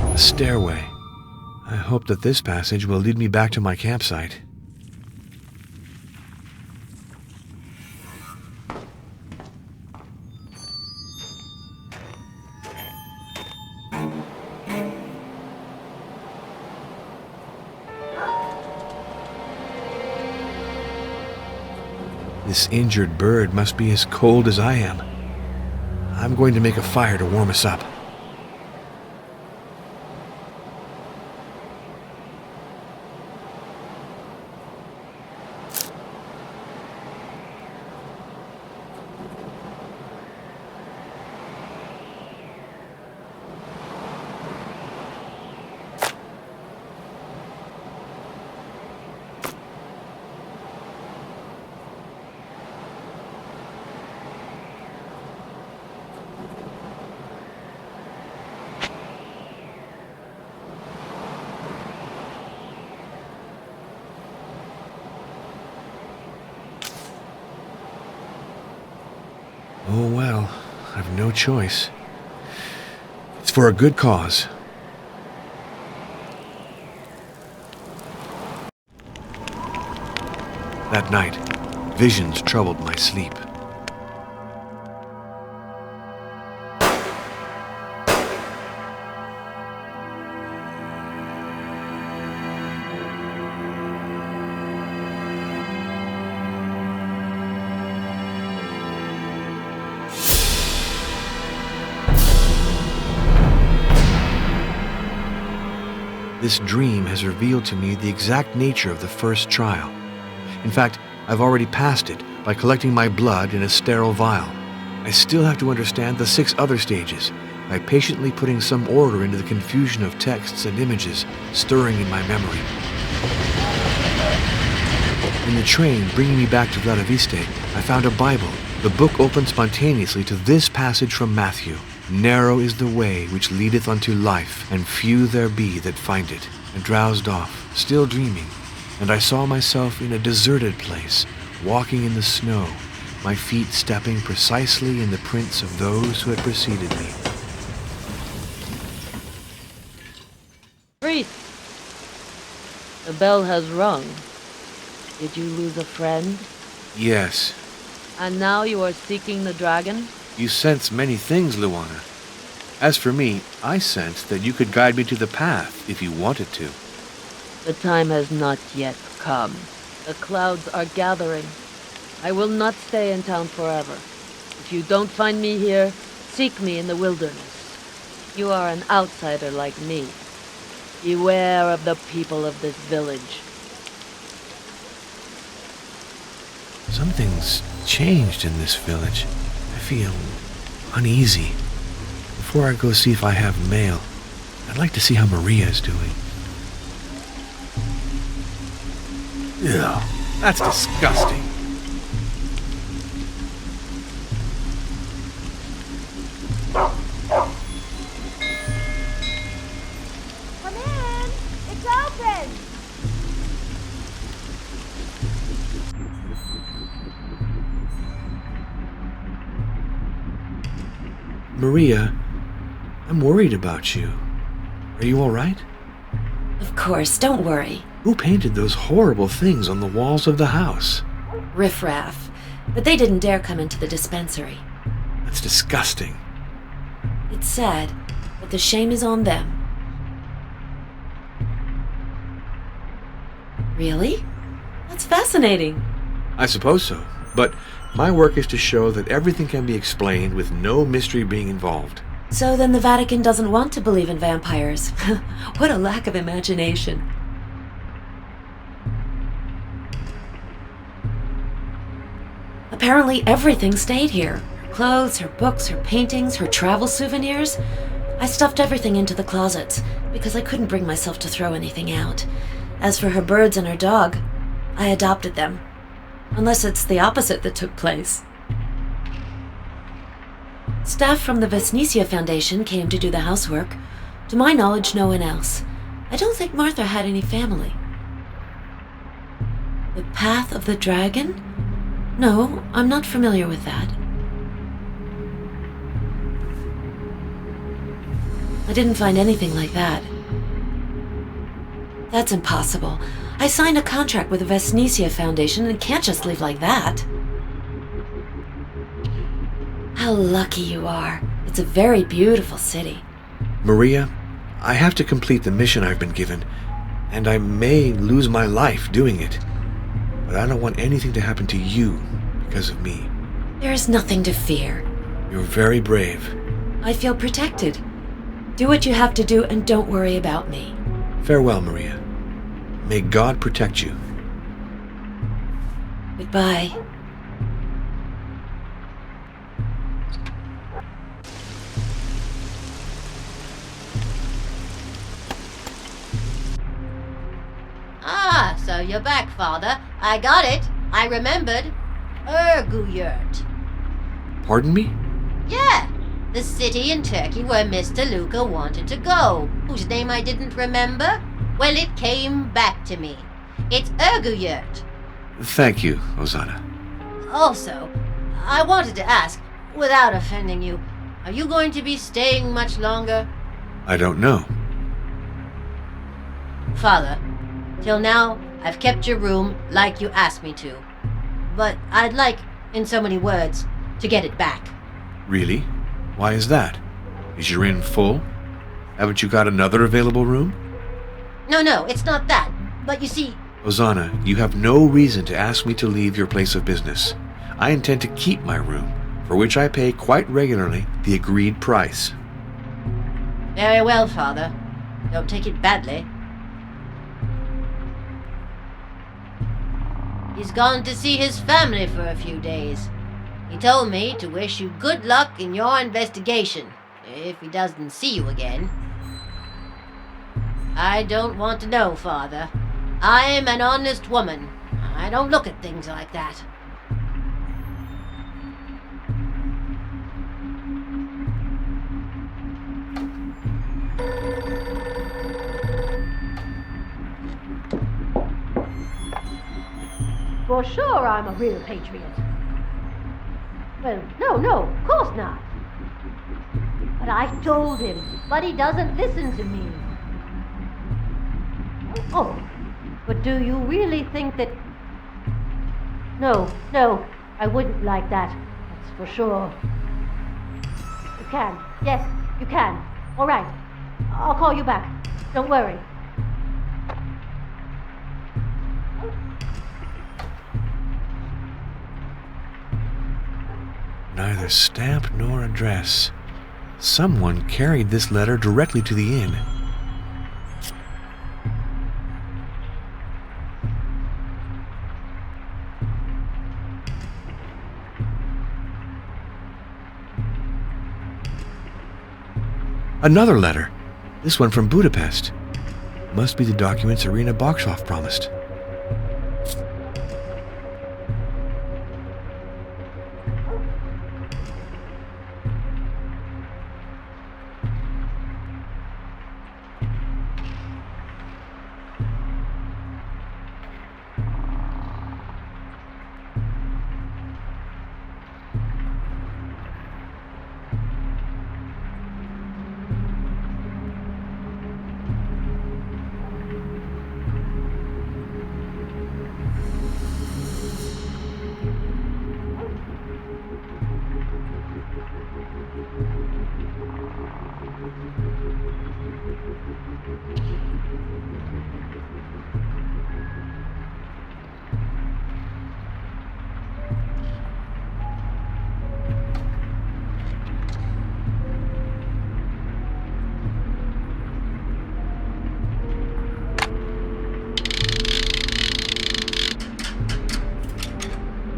A stairway. I hope that this passage will lead me back to my campsite. This injured bird must be as cold as I am. I'm going to make a fire to warm us up. Oh well, I've no choice. It's for a good cause. That night, visions troubled my sleep. This dream has revealed to me the exact nature of the first trial. In fact, I've already passed it by collecting my blood in a sterile vial. I still have to understand the 6 other stages by patiently putting some order into the confusion of texts and images stirring in my memory. In the train bringing me back to Vladiviste, I found a Bible. The book opened spontaneously to this passage from Matthew. Narrow is the way which leadeth unto life, and few there be that find it. I drowsed off, still dreaming, and I saw myself in a deserted place, walking in the snow, my feet stepping precisely in the prints of those who had preceded me. Priest! The bell has rung. Did you lose a friend? Yes. And now you are seeking the dragon? You sense many things, Luana. As for me, I sensed that you could guide me to the path if you wanted to. The time has not yet come. The clouds are gathering. I will not stay in town forever. If you don't find me here, seek me in the wilderness. You are an outsider like me. Beware of the people of this village. Something's changed in this village. I feel uneasy. Before I go see if I have mail, I'd like to see how Maria is doing. Ugh, that's disgusting. Come in! It's open! Maria, I'm worried about you. Are you all right? Of course, don't worry. Who painted those horrible things on the walls of the house? Riffraff. But they didn't dare come into the dispensary. That's disgusting. It's sad, but the shame is on them. Really? That's fascinating. I suppose so, but my work is to show that everything can be explained with no mystery being involved. So then the Vatican doesn't want to believe in vampires. What a lack of imagination. Apparently everything stayed here. Her clothes, her books, her paintings, her travel souvenirs. I stuffed everything into the closets because I couldn't bring myself to throw anything out. As for her birds and her dog, I adopted them. Unless it's the opposite that took place. Staff from the Vesnesia Foundation came to do the housework. To my knowledge, no one else. I don't think Martha had any family. The Path of the Dragon? No, I'm not familiar with that. I didn't find anything like that. That's impossible. I signed a contract with the Vesnesia Foundation and can't just leave like that. How lucky you are. It's a very beautiful city. Maria, I have to complete the mission I've been given, and I may lose my life doing it. But I don't want anything to happen to you because of me. There is nothing to fear. You're very brave. I feel protected. Do what you have to do and don't worry about me. Farewell, Maria. May God protect you. Goodbye. Ah, so you're back, Father. I got it. I remembered. Erguyurt. Pardon me? Yeah, the city in Turkey where Mr. Luca wanted to go, whose name I didn't remember. Well, it came back to me. It's Erguyurt. Thank you, Ozana. Also, I wanted to ask, without offending you, are you going to be staying much longer? I don't know. Father, till now, I've kept your room like you asked me to. But I'd like, in so many words, to get it back. Really? Why is that? Is your inn full? Haven't you got another available room? No, it's not that. But you see... Hosanna, you have no reason to ask me to leave your place of business. I intend to keep my room, for which I pay quite regularly the agreed price. Very well, Father. Don't take it badly. He's gone to see his family for a few days. He told me to wish you good luck in your investigation, if he doesn't see you again. I don't want to know, Father. I'm an honest woman. I don't look at things like that. For sure I'm a real patriot. Well, no, of course not. But I told him, but he doesn't listen to me. Oh, but do you really think that... No, I wouldn't like that. That's for sure. You can. Yes, you can. All right. I'll call you back. Don't worry. Neither stamp nor address. Someone carried this letter directly to the inn. Another letter. This one from Budapest. Must be the documents Irina Bokshoff promised.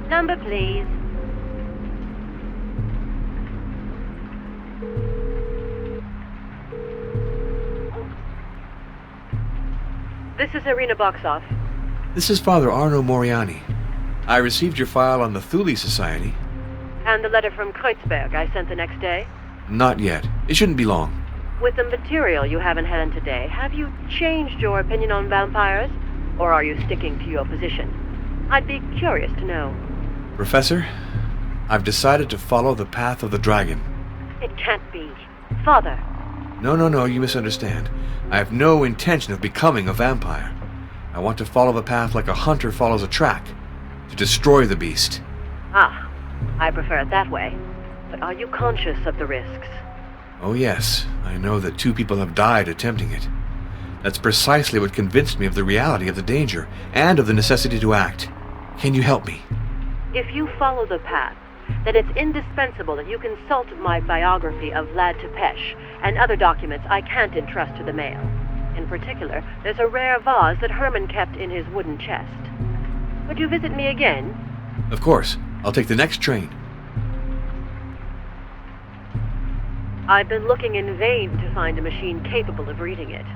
Number, please. This is Irina Bokshoff. This is Father Arno Moriani. I received your file on the Thule Society. And the letter from Kreuzberg I sent the next day? Not yet. It shouldn't be long. With the material you have in hand today, have you changed your opinion on vampires? Or are you sticking to your position? I'd be curious to know. Professor, I've decided to follow the path of the dragon. It can't be. Father. No, you misunderstand. I have no intention of becoming a vampire. I want to follow the path like a hunter follows a track, to destroy the beast. Ah, I prefer it that way. But are you conscious of the risks? Oh yes, I know that 2 people have died attempting it. That's precisely what convinced me of the reality of the danger, and of the necessity to act. Can you help me? If you follow the path, then it's indispensable that you consult my biography of Vlad Tepes and other documents I can't entrust to the mail. In particular, there's a rare vase that Herman kept in his wooden chest. Would you visit me again? Of course. I'll take the next train. I've been looking in vain to find a machine capable of reading it.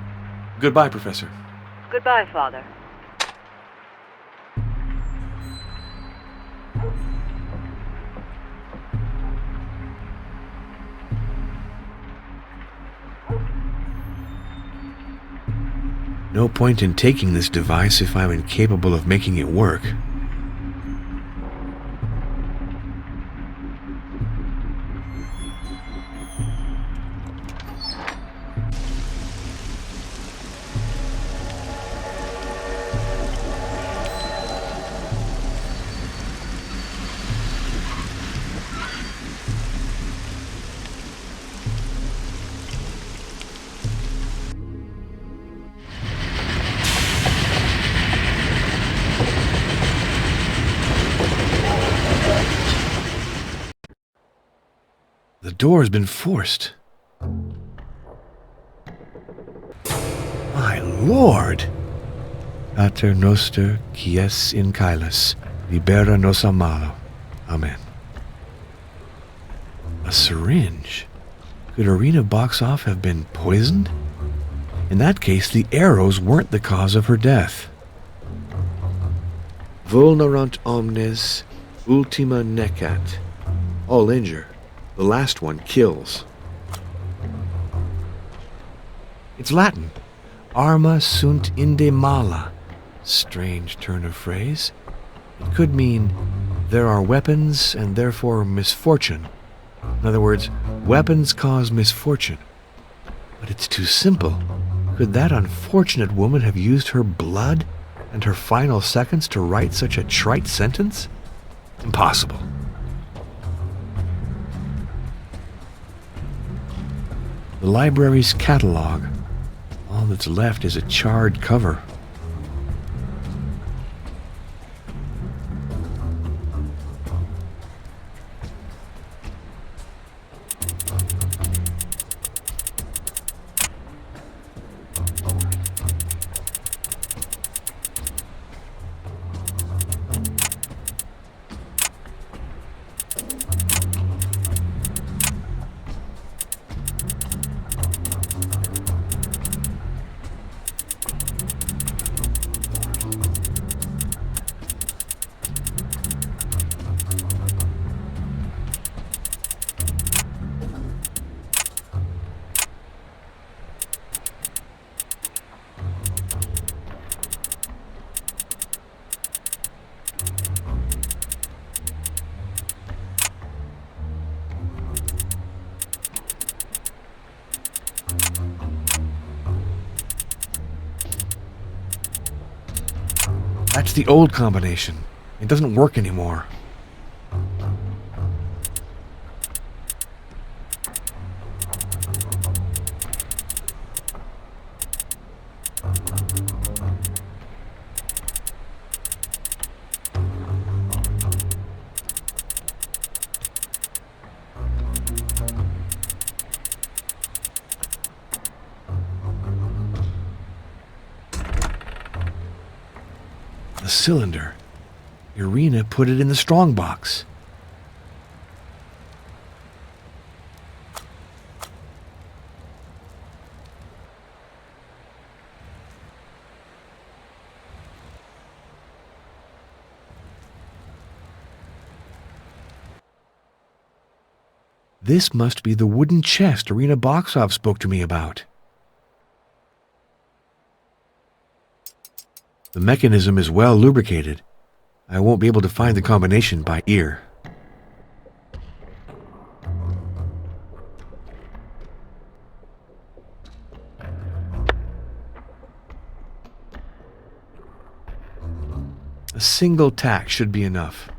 Goodbye, Professor. Goodbye, Father. No point in taking this device if I'm incapable of making it work. The door has been forced. My lord! Pater noster, qui es in caelis, libera nos a malo. Amen. A syringe? Could Irina Boxoff have been poisoned? In that case, the arrows weren't the cause of her death. Vulnerant omnes, ultima necat. All injure. The last one kills. It's Latin. Arma sunt inde mala. Strange turn of phrase. It could mean there are weapons and therefore misfortune. In other words, weapons cause misfortune. But it's too simple. Could that unfortunate woman have used her blood and her final seconds to write such a trite sentence? Impossible. The library's catalog. All that's left is a charred cover. That's the old combination. It doesn't work anymore. The cylinder. Irina put it in the strongbox. This must be the wooden chest Irina Boxoff spoke to me about. The mechanism is well lubricated. I won't be able to find the combination by ear. A single tack should be enough.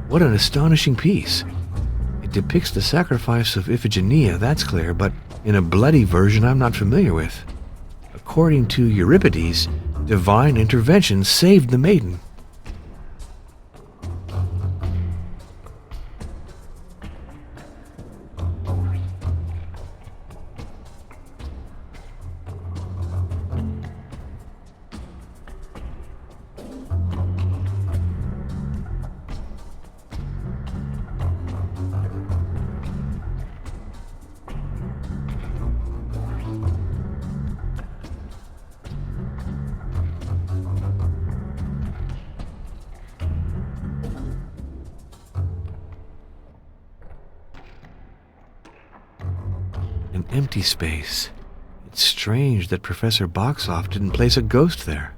What an astonishing piece. It depicts the sacrifice of Iphigenia, that's clear, but in a bloody version I'm not familiar with. According to Euripides, divine intervention saved the maiden. An empty space. It's strange that Professor Boxoff didn't place a ghost there.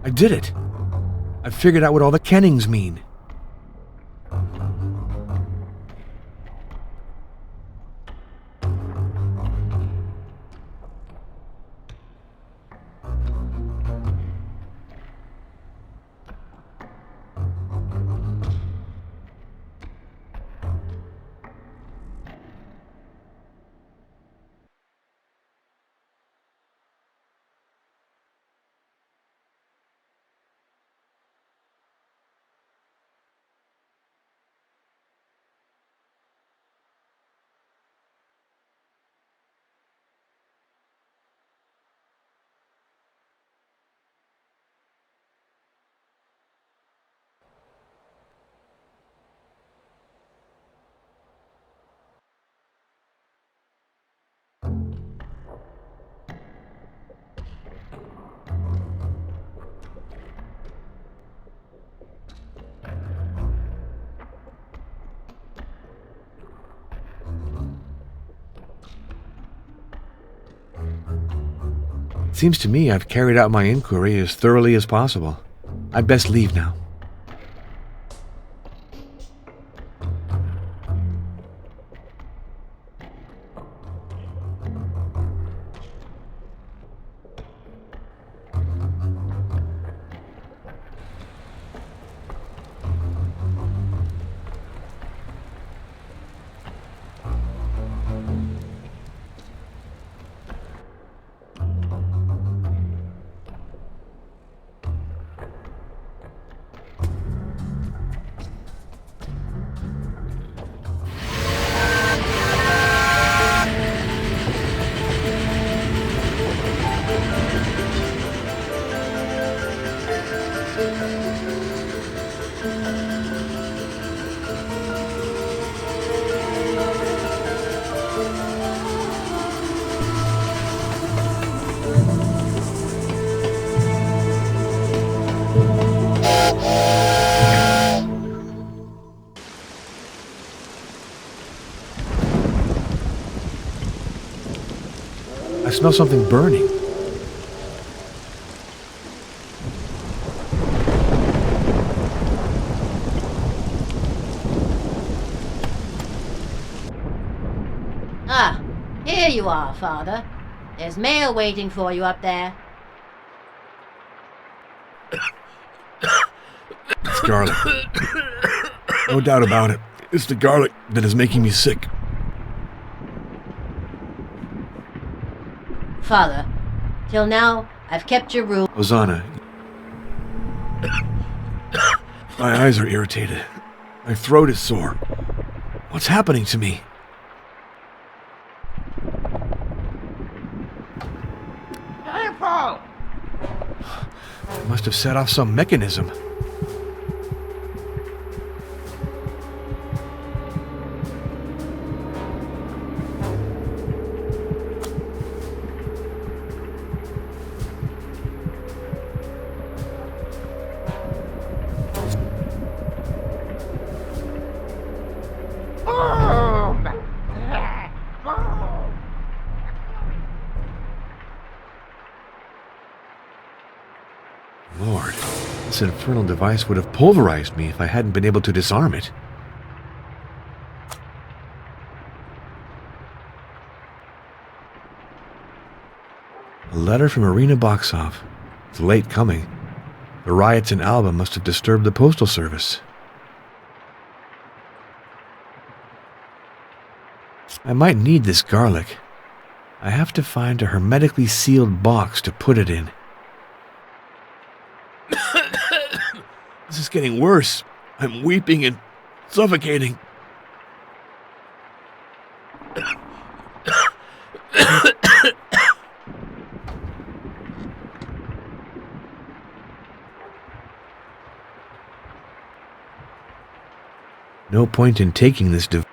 I did it. I figured out what all the kennings mean. It seems to me I've carried out my inquiry as thoroughly as possible. I'd best leave now. I smell something burning. Ah, here you are, Father. There's mail waiting for you up there. It's garlic. No doubt about it. It's the garlic that is making me sick. Father, till now, I've kept your room. Hosanna. My eyes are irritated. My throat is sore. What's happening to me? Careful! I must have set off some mechanism. Lord, this infernal device would have pulverized me if I hadn't been able to disarm it. A letter from Irina Boxov. It's late coming. The riots in Alba must have disturbed the postal service. I might need this garlic. I have to find a hermetically sealed box to put it in. This is getting worse. I'm weeping and suffocating. No point in taking this device.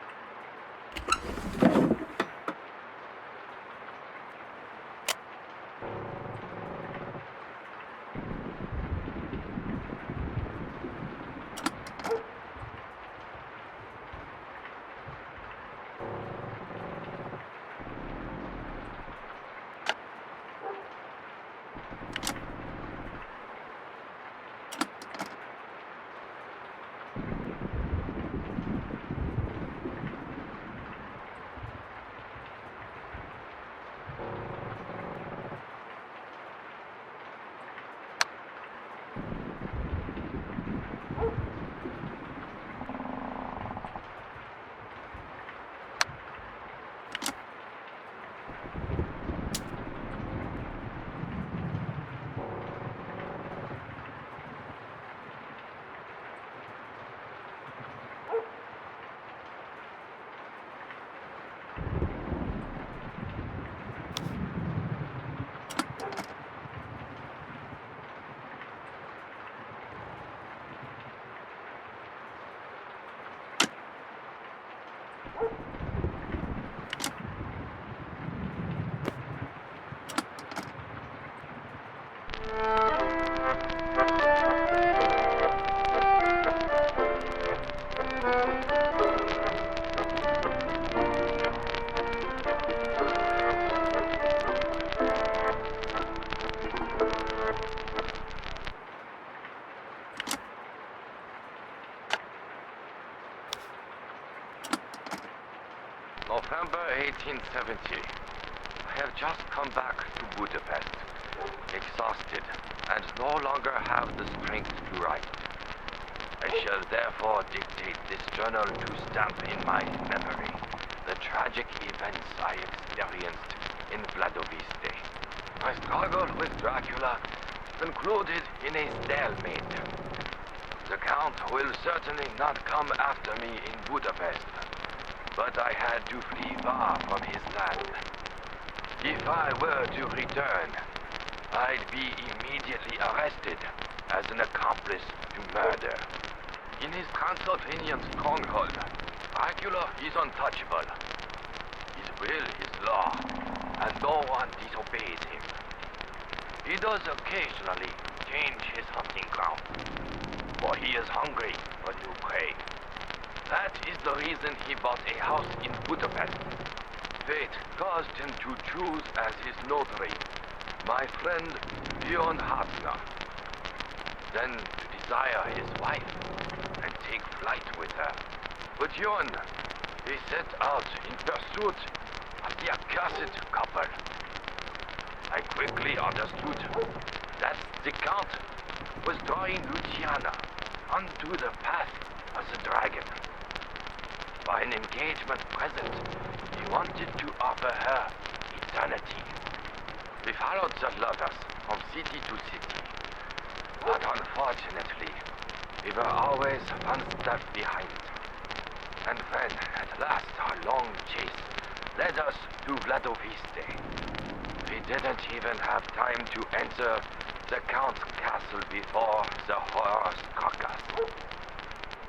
November 1870. I have just come back to Budapest, exhausted, and no longer have the strength to write. I shall therefore dictate this journal to stamp in my memory the tragic events I experienced in Vladoviste. My struggle with Dracula concluded in a stalemate. The Count will certainly not come after me in Budapest, but I had to flee far from his land. If I were to return, I'd be immediately arrested as an accomplice to murder. In his Transylvanian stronghold, Dracula is untouchable. His will is law, and no one disobeys him. He does occasionally change his hunting ground, for he is hungry for new prey. That is the reason he bought a house in Budapest. Fate caused him to choose as his notary my friend Leon Hartner, then to desire his wife and take flight with her. But Jon, he set out in pursuit of the accursed couple. I quickly understood that the Count was drawing Luciana onto the path of the dragon. By an engagement present, he wanted to offer her eternity. We followed the lovers from city to city, but unfortunately, we were always one step behind. And when, at last, our long chase led us to Vladoviste, we didn't even have time to enter the Count's castle before the horror struck us.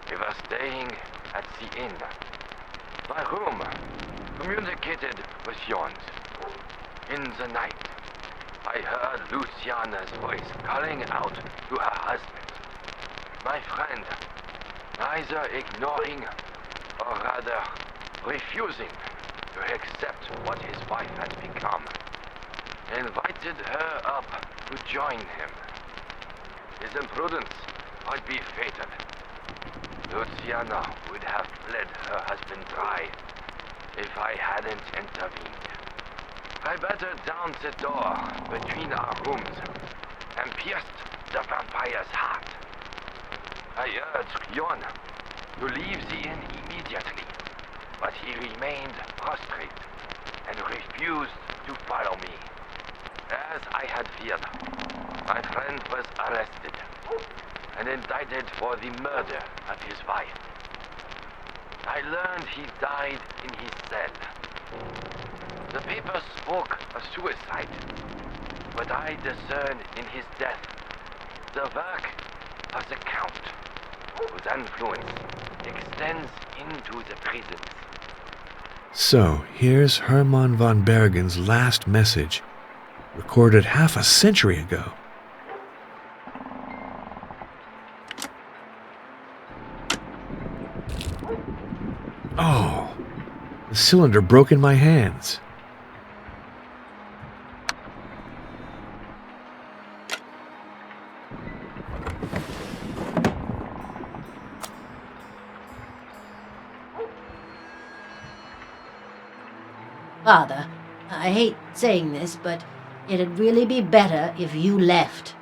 We were staying at the inn. My room communicated with Jon's. In the night, I heard Luciana's voice calling out to her husband. My friend, neither ignoring or rather refusing to accept what his wife had become, invited her up to join him. His imprudence might be fatal. Luciana would have bled her husband dry if I hadn't intervened. I battered down the door between our rooms and pierced the vampire's heart. I urged Jon to leave the inn immediately, but he remained prostrate and refused to follow me. As I had feared, my friend was arrested and indicted for the murder of his wife. I learned he died in his cell. The papers spoke of suicide, but I discerned in his death the work of the Count, whose influence extends into the prisons. So, here's Hermann von Bergen's last message, recorded half a century ago. Oh, the cylinder broke in my hands. Father, I hate saying this, but it'd really be better if you left.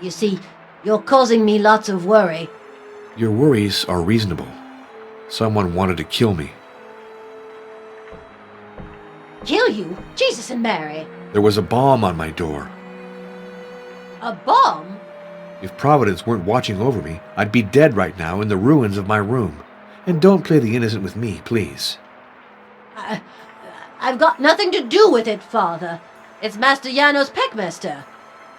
You see, you're causing me lots of worry. Your worries are reasonable. Someone wanted to kill me. Kill you? Jesus and Mary. There was a bomb on my door. A bomb? If Providence weren't watching over me, I'd be dead right now in the ruins of my room. And don't play the innocent with me, please. I've got nothing to do with it, Father. It's Master Janos Peckmester.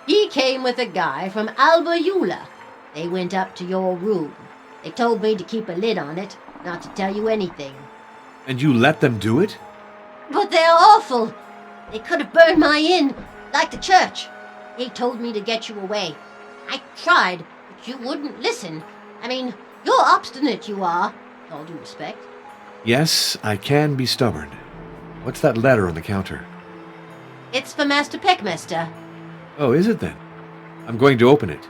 He came with a guy from Alba-Eula. They went up to your room. They told me to keep a lid on it, not to tell you anything. And you let them do it? But they're awful. They could have burned my inn, like the church. They told me to get you away. I tried, but you wouldn't listen. I mean, you're obstinate, you are, with all due respect. Yes, I can be stubborn. What's that letter on the counter? It's for Master Peckmester. Oh, is it then? I'm going to open it.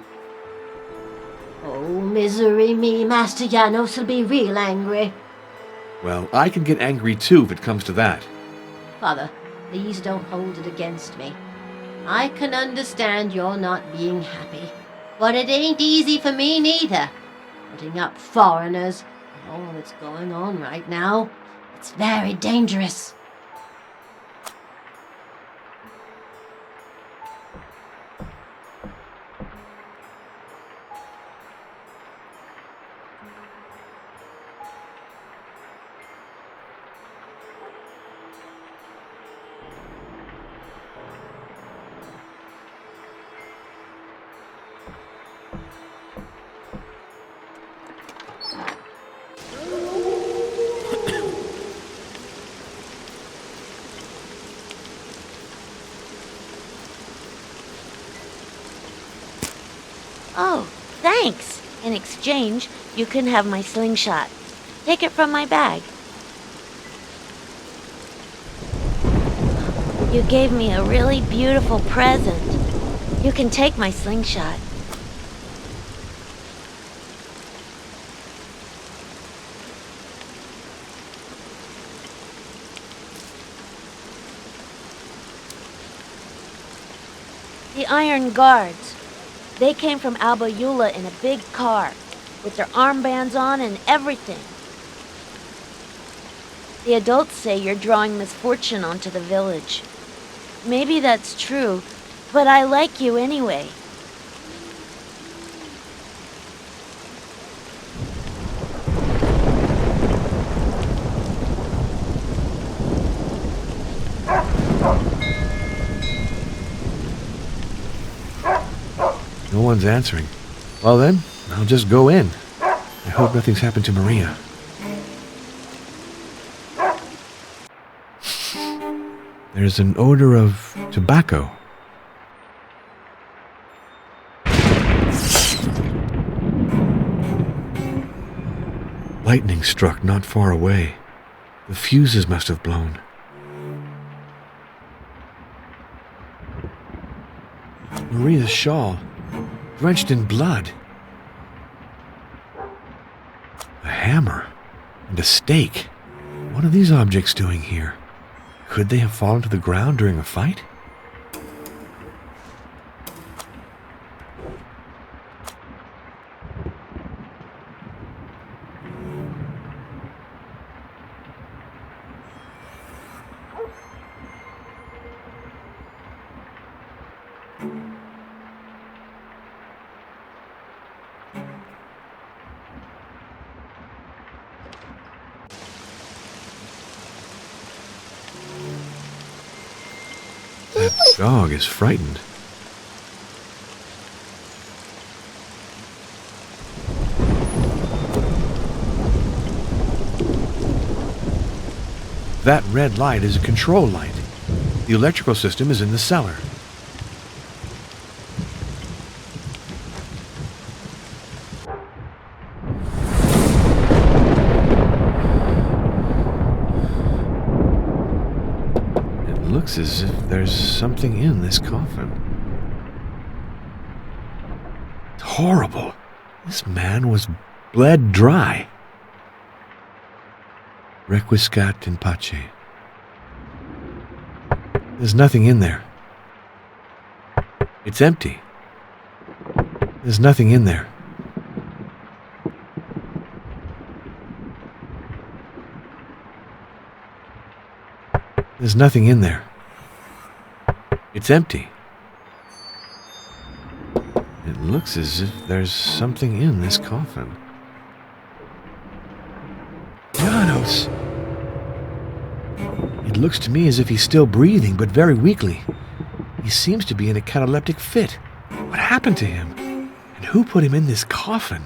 Oh, misery me, Master Janos will be real angry. Well, I can get angry too if it comes to that. Father, please don't hold it against me. I can understand you're not being happy, but it ain't easy for me neither. Putting up foreigners and all that's going on right now, it's very dangerous. Oh, thanks. In exchange, you can have my slingshot. Take it from my bag. You gave me a really beautiful present. You can take my slingshot. The Iron Guards. They came from Alba Eula in a big car, with their armbands on and everything. The adults say you're drawing misfortune onto the village. Maybe that's true, but I like you anyway. No one's answering. Well then, I'll just go in. I hope nothing's happened to Maria. There's an odor of tobacco. Lightning struck not far away. The fuses must have blown. Maria's shawl, drenched in blood. A hammer and a stake. What are these objects doing here? Could they have fallen to the ground during a fight? That dog is frightened. That red light is a control light. The electrical system is in the cellar. It looks as if there's something in this coffin. It's horrible. This man was bled dry. Requiescat in pace. There's nothing in there. It's empty. There's nothing in there. There's nothing in there. It's empty. It looks as if there's something in this coffin. Janos! It looks to me as if he's still breathing, but very weakly. He seems to be in a cataleptic fit. What happened to him? And who put him in this coffin?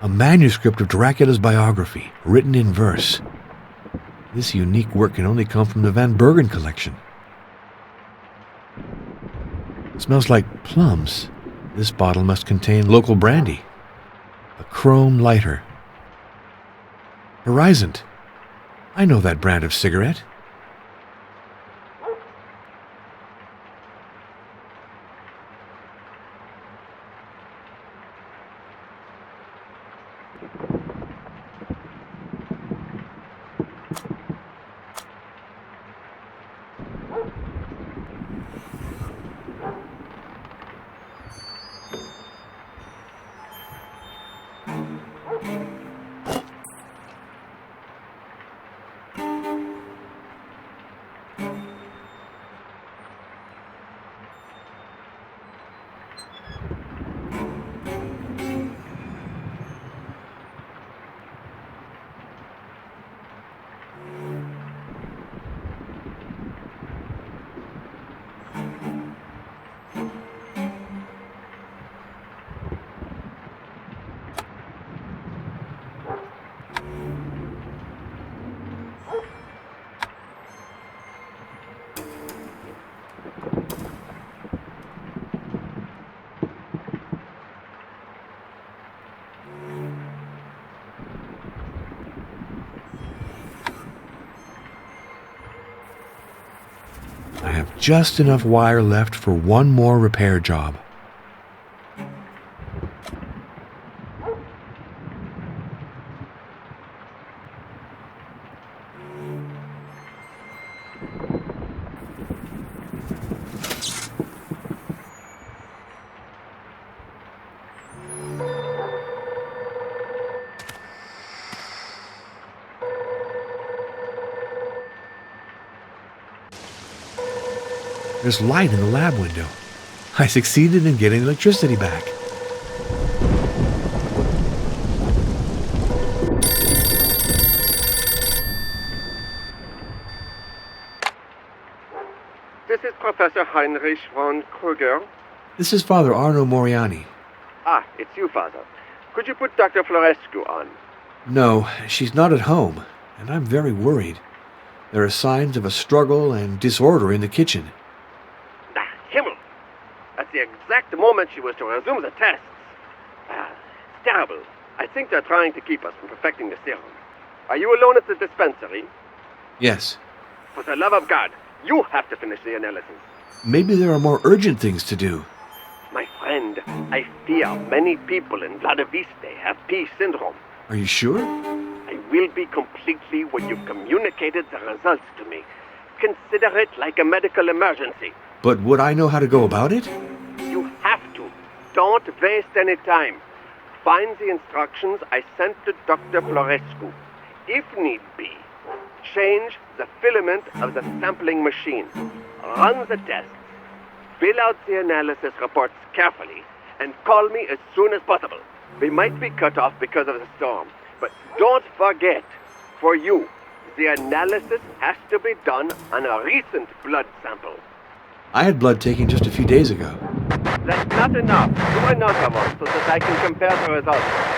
A manuscript of Dracula's biography, written in verse. This unique work can only come from the Van Bergen collection. It smells like plums. This bottle must contain local brandy. A chrome lighter. Horizon. I know that brand of cigarette. I have just enough wire left for one more repair job. There's light in the lab window. I succeeded in getting electricity back. This is Professor Heinrich von Kruger. This is Father Arno Moriani. Ah, it's you, Father. Could you put Dr. Florescu on? No, she's not at home, and I'm very worried. There are signs of a struggle and disorder in the kitchen. Himmel! At the exact moment she was to resume the tests. It's terrible. I think they're trying to keep us from perfecting the serum. Are you alone at the dispensary? Yes. For the love of God, you have to finish the analysis. Maybe there are more urgent things to do. My friend, I fear many people in Vladiviste have P syndrome. Are you sure? I will be completely when you've communicated the results to me. Consider it like a medical emergency. But would I know how to go about it? You have to. Don't waste any time. Find the instructions I sent to Dr. Florescu. If need be, change the filament of the sampling machine. Run the tests. Fill out the analysis reports carefully and call me as soon as possible. We might be cut off because of the storm, but don't forget, for you, the analysis has to be done on a recent blood sample. I had blood taken just a few days ago. That's not enough. Do another one so that I can compare the results.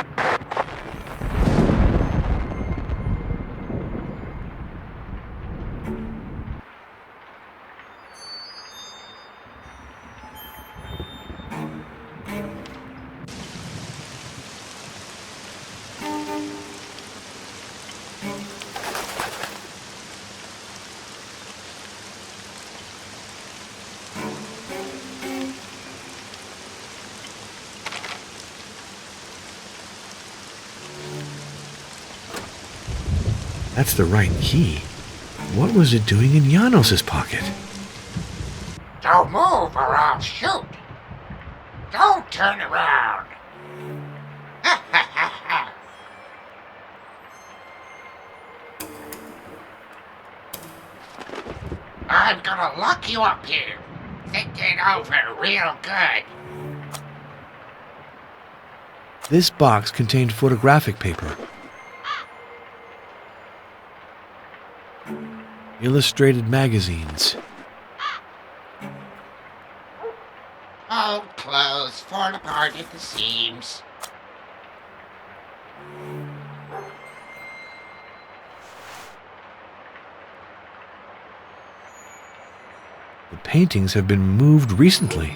That's the right key. What was it doing in Janos's pocket? Don't move or I'll shoot. Don't turn around. I'm gonna lock you up here. Think it over real good. This box contained photographic paper, illustrated magazines, Old clothes fall apart at the seams. the paintings have been moved recently.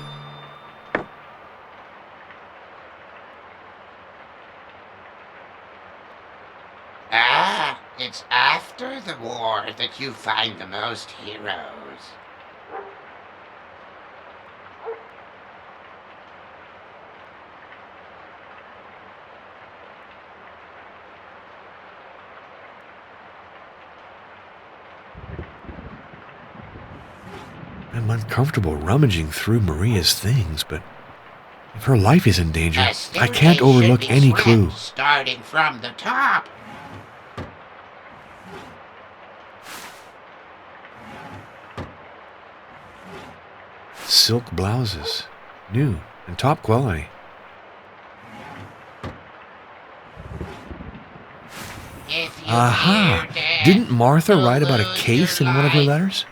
Ah, it's after the war that you find the most heroes. I'm uncomfortable rummaging through Maria's things, but if her life is in danger, I can't overlook any clue. Starting from the top. Silk blouses, new and top quality. Aha! Didn't Martha write about a case in one of her letters?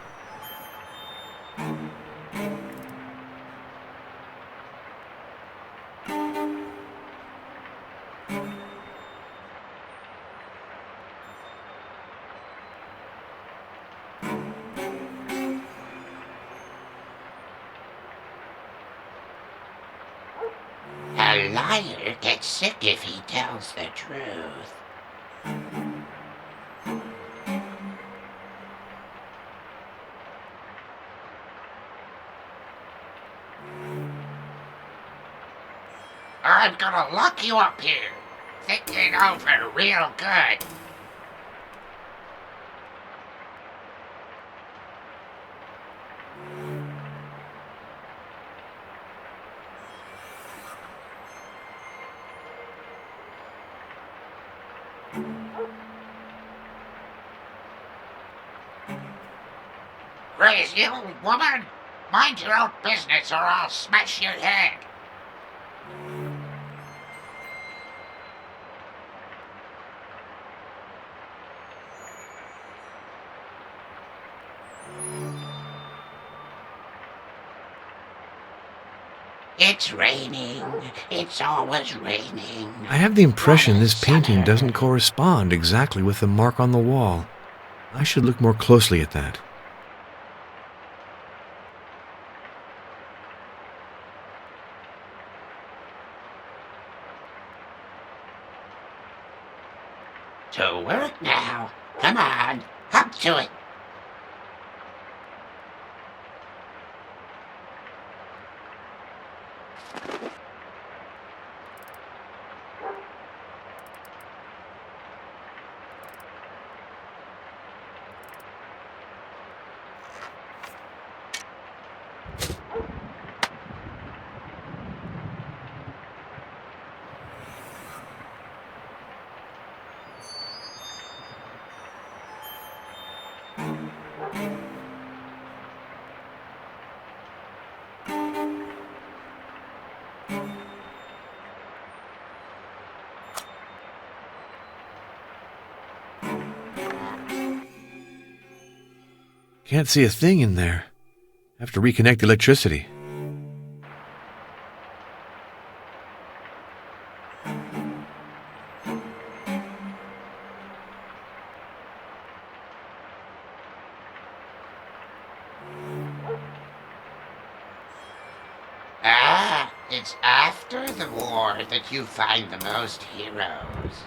A liar gets sick if he tells the truth. I'm gonna lock you up here. Think it over real good. Crazy old woman! Mind your own business or I'll smash your head! It's raining. It's always raining. I have the impression this painting doesn't correspond exactly with the mark on the wall. I should look more closely at that. To work now. Come on, up to it. Can't see a thing in there. Have to reconnect the electricity. Ah, it's after the war that you find the most heroes.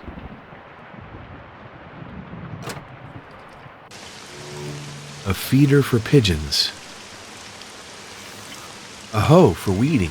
A feeder for pigeons. A hoe for weeding.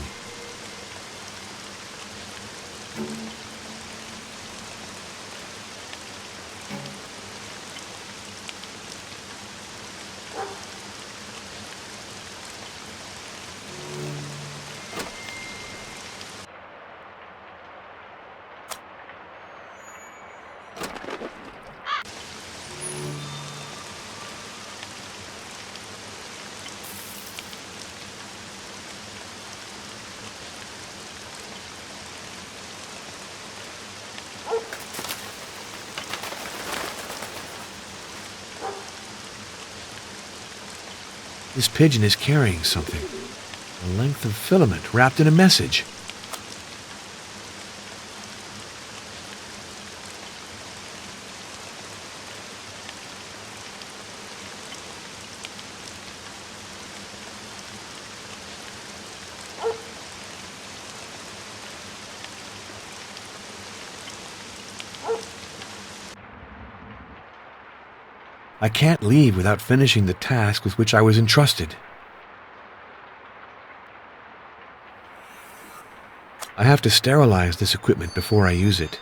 This pigeon is carrying something. A length of filament wrapped in a message. I can't leave without finishing the task with which I was entrusted. I have to sterilize this equipment before I use it.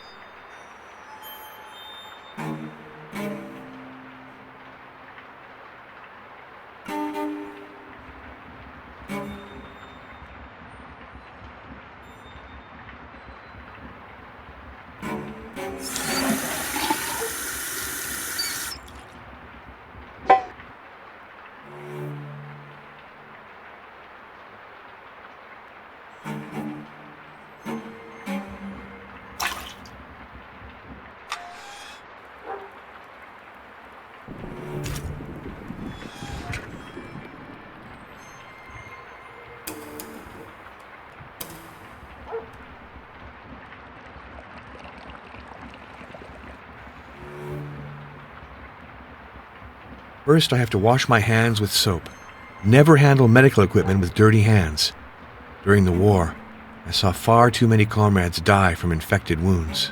First, I have to wash my hands with soap. Never handle medical equipment with dirty hands. During the war, I saw far too many comrades die from infected wounds.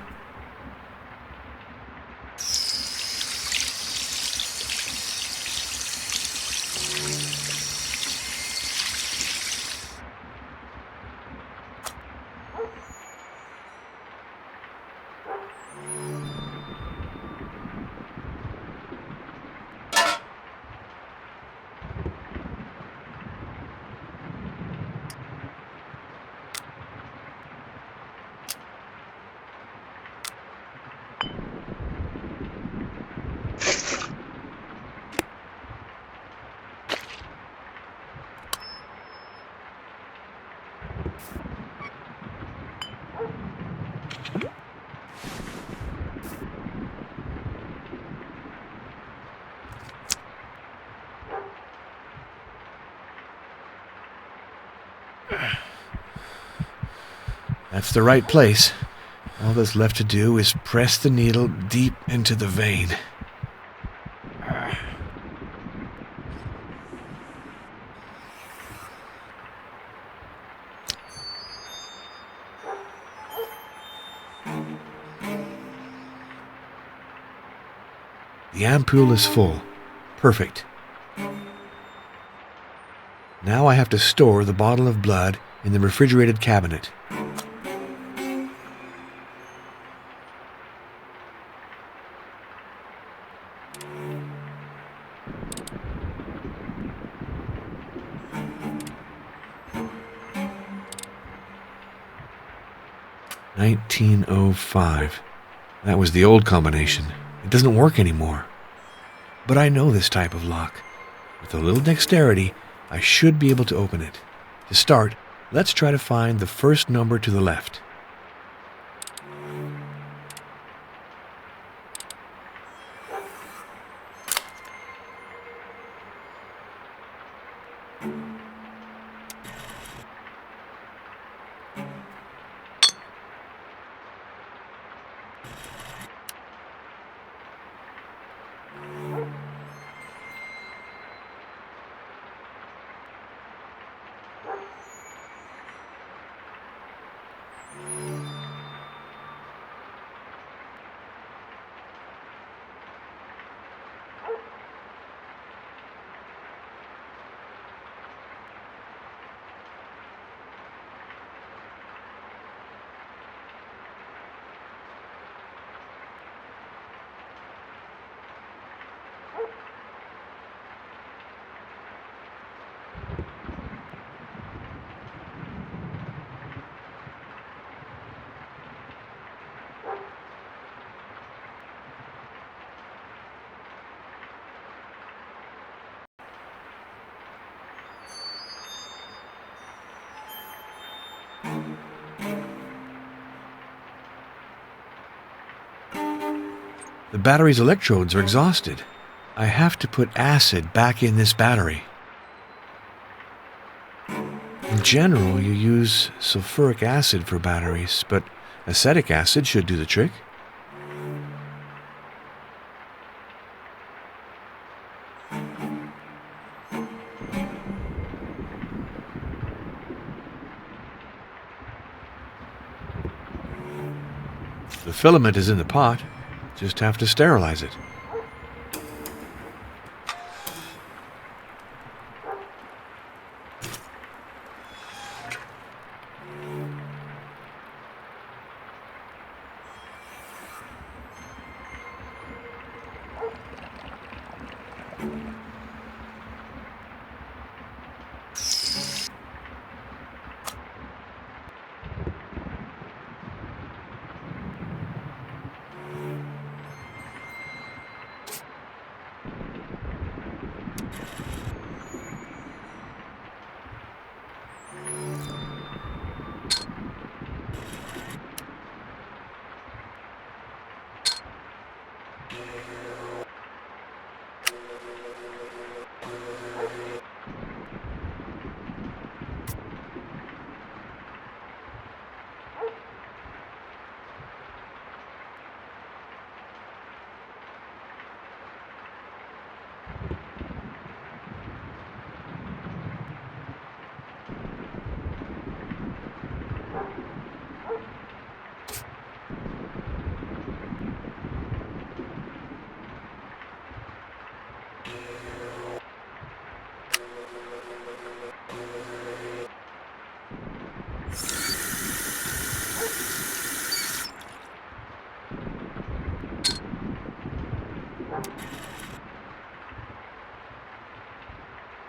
That's the right place. All that's left to do is press the needle deep into the vein. The ampoule is full. Perfect. Now I have to store the bottle of blood in the refrigerated cabinet. $19.05. That was the old combination. It doesn't work anymore. But I know this type of lock. With a little dexterity, I should be able to open it. To start, let's try to find the first number to the left. The battery's electrodes are exhausted. I have to put acid back in this battery. general, you use sulfuric acid for batteries, but acetic acid should do the trick. The filament is in the pot. Just have to sterilize it.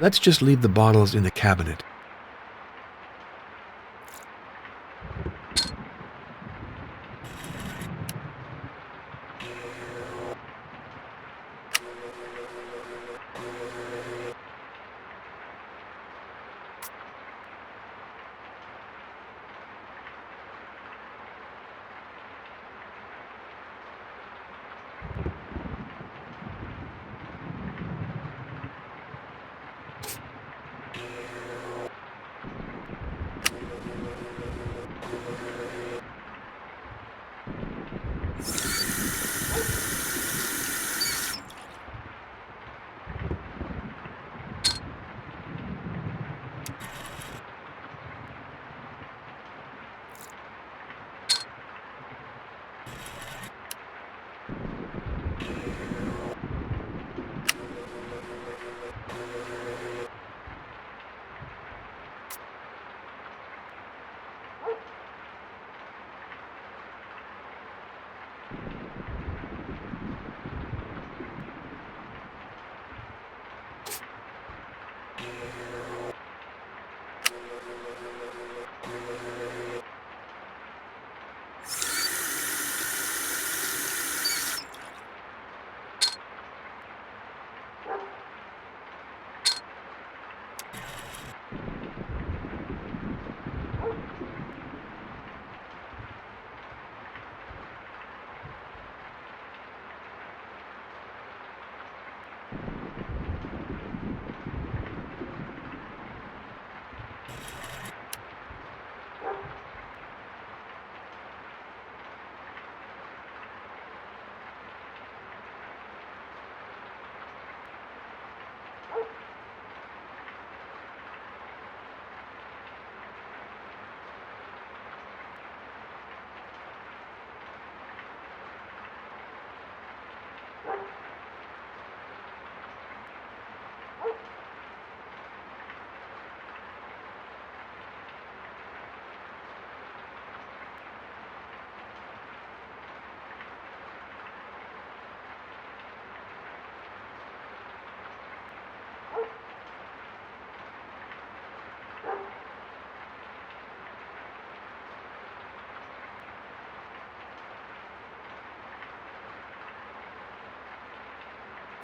Let's just leave the bottles in the cabinet.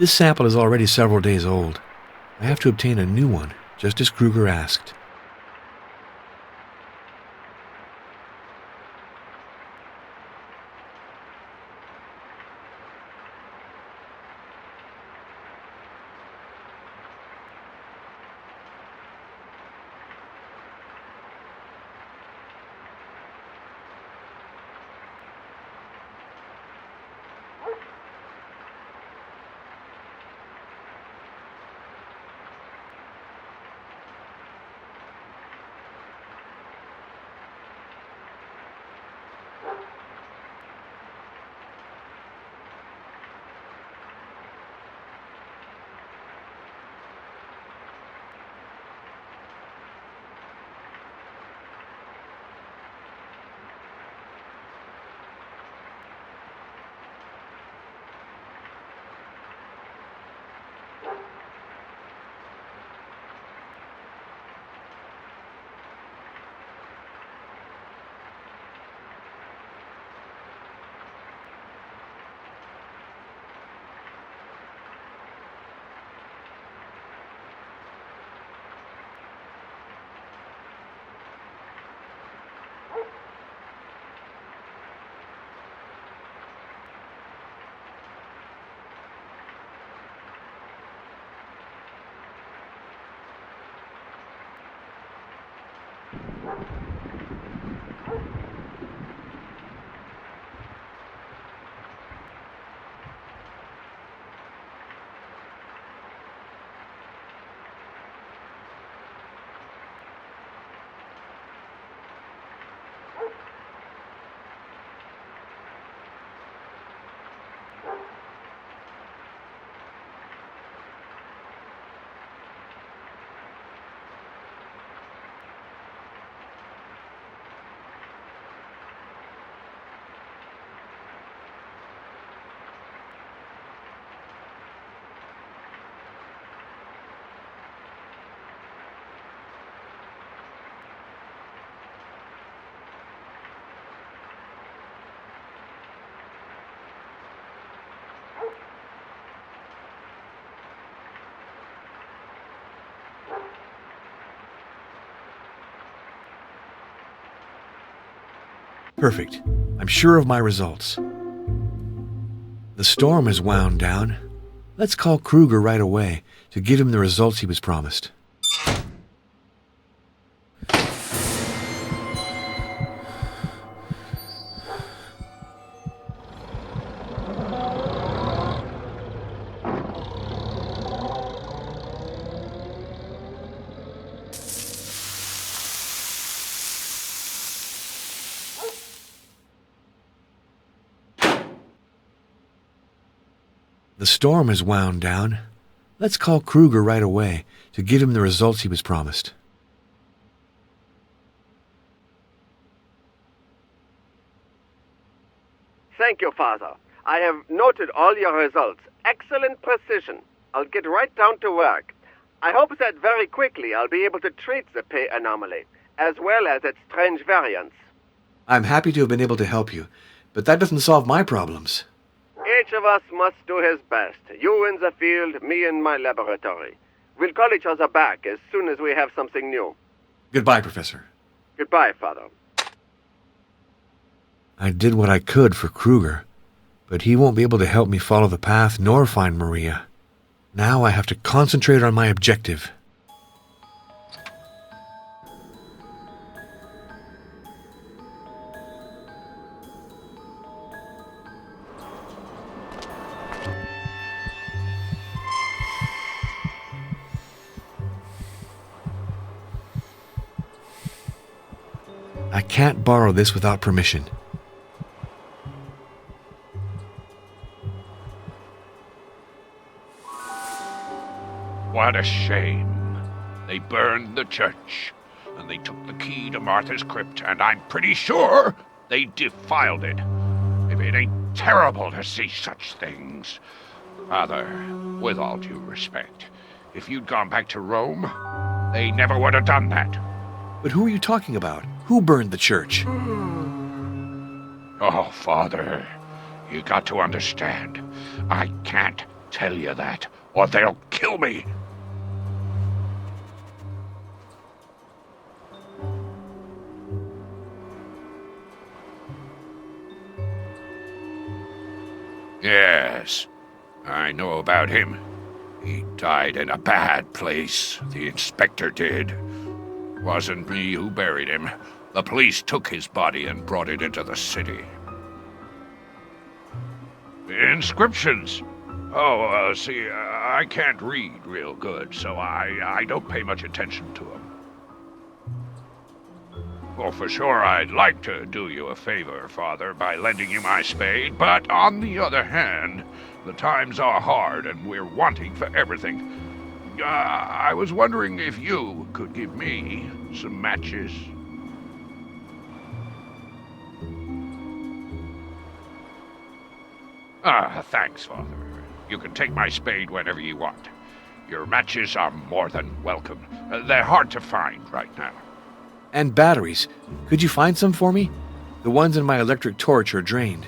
This sample is already several days old. I have to obtain a new one, just as Kruger asked. Perfect. I'm sure of my results. The storm has wound down. Let's call Kruger right away to give him the results he was promised. The storm has wound down. Let's call Kruger right away to give him the results he was promised. Thank you, Father. I have noted all your results. Excellent precision. I'll get right down to work. I hope that very quickly I'll be able to treat the pay anomaly, as well as its strange variants. I'm happy to have been able to help you, but that doesn't solve my problems. Each of us must do his best. You in the field, me in my laboratory. We'll call each other back as soon as we have something new. Goodbye, Professor. Goodbye, Father. I did what I could for Kruger, but he won't be able to help me follow the path nor find Maria. Now I have to concentrate on my objective. I can't borrow this without permission. What a shame. They burned the church, and they took the key to Martha's crypt, and I'm pretty sure they defiled it. If it ain't terrible to see such things. Father, with all due respect, if you'd gone back to Rome, they never would have done that. But who are you talking about? Who burned the church? Oh, Father, you got to understand. I can't tell you that, or they'll kill me. Yes, I know about him. He died in a bad place, the inspector did. Wasn't me who buried him. The police took his body and brought it into the city. Inscriptions. Oh, see, I can't read real good, so I don't pay much attention to them. Well, for sure, I'd like to do you a favor, Father, by lending you my spade, but on the other hand, the times are hard and we're wanting for everything. I was wondering if you could give me some matches. Thanks, Father. You can take my spade whenever you want. Your matches are more than welcome. They're hard to find right now. And batteries. Could you find some for me? The ones in my electric torch are drained.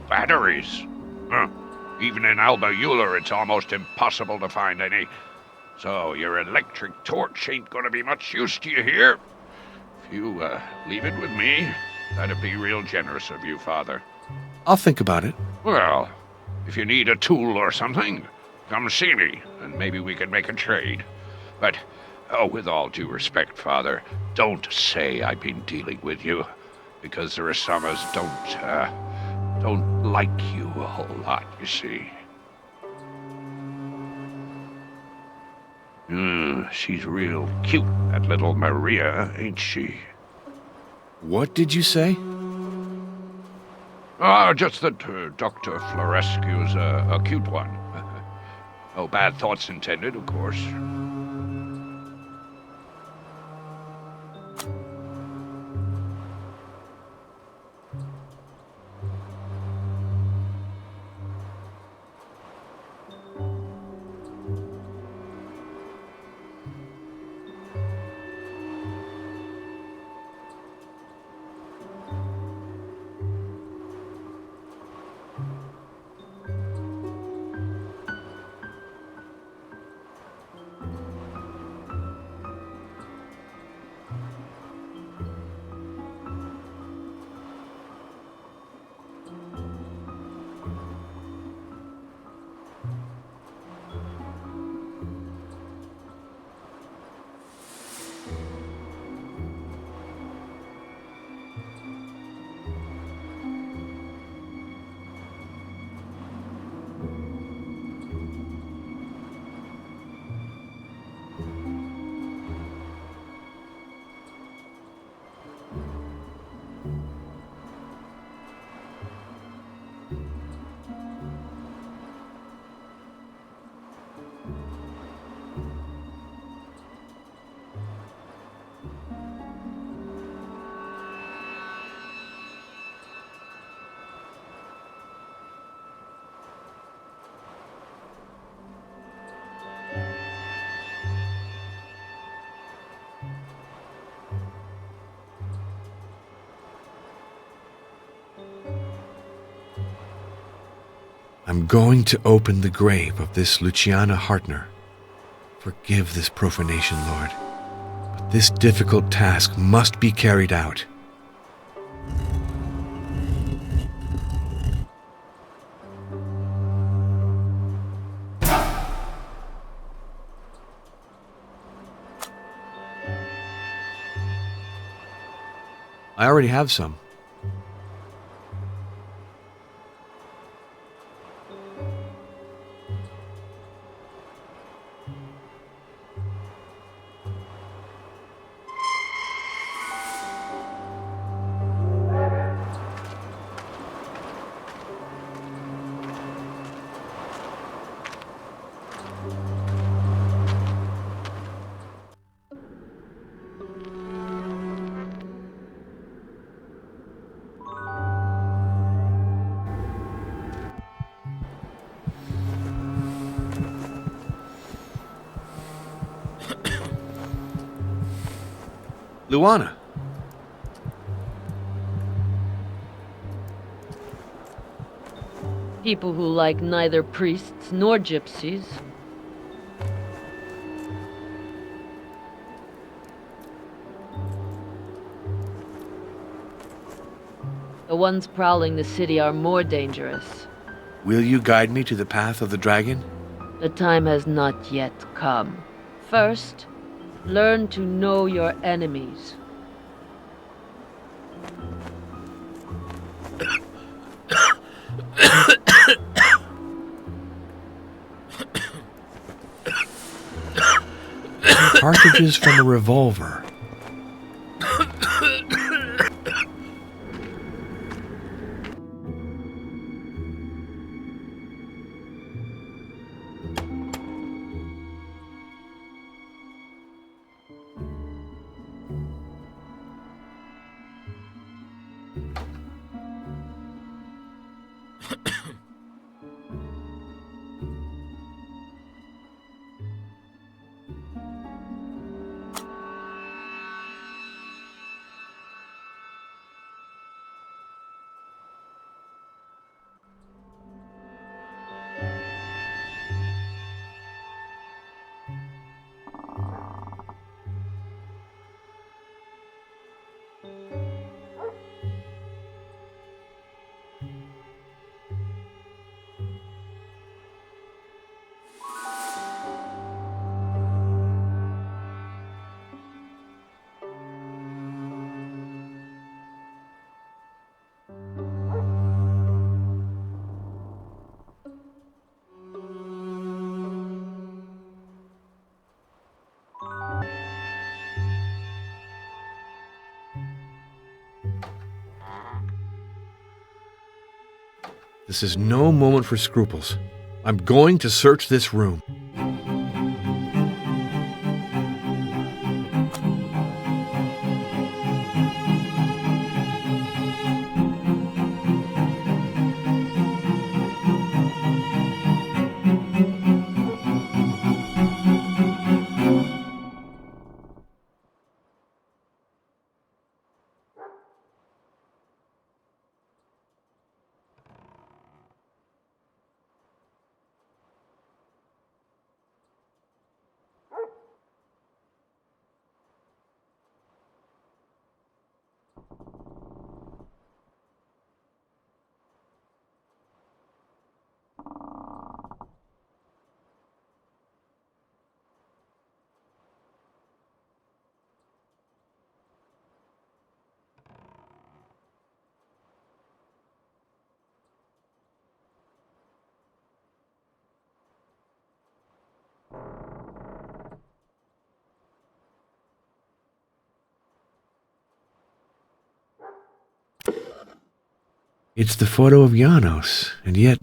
Batteries? Huh. Even in Alba Euler, it's almost impossible to find any. So your electric torch ain't gonna be much use to you here. If you leave it with me, that'd be real generous of you, Father. I'll think about it. Well, if you need a tool or something, come see me, and maybe we can make a trade. But, with all due respect, Father, don't say I've been dealing with you, because there are some as don't like you a whole lot, you see. She's real cute, that little Maria, ain't she? What did you say? Just that Dr. Florescu's a cute one. No bad thoughts intended, of course. I'm going to open the grave of this Luciana Hartner. Forgive this profanation, Lord, but this difficult task must be carried out. I already have some. Luana. People who like neither priests nor gypsies. The ones prowling the city are more dangerous. Will you guide me to the path of the dragon? The time has not yet come. First, learn to know your enemies. Cartridges from a revolver. This is no moment for scruples. I'm going to search this room. It's the photo of Janos, and yet...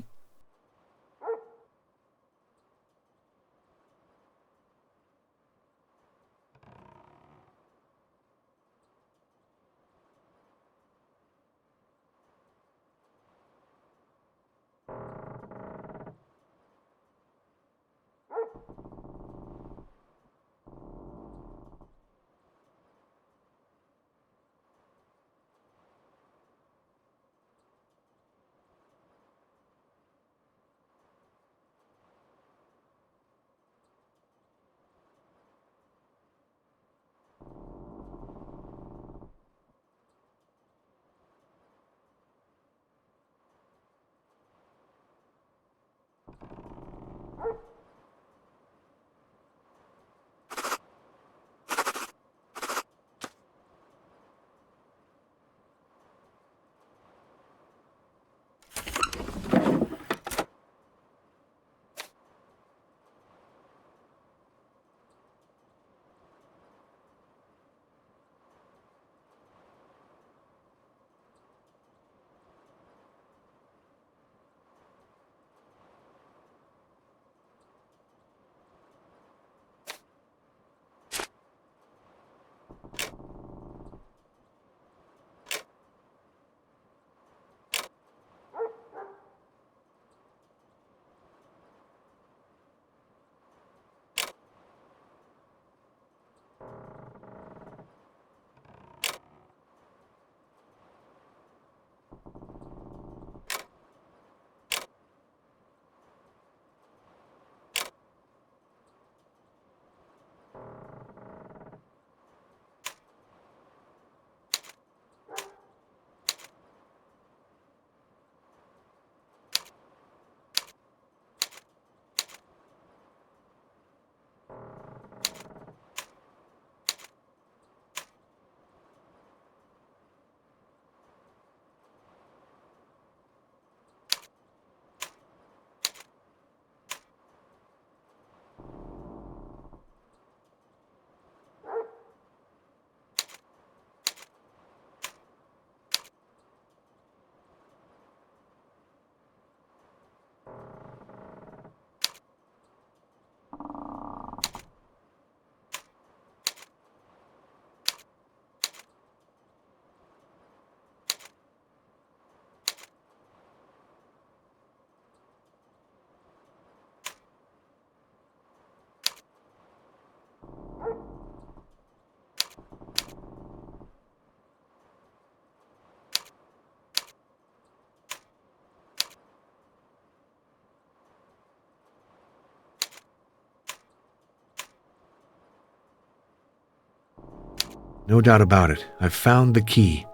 No doubt about it. I've found the key.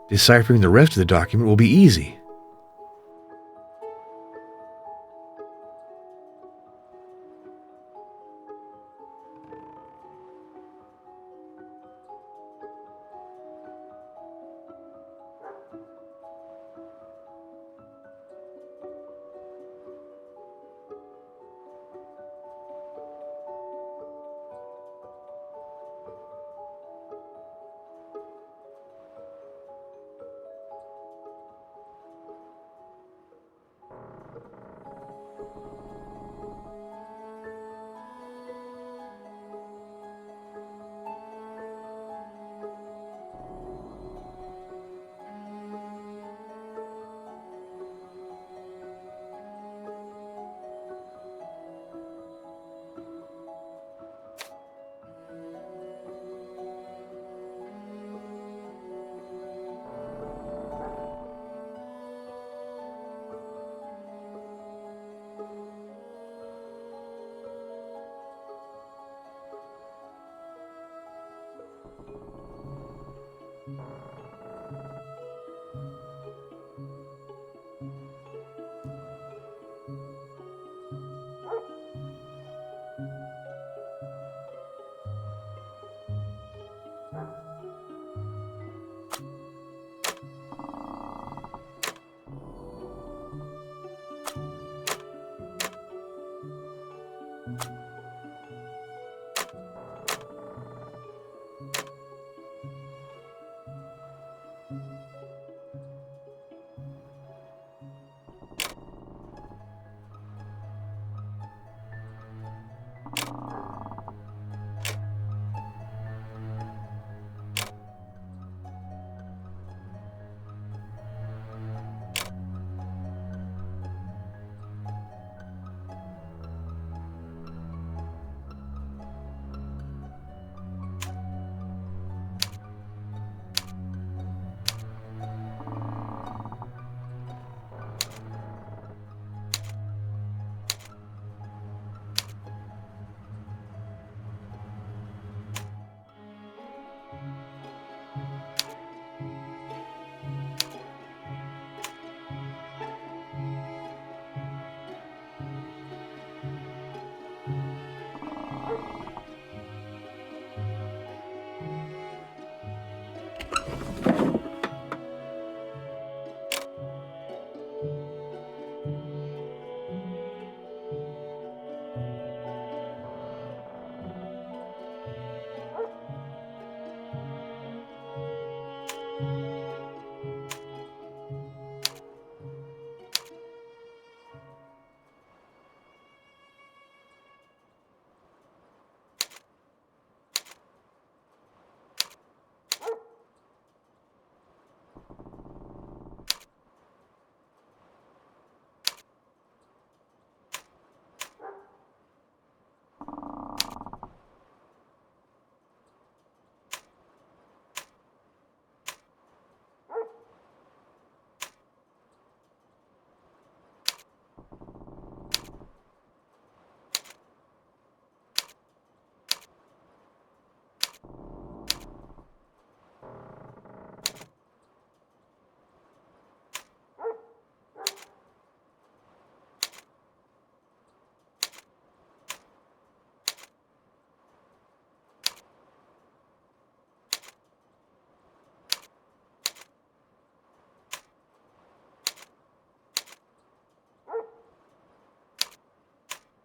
Deciphering the rest of the document will be easy.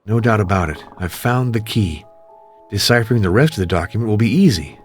No doubt about it. I've found the key. Deciphering the rest of the document will be easy.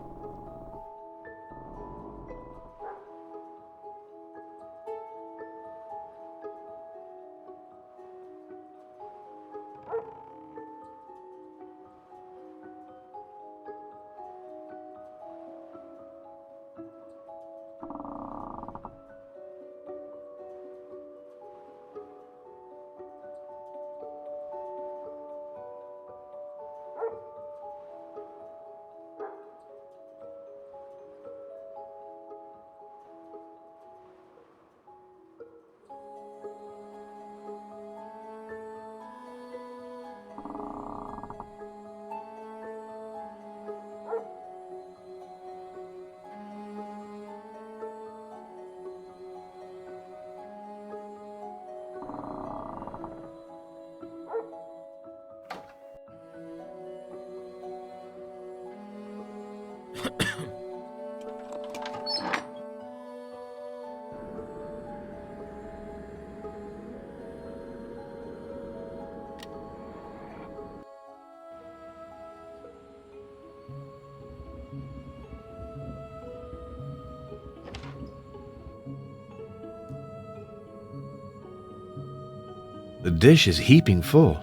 The dish is heaping full.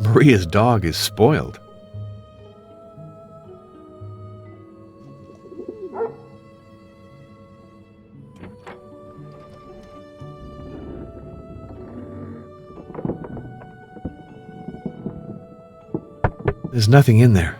Maria's dog is spoiled. There's nothing in there.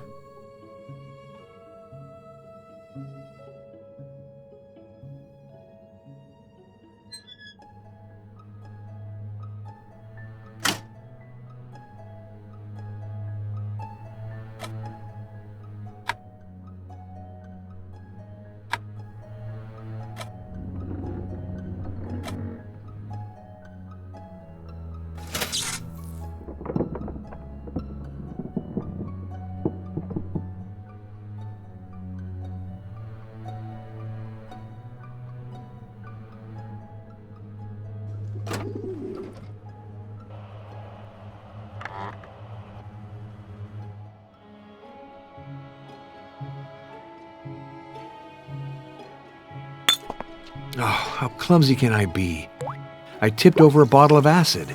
Oh, how clumsy can I be? I tipped over a bottle of acid.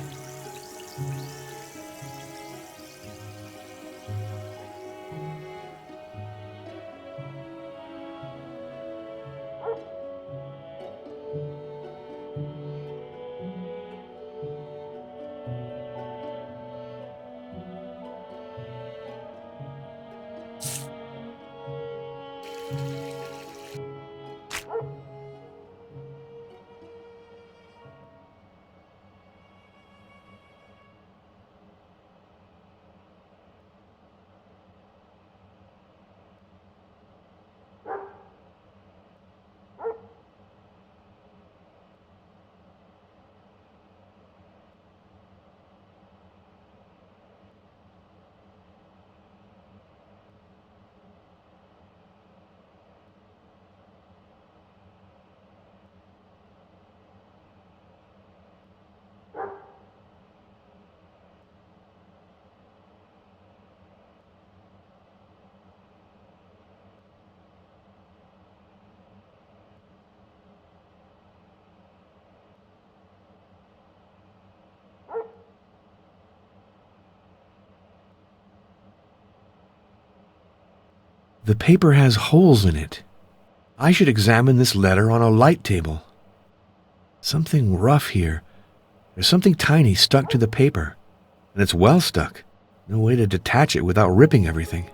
The paper has holes in it. I should examine this letter on a light table. Something rough here. There's something tiny stuck to the paper, and it's well stuck. No way to detach it without ripping everything.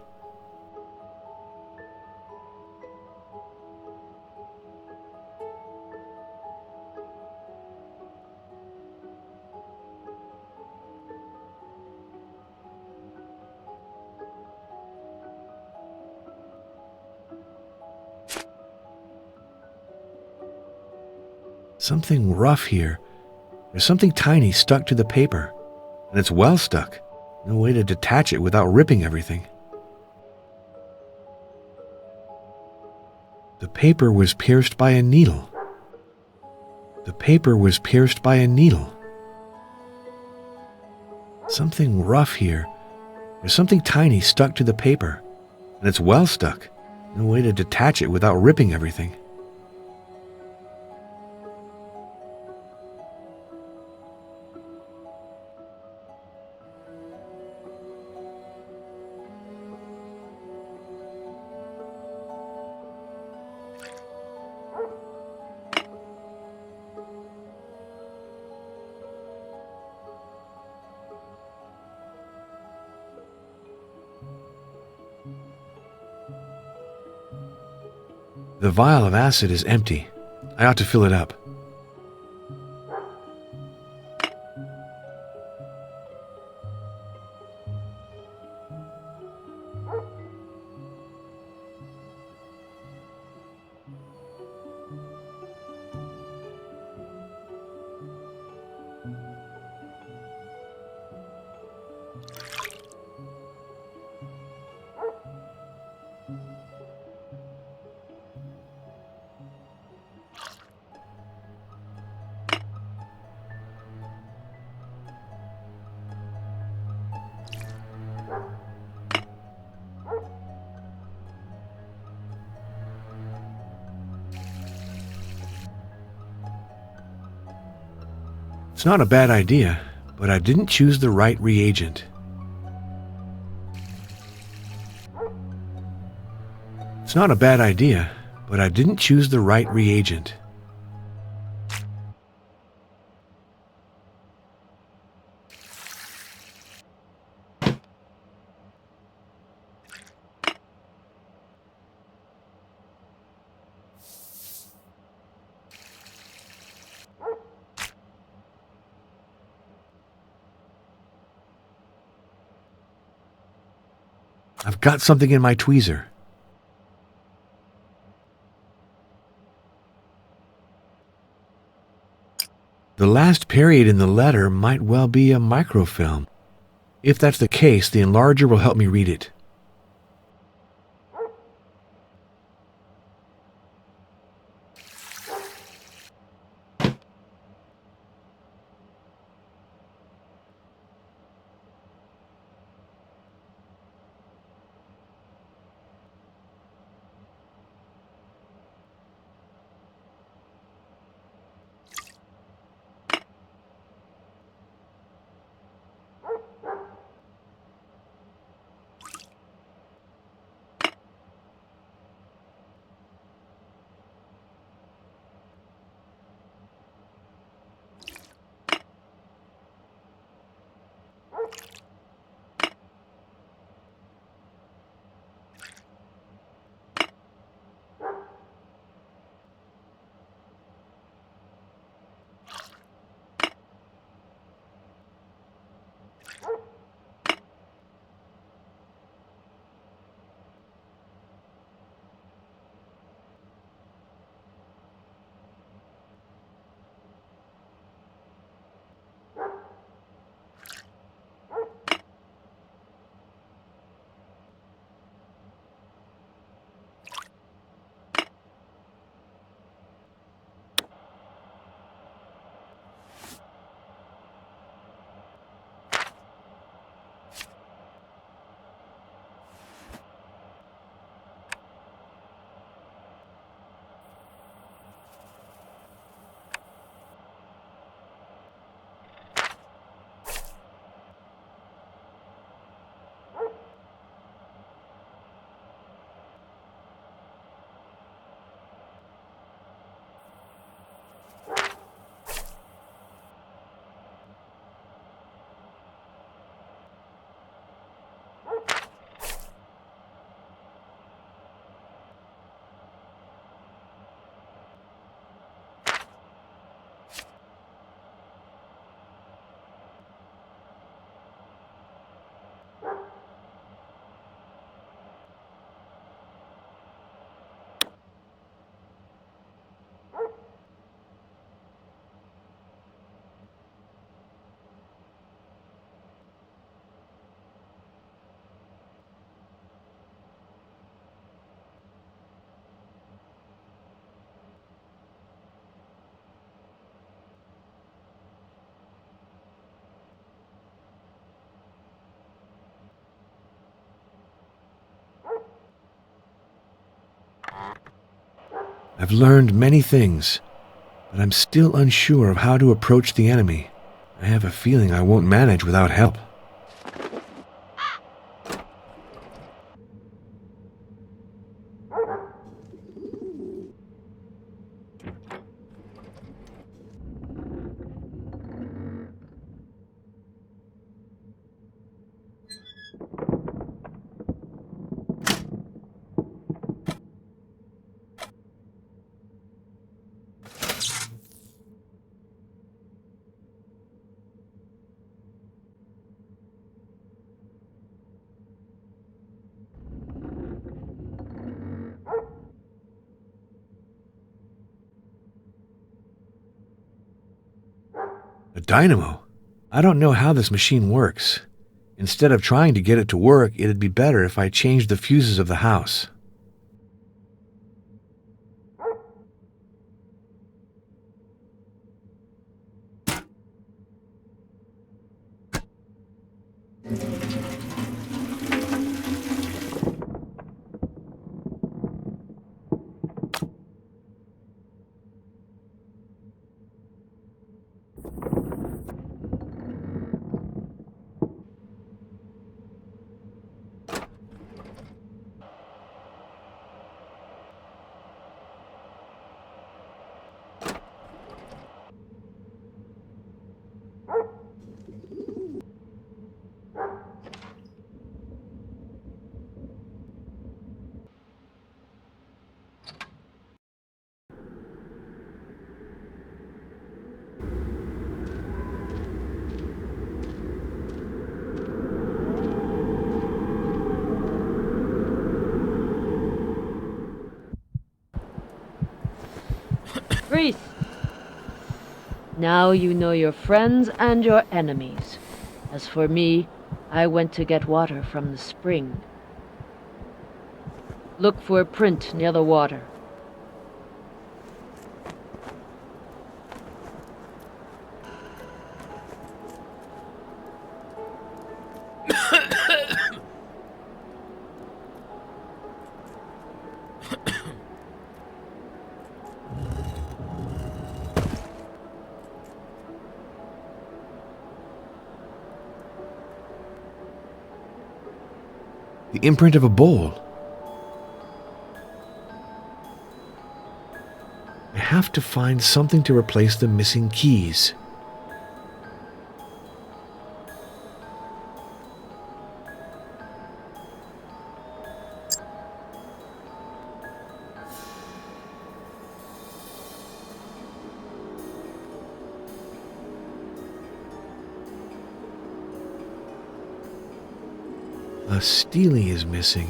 Something rough here. There's something tiny stuck to the paper, and it's well stuck. No way to detach it without ripping everything. The paper was pierced by a needle. The paper was pierced by a needle. Something rough here. There's something tiny stuck to the paper, and it's well stuck. No way to detach it without ripping everything. The vial of acid is empty. I ought to fill it up. It's not a bad idea, but I didn't choose the right reagent. It's not a bad idea, but I didn't choose the right reagent. I've got something in my tweezer. The last period in the letter might well be a microfilm. If that's the case, the enlarger will help me read it. I've learned many things, but I'm still unsure of how to approach the enemy. I have a feeling I won't manage without help. A dynamo? I don't know how this machine works. Instead of trying to get it to work, it'd be better if I changed the fuses of the house. Priest! Now you know your friends and your enemies. As for me, I went to get water from the spring. Look for a print near the water. The imprint of a bowl. I have to find something to replace the missing keys. A stele is missing.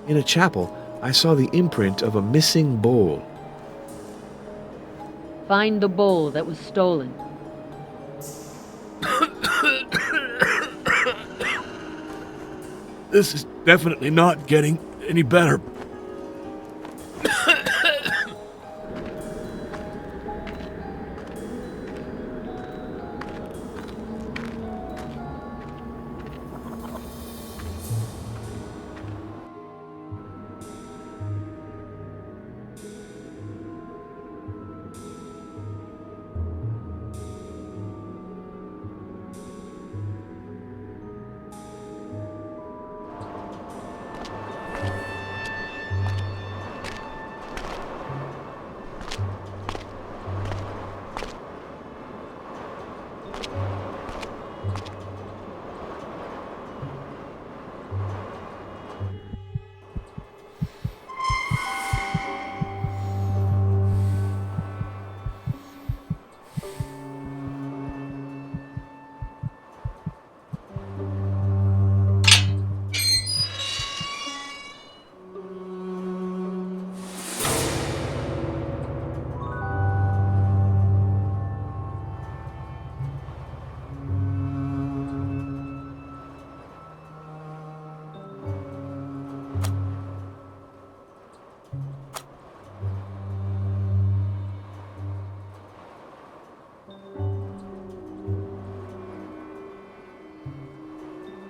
In a chapel, I saw the imprint of a missing bowl. Find the bowl that was stolen. This is definitely not getting any better.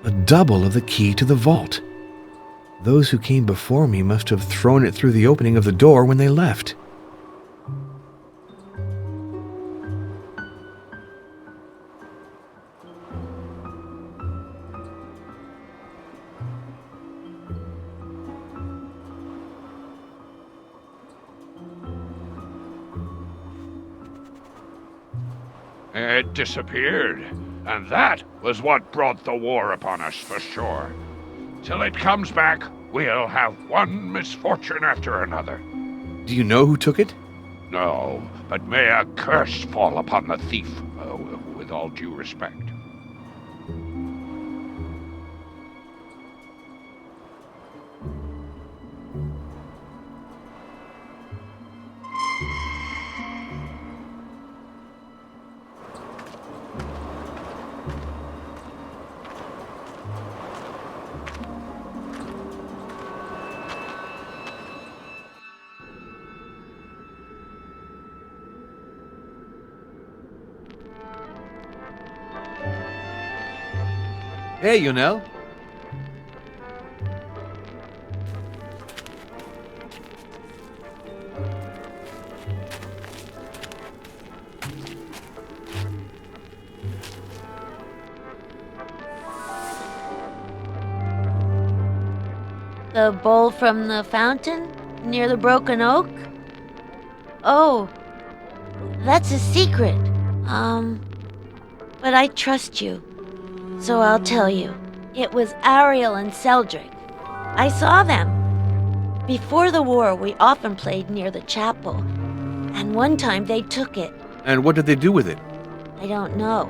A double of the key to the vault. Those who came before me must have thrown it through the opening of the door when they left. It disappeared, and that was what brought the war upon us for sure. Till it comes back, we'll have one misfortune after another. Do you know who took it? No, but may a curse fall upon the thief, with all due respect. Hey, Yonel. The bowl from the fountain near the broken oak? Oh, that's a secret. But I trust you. So I'll tell you. It was Ariel and Seldrick. I saw them. Before the war, we often played near the chapel. And one time they took it. And what did they do with it? I don't know.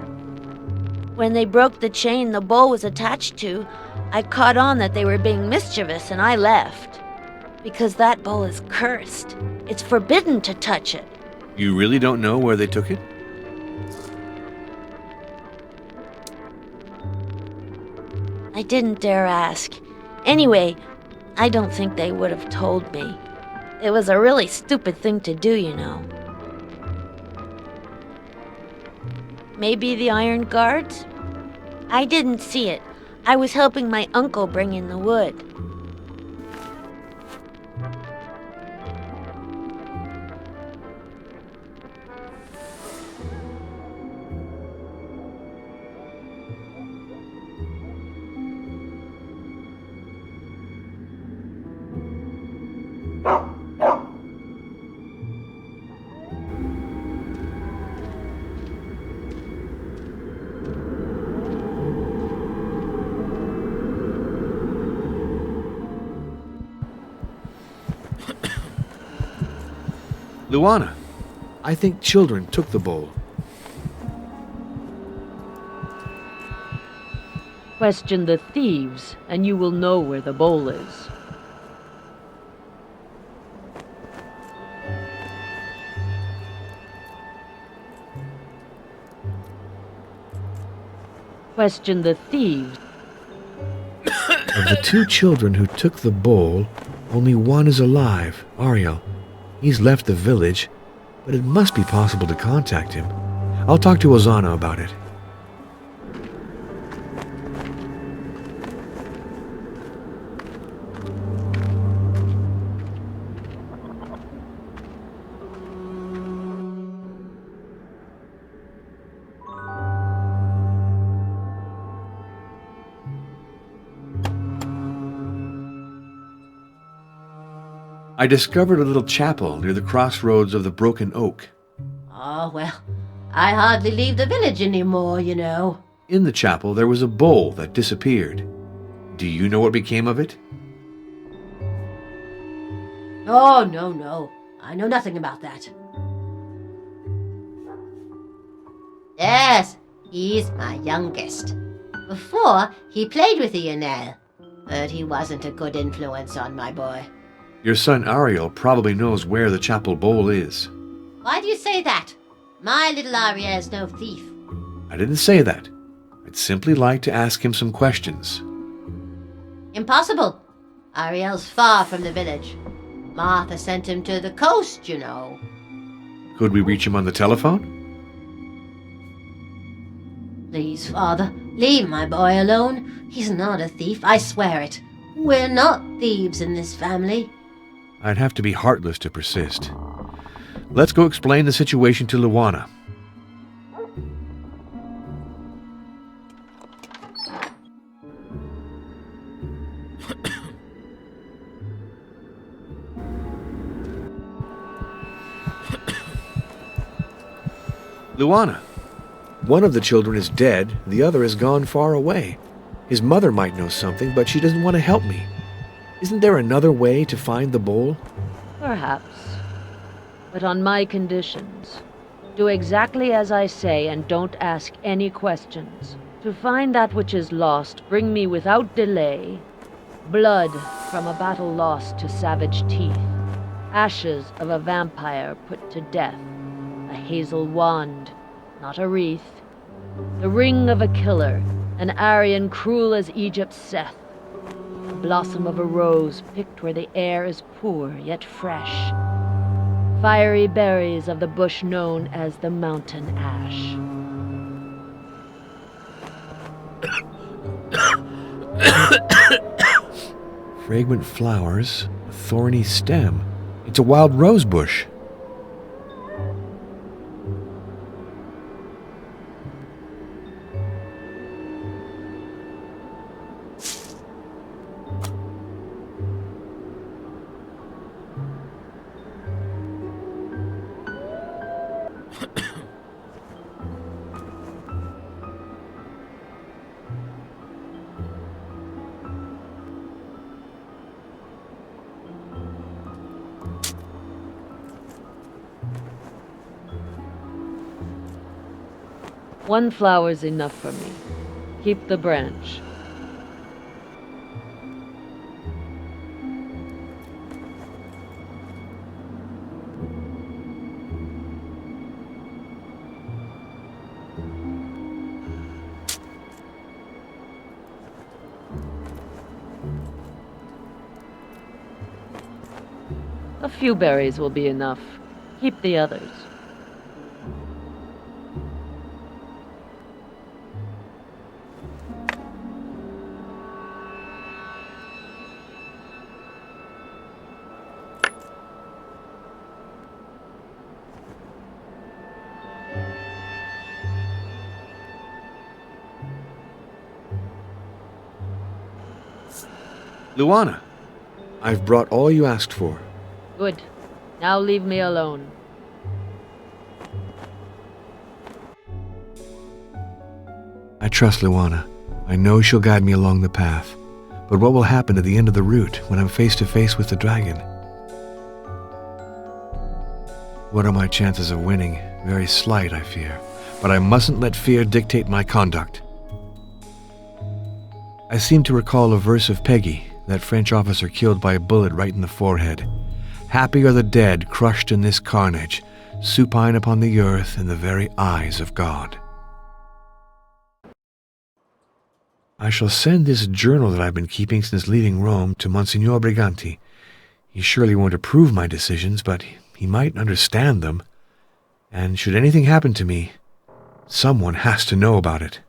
When they broke the chain the bowl was attached to, I caught on that they were being mischievous and I left. Because that bowl is cursed. It's forbidden to touch it. You really don't know where they took it? I didn't dare ask. Anyway, I don't think they would have told me. It was a really stupid thing to do, you know. Maybe the Iron Guards? I didn't see it. I was helping my uncle bring in the wood. Luana, I think children took the bowl. Question the thieves, and you will know where the bowl is. Question the thieves. Of the two children who took the bowl, only one is alive, Ariel. He's left the village, but it must be possible to contact him. I'll talk to Ozana about it. I discovered a little chapel near the crossroads of the Broken Oak. Oh, well, I hardly leave the village anymore, you know. In the chapel, there was a bowl that disappeared. Do you know what became of it? Oh, no. I know nothing about that. Yes, he's my youngest. Before, he played with Ionel, but he wasn't a good influence on my boy. Your son Ariel probably knows where the chapel bowl is. Why do you say that? My little Ariel's no thief. I didn't say that. I'd simply like to ask him some questions. Impossible. Ariel's far from the village. Martha sent him to the coast, you know. Could we reach him on the telephone? Please, Father, leave my boy alone. He's not a thief, I swear it. We're not thieves in this family. I'd have to be heartless to persist. Let's go explain the situation to Luana. Luana, one of the children is dead, the other has gone far away. His mother might know something, but she doesn't want to help me. Isn't there another way to find the bowl? Perhaps. But on my conditions. Do exactly as I say and don't ask any questions. To find that which is lost, bring me without delay blood from a battle lost to savage teeth, ashes of a vampire put to death, a hazel wand, not a wreath, the ring of a killer, an Aryan cruel as Egypt's Seth, the blossom of a rose picked where the air is poor yet fresh, fiery berries of the bush known as the mountain ash. Fragrant flowers, a thorny stem. It's a wild rose bush. One flower's enough for me. Keep the branch. A few berries will be enough. Keep the others. Luana, I've brought all you asked for. Good. Now leave me alone. I trust Luana. I know she'll guide me along the path. But what will happen at the end of the route when I'm face to face with the dragon? What are my chances of winning? Very slight, I fear. But I mustn't let fear dictate my conduct. I seem to recall a verse of Peggy, that French officer killed by a bullet right in the forehead. Happy are the dead crushed in this carnage, supine upon the earth in the very eyes of God. I shall send this journal that I've been keeping since leaving Rome to Monsignor Briganti. He surely won't approve my decisions, but he might understand them. And should anything happen to me, someone has to know about it.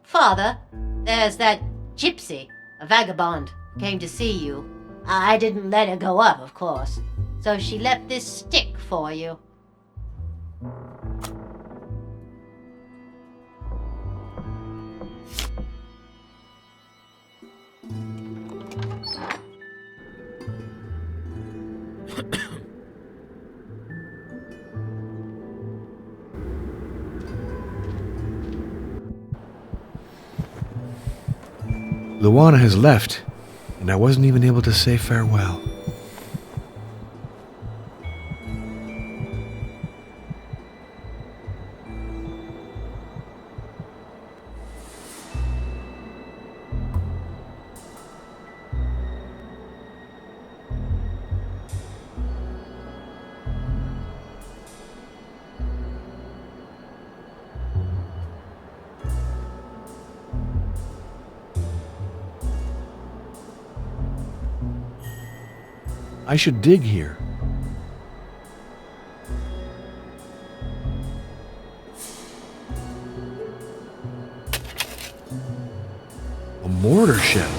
Father, there's that gypsy, a vagabond, came to see you. I didn't let her go up, of course, so she left this stick for you. Luana has left, and I wasn't even able to say farewell. I should dig here. A mortar shell.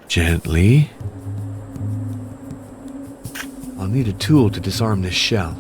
Gently. I'll need a tool to disarm this shell.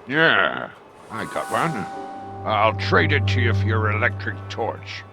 Yeah, I got one. I'll trade it to you for your electric torch.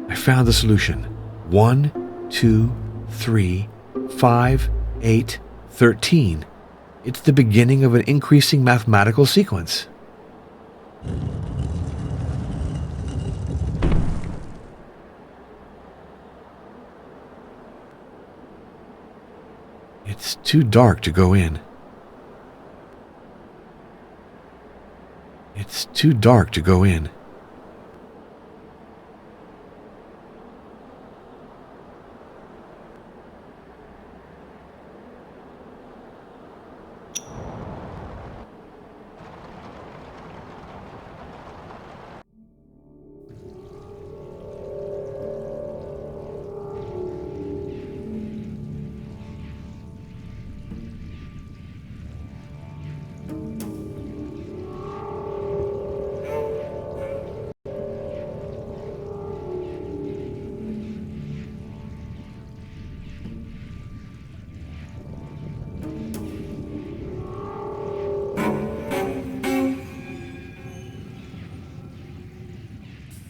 I found the solution. 1, 2, 3, 5, 8, 13. It's the beginning of an increasing mathematical sequence. It's too dark to go in. It's too dark to go in.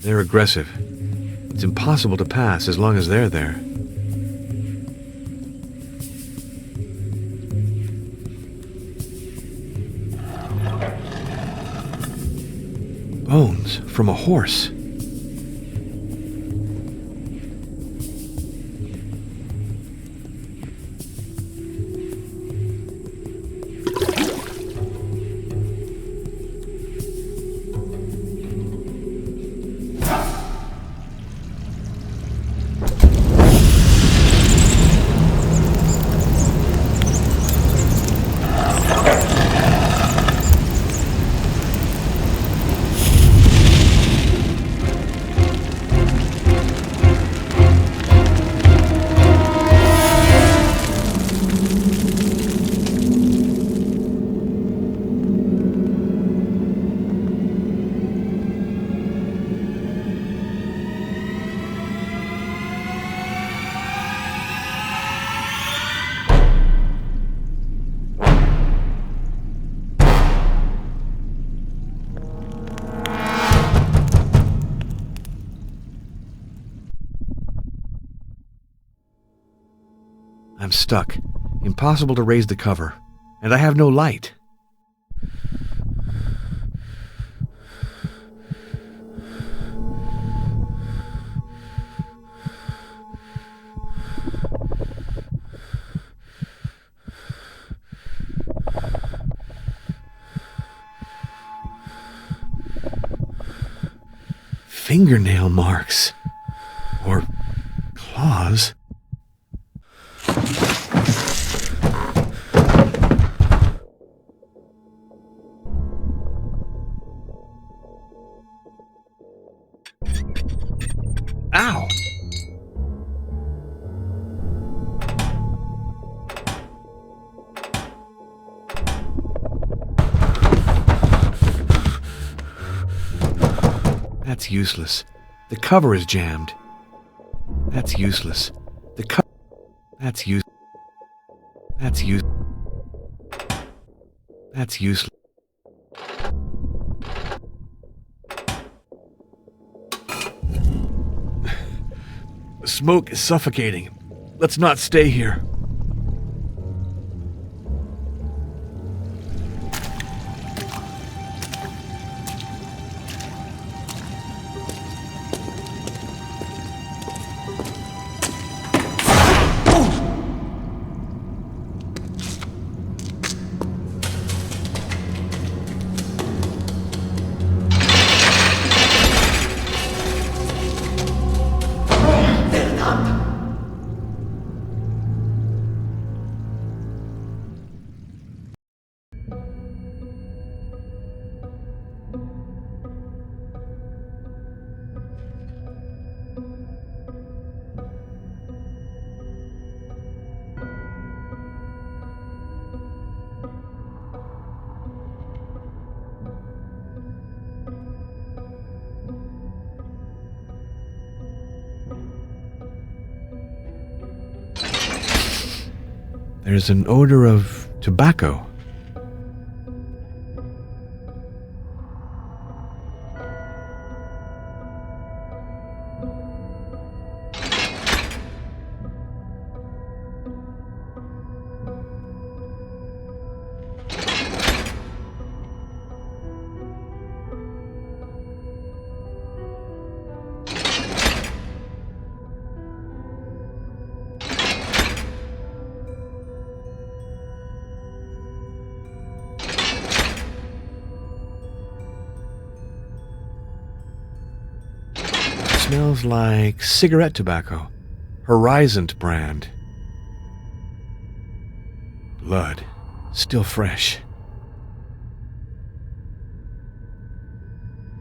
They're aggressive. It's impossible to pass as long as they're there. Bones from a horse. I'm stuck. Impossible to raise the cover. And I have no light. Fingernail marks. Or claws. Ow! That's useless. The cover is jammed. That's useless. The cover... That's useless. That's useless. That's useless. The smoke is suffocating. Let's not stay here. There's an odor of tobacco. Smells like cigarette tobacco. Horizon brand. Blood. Still fresh.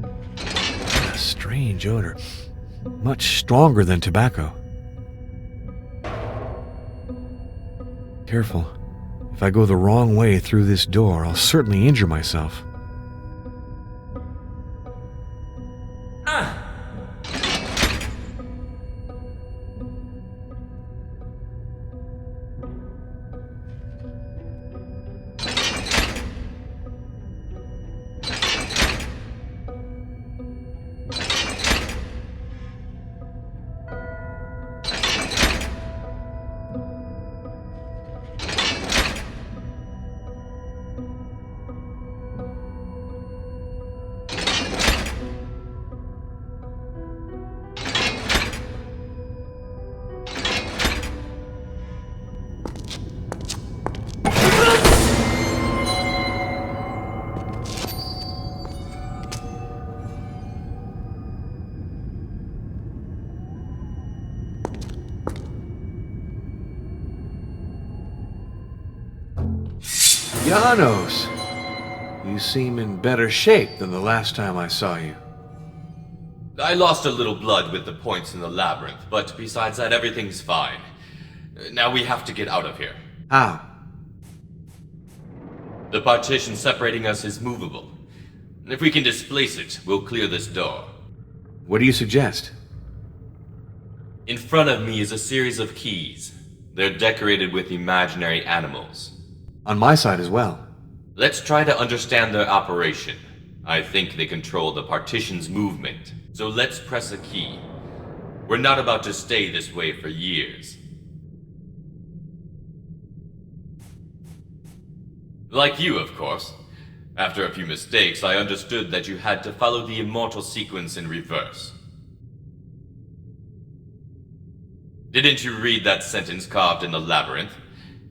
A strange odor. Much stronger than tobacco. Careful. If I go the wrong way through this door, I'll certainly injure myself. Janos! You seem in better shape than the last time I saw you. I lost a little blood with the points in the labyrinth, but besides that, everything's fine. Now we have to get out of here. How? The partition separating us is movable. If we can displace it, we'll clear this door. What do you suggest? In front of me is a series of keys. They're decorated with imaginary animals. On my side as well. Let's try to understand their operation. I think they control the partition's movement. So let's press a key. We're not about to stay this way for years. Like you, of course. After a few mistakes, I understood that you had to follow the immortal sequence in reverse. Didn't you read that sentence carved in the labyrinth?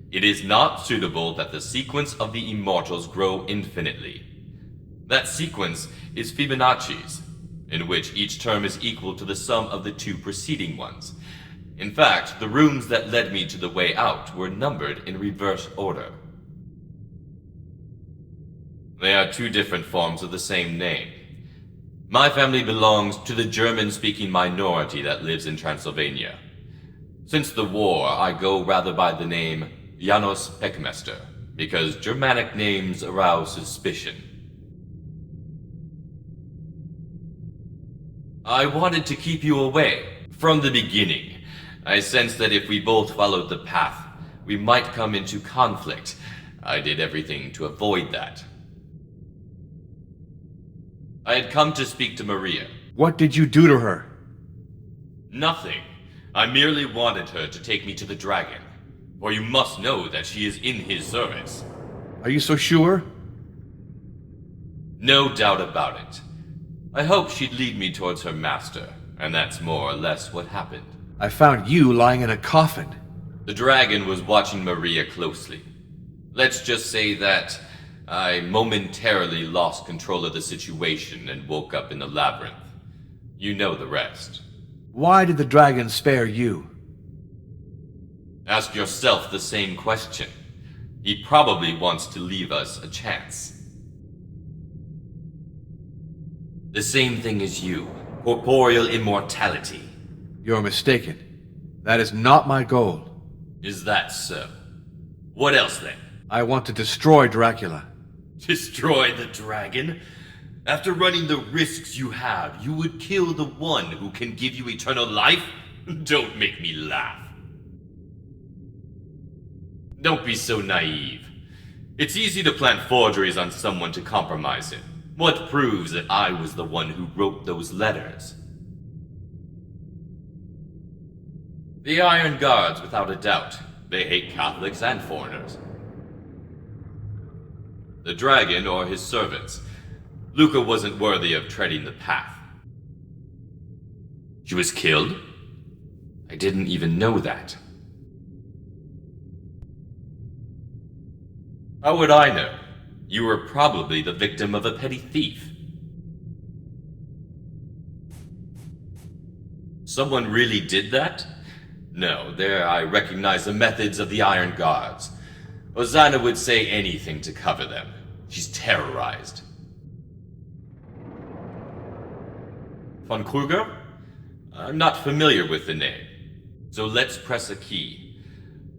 It is not suitable that the sequence of the immortals grow infinitely. That sequence is Fibonacci's, in which each term is equal to the sum of the two preceding ones. In fact, the rooms that led me to the way out were numbered in reverse order. They are two different forms of the same name. My family belongs to the German-speaking minority that lives in Transylvania. Since the war, I go rather by the name Janos Peckmester, because Germanic names arouse suspicion. I wanted to keep you away. From the beginning, I sensed that if we both followed the path, we might come into conflict. I did everything to avoid that. I had come to speak to Maria. What did you do to her? Nothing. I merely wanted her to take me to the dragon. For you must know that she is in his service. Are you so sure? No doubt about it. I hoped she'd lead me towards her master, and that's more or less what happened. I found you lying in a coffin. The dragon was watching Maria closely. Let's just say that I momentarily lost control of the situation and woke up in the labyrinth. You know the rest. Why did the dragon spare you? Ask yourself the same question. He probably wants to leave us a chance. The same thing as you. Corporeal immortality. You're mistaken. That is not my goal. Is that so? What else then? I want to destroy Dracula. Destroy the dragon? After running the risks you have, you would kill the one who can give you eternal life? Don't make me laugh. Don't be so naive. It's easy to plant forgeries on someone to compromise him. What proves that I was the one who wrote those letters? The Iron Guards, without a doubt. They hate Catholics and foreigners. The dragon or his servants. Luca wasn't worthy of treading the path. She was killed? I didn't even know that. How would I know? You were probably the victim of a petty thief. Someone really did that? No, there I recognize the methods of the Iron Guards. Ozana would say anything to cover them. She's terrorized. Von Kruger? I'm not familiar with the name. So let's press a key.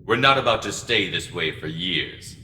We're not about to stay this way for years.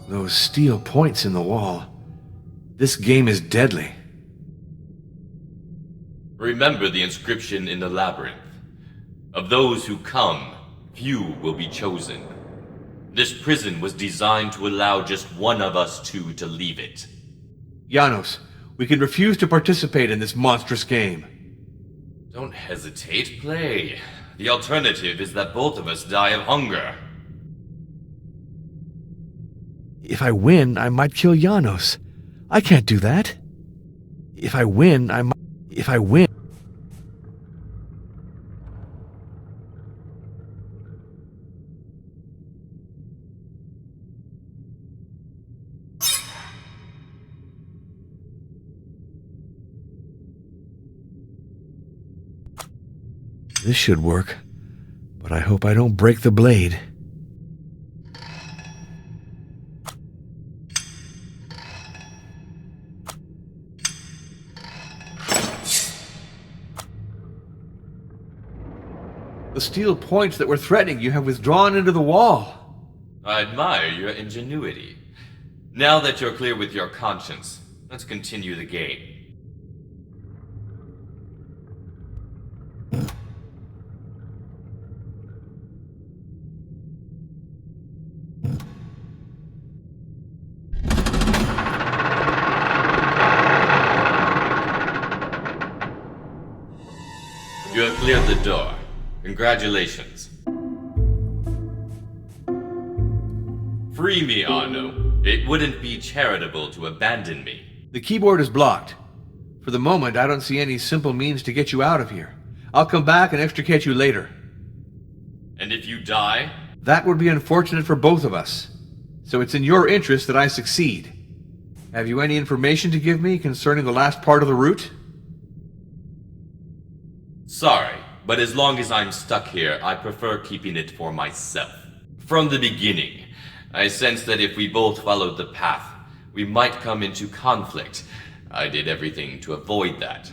Those steel points in the wall. This game is deadly. Remember the inscription in the labyrinth. Of those who come, few will be chosen. This prison was designed to allow just one of us two to leave it. Janos, we can refuse to participate in this monstrous game. Don't hesitate, play. The alternative is that both of us die of hunger. If I win, I might kill Janos. I can't do that. If I win, I might... If I win... This should work, but I hope I don't break the blade. The steel points that were threatening you have withdrawn into the wall. I admire your ingenuity. Now that you're clear with your conscience, let's continue the game. You have cleared the door. Congratulations. Free me, Arno. It wouldn't be charitable to abandon me. The keyboard is blocked. For the moment, I don't see any simple means to get you out of here. I'll come back and extricate you later. And if you die? That would be unfortunate for both of us. So it's in your interest that I succeed. Have you any information to give me concerning the last part of the route? Sorry, but as long as I'm stuck here, I prefer keeping it for myself. From the beginning, I sensed that if we both followed the path, we might come into conflict. I did everything to avoid that.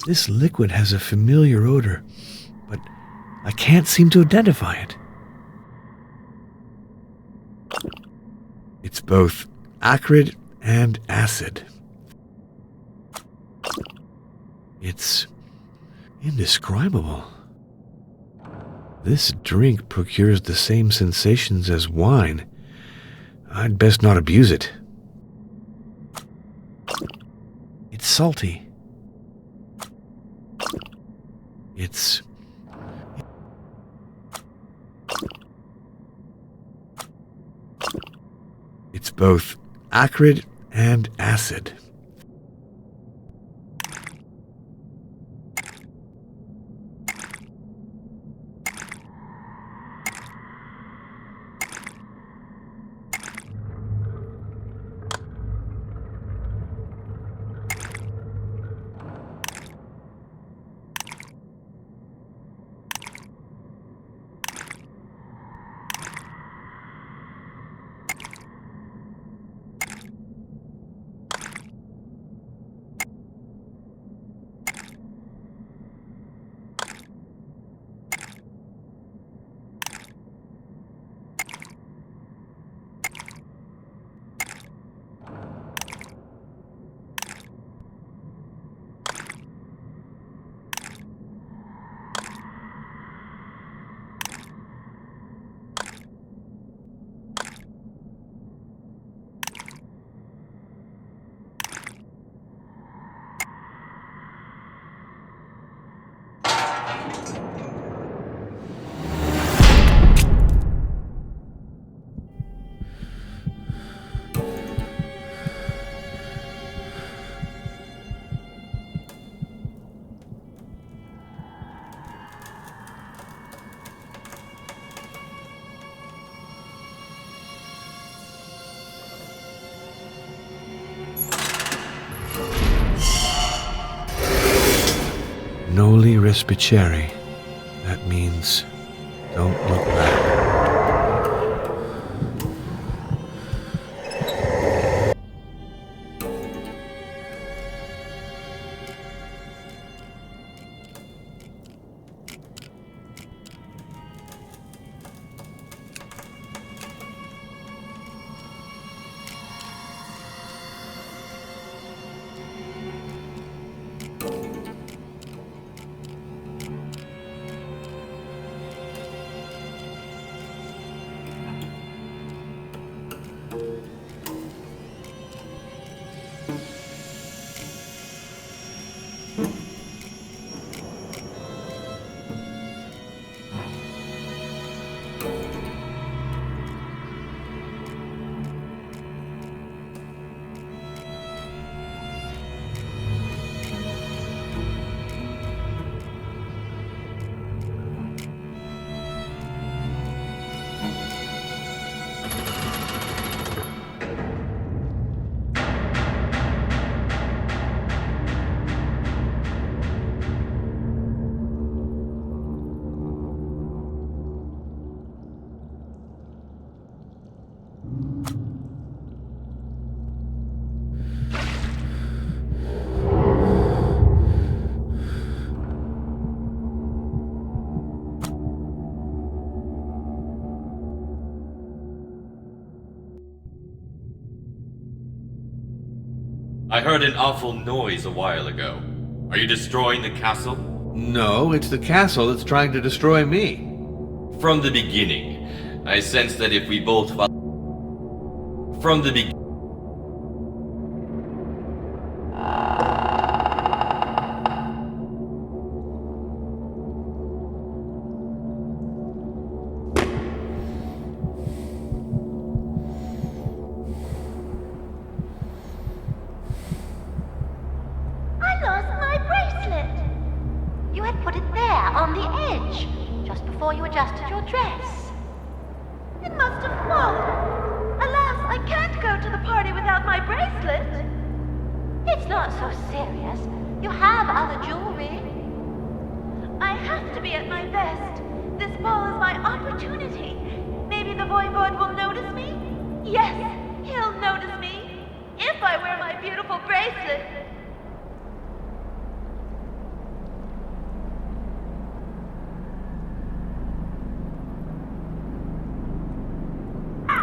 This liquid has a familiar odor, but I can't seem to identify it. It's both acrid and acid. It's indescribable. This drink procures the same sensations as wine. I'd best not abuse it. It's salty. It's both acrid and acid. Noli respicere. That means don't look back. I heard an awful noise a while ago. Are you destroying the castle? No, it's the castle that's trying to destroy me. From the beginning, I sensed that if we both From the beginning.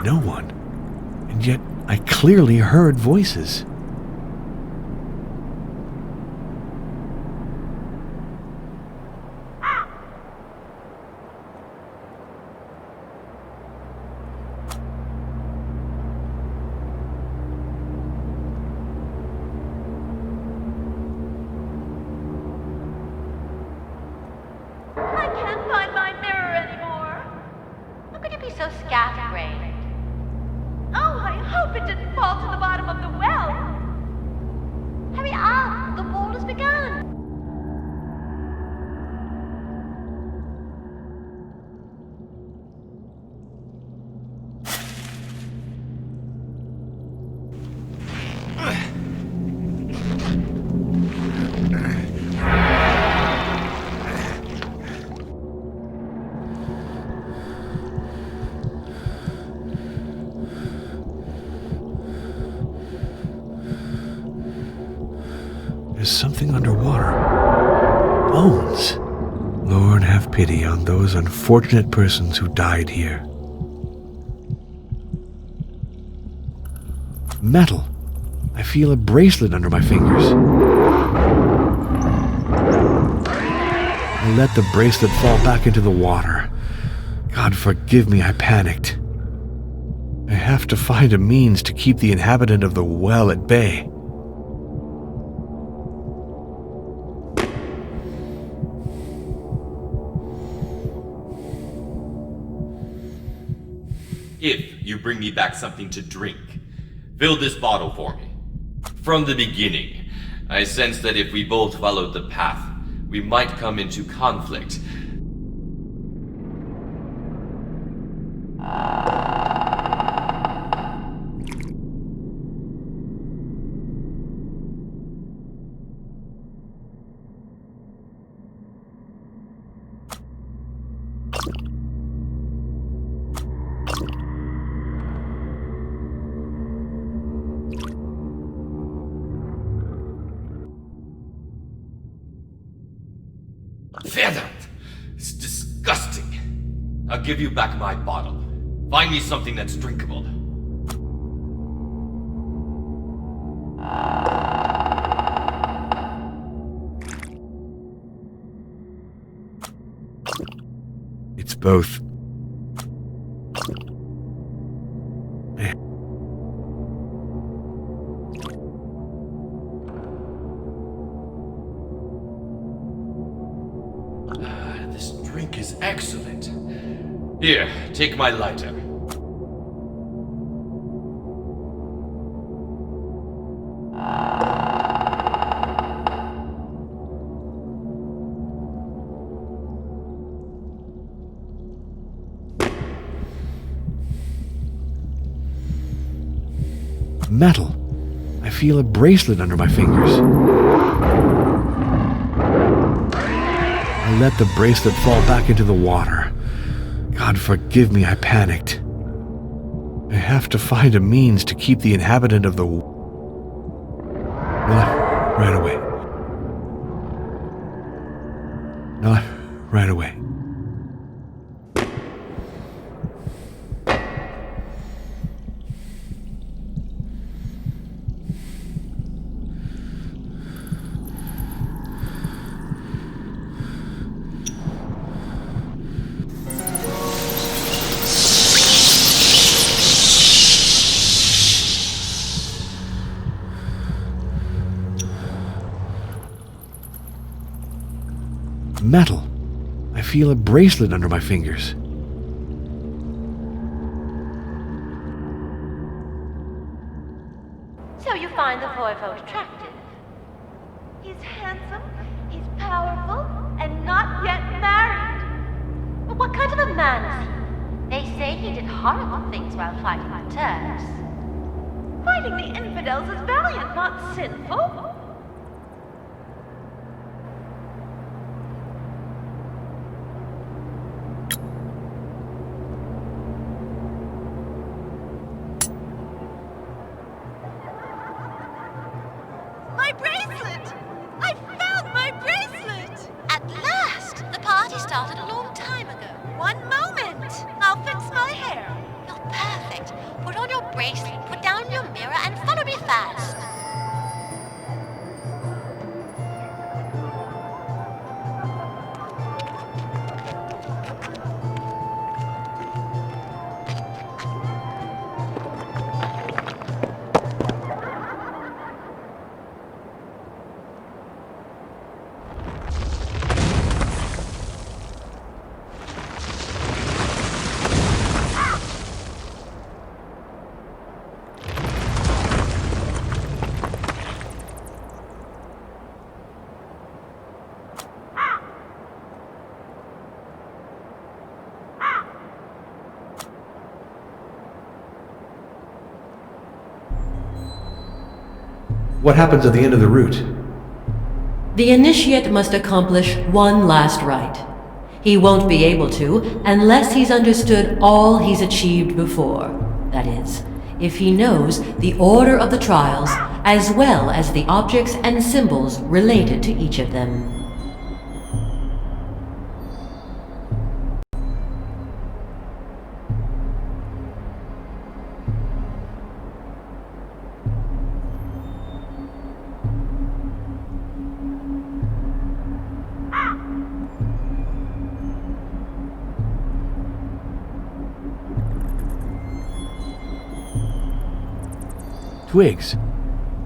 no one. And yet I clearly heard voices. I can't find my mirror anymore. How could you be so scatterbrained? Oh, I hope it didn't fall to the bottom of the well. Hurry up, the ball has begun. There's something underwater. Bones. Lord, have pity on those unfortunate persons who died here. Metal. I feel a bracelet under my fingers. I let the bracelet fall back into the water. God forgive me, I panicked. I have to find a means to keep the inhabitant of the well at bay. If you bring me back something to drink, fill this bottle for me. From the beginning, I sensed that if we both followed the path, we might come into conflict. Feathered! It's disgusting. I'll give you back my bottle. Find me something that's drinkable. It's both. This drink is excellent. Here, take my lighter. Metal. I feel a bracelet under my fingers. I let the bracelet fall back into the water. God forgive me, I panicked. I have to find a means to keep the inhabitant of the Not right away. Not right away. Metal. I feel a bracelet under my fingers. So you find the voivode attractive? He's handsome, he's powerful, and not yet married. But what kind of a man is he? They say he did horrible things while fighting the Turks. Fighting the infidels is valiant, not sinful. My bracelet! I found my bracelet! At last! The party started a long time ago. One moment! I'll fix my hair. Your Perfect. Put on your bracelet, put down your mirror, and follow me fast. What happens at the end of the route? The initiate must accomplish one last rite. He won't be able to unless he's understood all he's achieved before. That is, if he knows the order of the trials as well as the objects and symbols related to each of them. Twigs.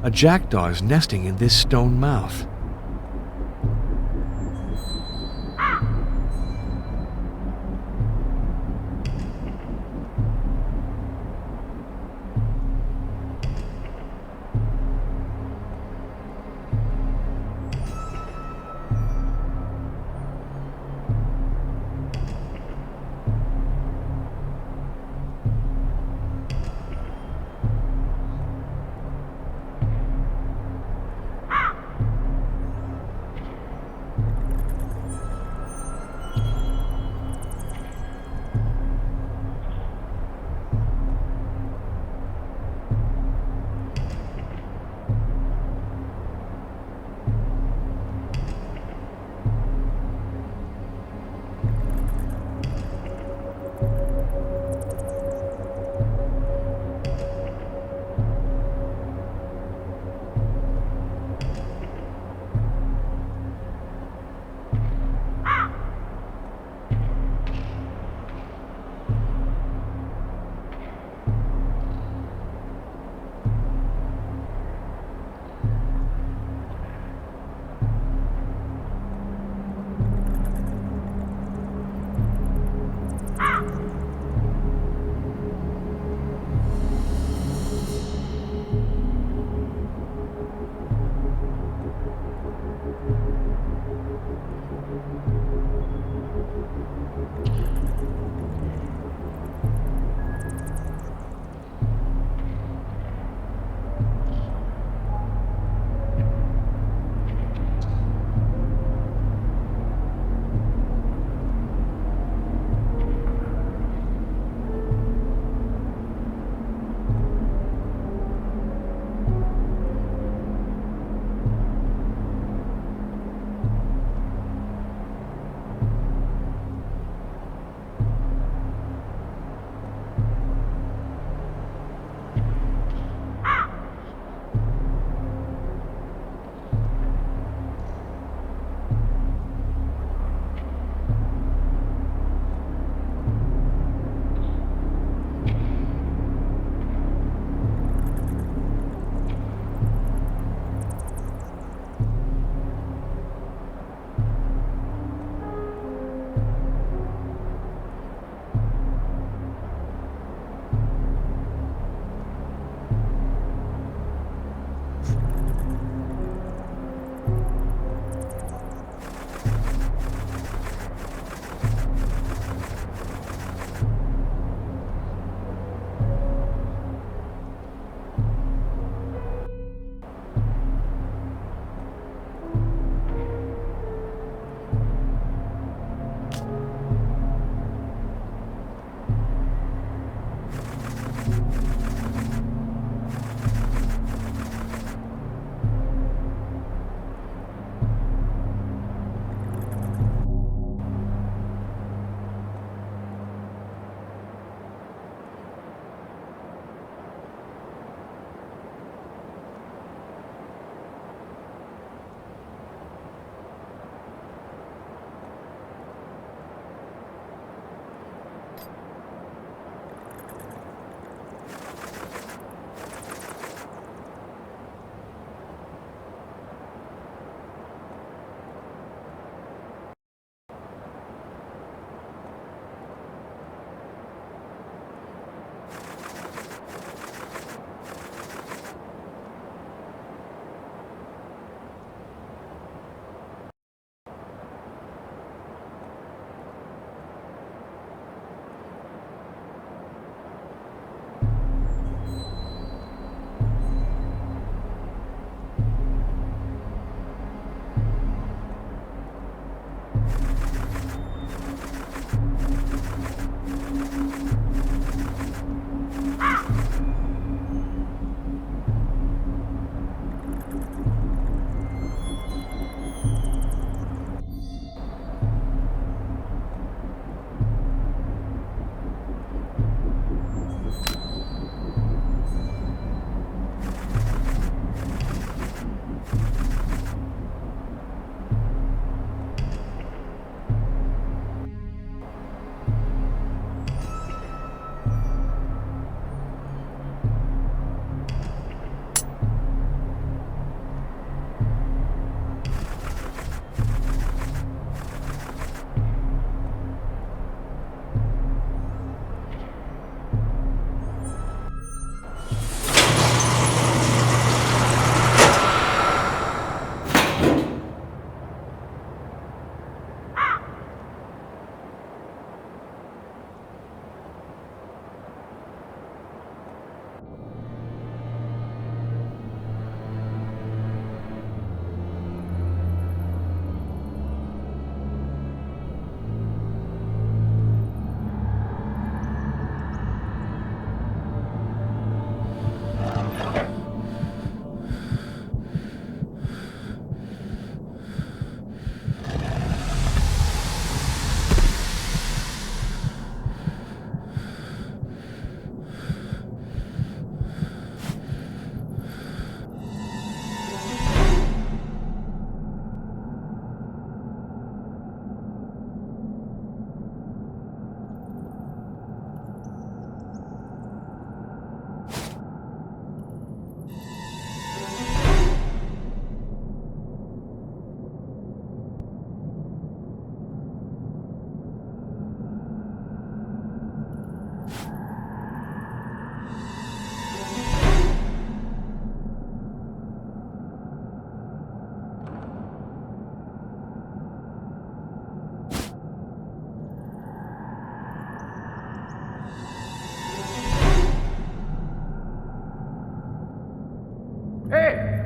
A jackdaw is nesting in this stone mouth.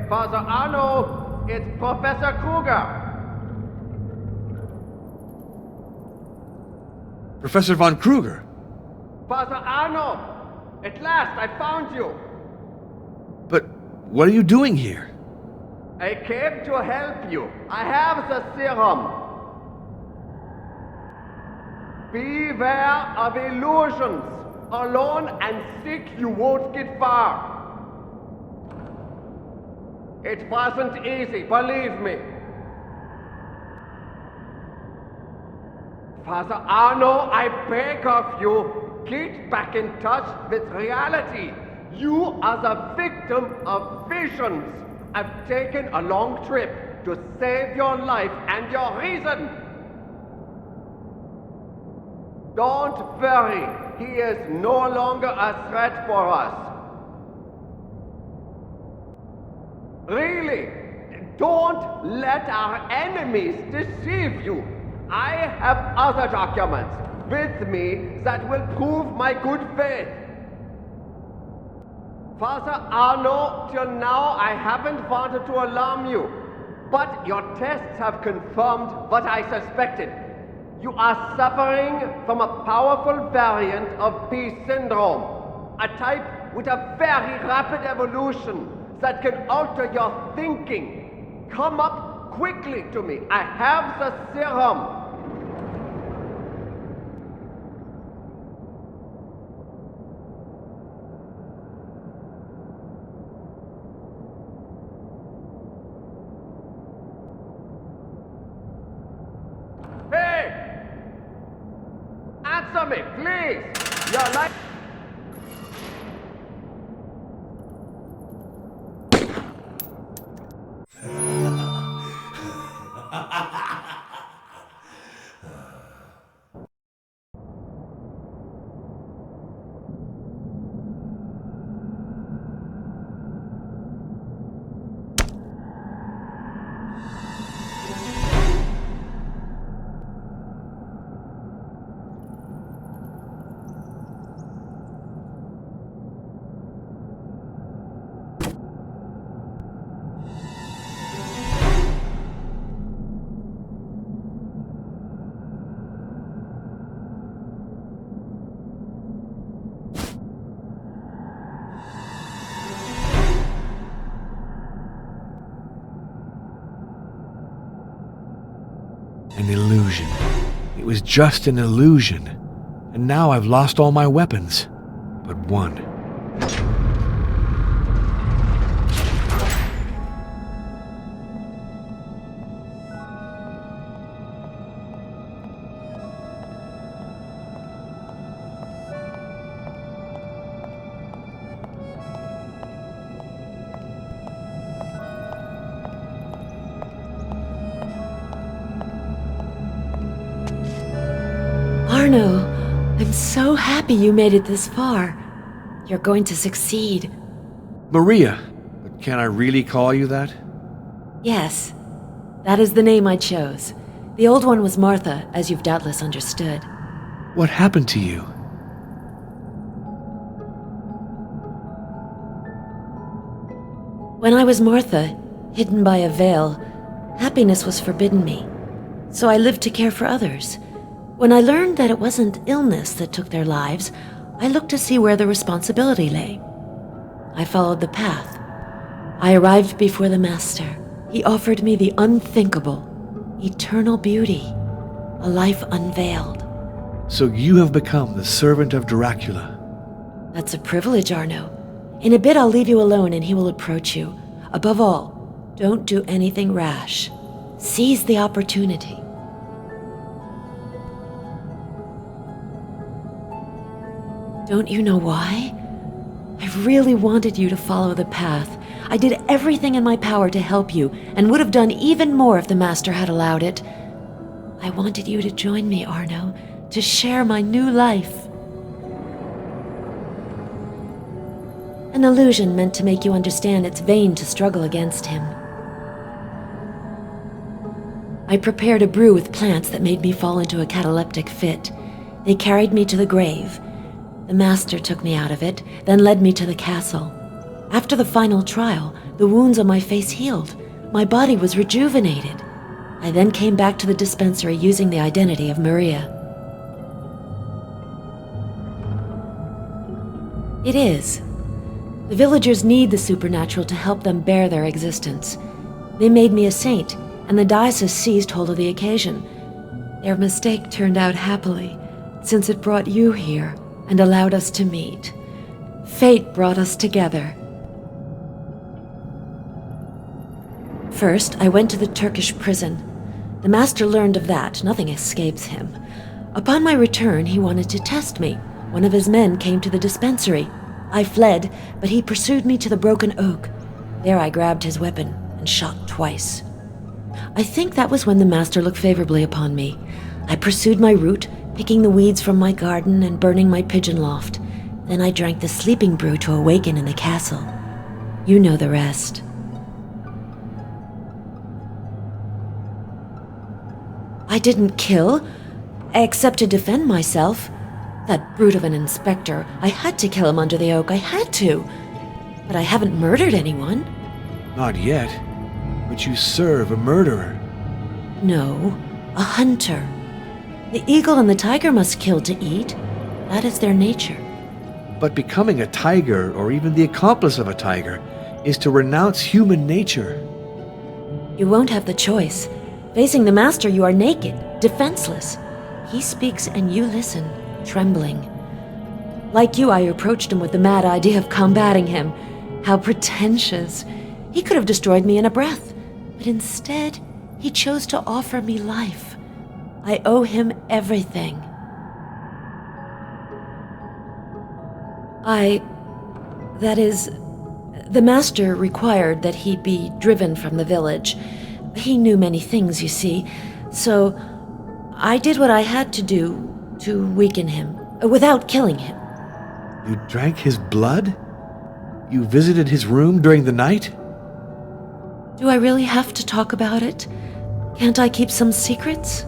Father Arno, it's Professor Kruger. Professor von Kruger. Father Arno, at last I found you. But what are you doing here? I came to help you. I have the serum. Beware of illusions. Alone and sick, you won't get far. It wasn't easy, believe me. Father Arno, I beg of you, get back in touch with reality. You are the victim of visions. I've taken a long trip to save your life and your reason. Don't worry, he is no longer a threat for us. Really, don't let our enemies deceive you. I have other documents with me that will prove my good faith. Father Arno, till now I haven't wanted to alarm you, but your tests have confirmed what I suspected. You are suffering from a powerful variant of P syndrome, a type with a very rapid evolution that can alter your thinking. Come up quickly to me. I have the serum. Hey! Answer me, please! Your life... An illusion. It was just an illusion. And now I've lost all my weapons. But one. Arno, I'm so happy you made it this far. You're going to succeed. Maria, but can I really call you that? Yes, that is the name I chose. The old one was Martha, as you've doubtless understood. What happened to you? When I was Martha, hidden by a veil, happiness was forbidden me. So I lived to care for others. When I learned that it wasn't illness that took their lives, I looked to see where the responsibility lay. I followed the path. I arrived before the Master. He offered me the unthinkable, eternal beauty, a life unveiled. So you have become the servant of Dracula. That's a privilege, Arno. In a bit I'll leave you alone and he will approach you. Above all, don't do anything rash. Seize the opportunity. Don't you know why? I really wanted you to follow the path. I did everything in my power to help you, and would have done even more if the Master had allowed it. I wanted you to join me, Arno, to share my new life. An illusion meant to make you understand it's vain to struggle against him. I prepared a brew with plants that made me fall into a cataleptic fit. They carried me to the grave. The Master took me out of it, then led me to the castle. After the final trial, the wounds on my face healed. My body was rejuvenated. I then came back to the dispensary using the identity of Maria. It is. The villagers need the supernatural to help them bear their existence. They made me a saint, and the diocese seized hold of the occasion. Their mistake turned out happily, since it brought you here and allowed us to meet. Fate brought us together. First, I went to the Turkish prison. The master learned of that. Nothing escapes him. Upon my return, he wanted to test me. One of his men came to the dispensary. I fled, but he pursued me to the broken oak. There I grabbed his weapon and shot twice. I think that was when the master looked favorably upon me. I pursued my route, picking the weeds from my garden and burning my pigeon loft. Then I drank the sleeping brew to awaken in the castle. You know the rest. I didn't kill, except to defend myself. That brute of an inspector, I had to kill him under the oak, I had to. But I haven't murdered anyone. Not yet. But you serve a murderer. No, a hunter. The eagle and the tiger must kill to eat. That is their nature. But becoming a tiger, or even the accomplice of a tiger, is to renounce human nature. You won't have the choice. Facing the master, you are naked, defenseless. He speaks and you listen, trembling. Like you, I approached him with the mad idea of combating him. How pretentious. He could have destroyed me in a breath. But instead, he chose to offer me life. I owe him everything. That is, the master required that he be driven from the village. He knew many things, you see, so I did what I had to do to weaken him, without killing him. You drank his blood? You visited his room during the night? Do I really have to talk about it? Can't I keep some secrets?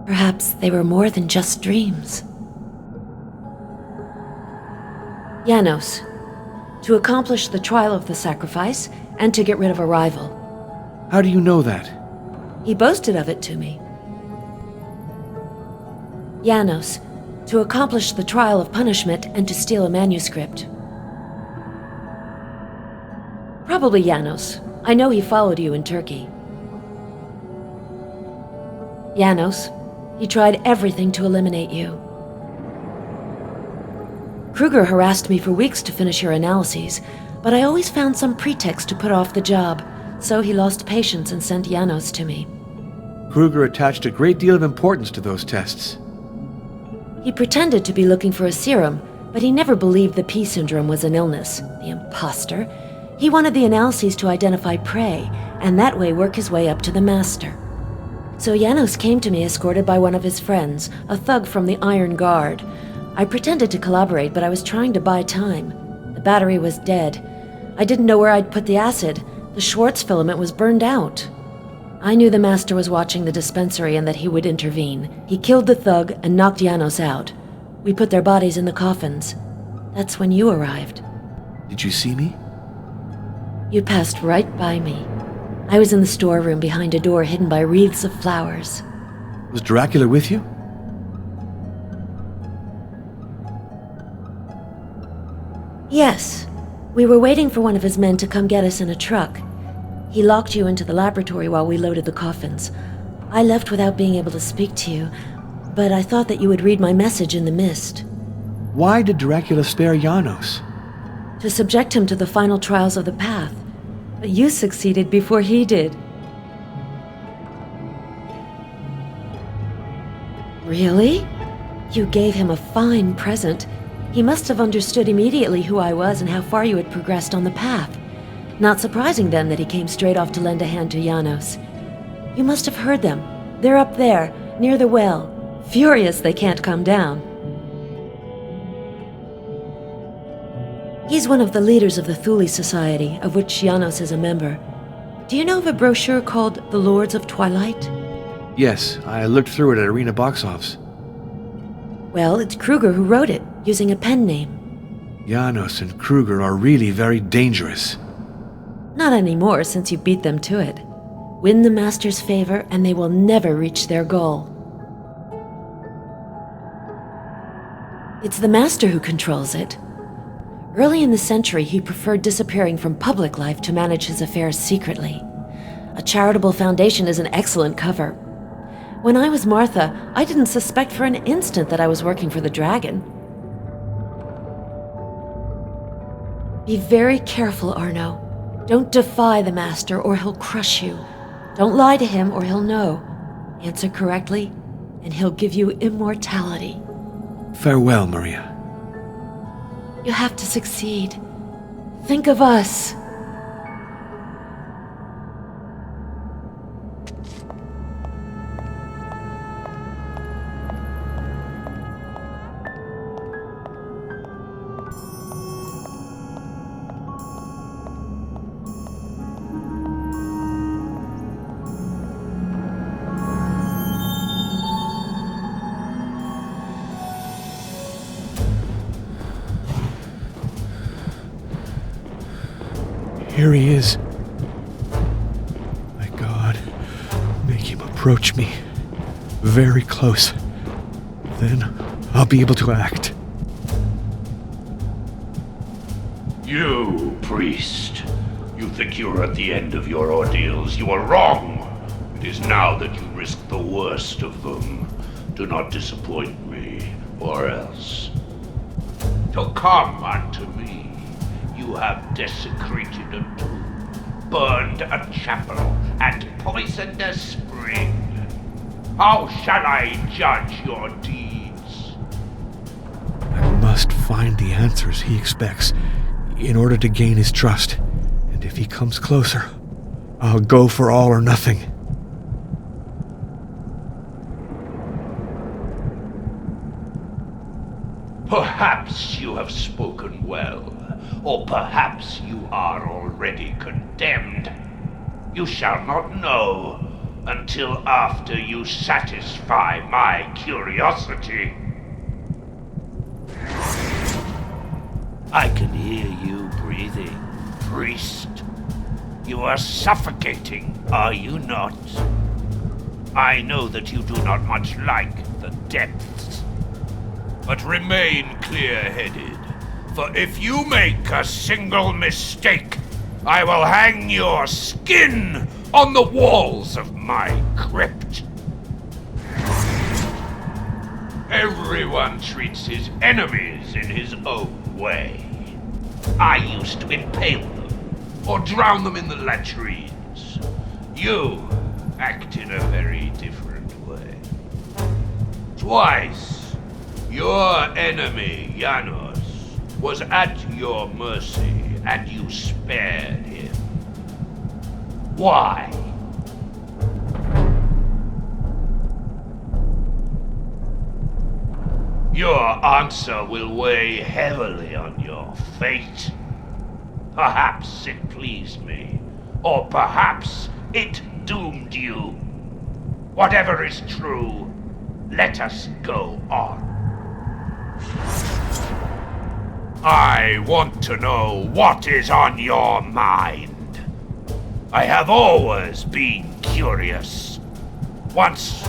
Perhaps they were more than just dreams. Janos, to accomplish the trial of the sacrifice and to get rid of a rival. How do you know that? He boasted of it to me. Janos, to accomplish the trial of punishment and to steal a manuscript. Probably Janos. I know he followed you in Turkey. Janos, he tried everything to eliminate you. Kruger harassed me for weeks to finish your analyses, but I always found some pretext to put off the job, so he lost patience and sent Janos to me. Kruger attached a great deal of importance to those tests. He pretended to be looking for a serum, but he never believed the P syndrome was an illness. The imposter. He wanted the analyses to identify prey, and that way work his way up to the master. So Janos came to me escorted by one of his friends, a thug from the Iron Guard. I pretended to collaborate, but I was trying to buy time. The battery was dead. I didn't know where I'd put the acid. The Schwartz filament was burned out. I knew the master was watching the dispensary and that he would intervene. He killed the thug and knocked Janos out. We put their bodies in the coffins. That's when you arrived. Did you see me? You passed right by me. I was in the storeroom behind a door hidden by wreaths of flowers. Was Dracula with you? Yes. We were waiting for one of his men to come get us in a truck. He locked you into the laboratory while we loaded the coffins. I left without being able to speak to you, but I thought that you would read my message in the mist. Why did Dracula spare Janos? To subject him to the final trials of the path. But you succeeded before he did. Really? You gave him a fine present. He must have understood immediately who I was and how far you had progressed on the path. Not surprising then that he came straight off to lend a hand to Janos. You must have heard them. They're up there, near the well. Furious they can't come down. He's one of the leaders of the Thule Society, of which Janos is a member. Do you know of a brochure called The Lords of Twilight? Yes, I looked through it at Arena Box Office. Well, it's Kruger who wrote it, using a pen name. Janos and Kruger are really very dangerous. Not anymore, since you beat them to it. Win the Master's favor, and they will never reach their goal. It's the Master who controls it. Early in the century, he preferred disappearing from public life to manage his affairs secretly. A charitable foundation is an excellent cover. When I was Martha, I didn't suspect for an instant that I was working for the dragon. Be very careful, Arno. Don't defy the Master or he'll crush you. Don't lie to him or he'll know. Answer correctly, and he'll give you immortality. Farewell, Maria. You have to succeed. Think of us. Here he is. My God, make him approach me. Very close. Then I'll be able to act. You, priest. You think you're at the end of your ordeals. You are wrong. It is now that you risk the worst of them. Do not disappoint me, or else. To come unto me. You have desecrated a tomb, burned a chapel, and poisoned a spring. How shall I judge your deeds? I must find the answers he expects in order to gain his trust. And if he comes closer, I'll go for all or nothing. Perhaps you have spoken well. Or perhaps you are already condemned. You shall not know until after you satisfy my curiosity. I can hear you breathing, priest. You are suffocating, are you not? I know that you do not much like the depths. But remain clear-headed. For if you make a single mistake, I will hang your skin on the walls of my crypt. Everyone treats his enemies in his own way. I used to impale them, or drown them in the latrines. You act in a very different way. Twice, your enemy, Janos, was at your mercy, and you spared him. Why? Your answer will weigh heavily on your fate. Perhaps it pleased me, or perhaps it doomed you. Whatever is true, let us go on. I want to know what is on your mind. I have always been curious. Once,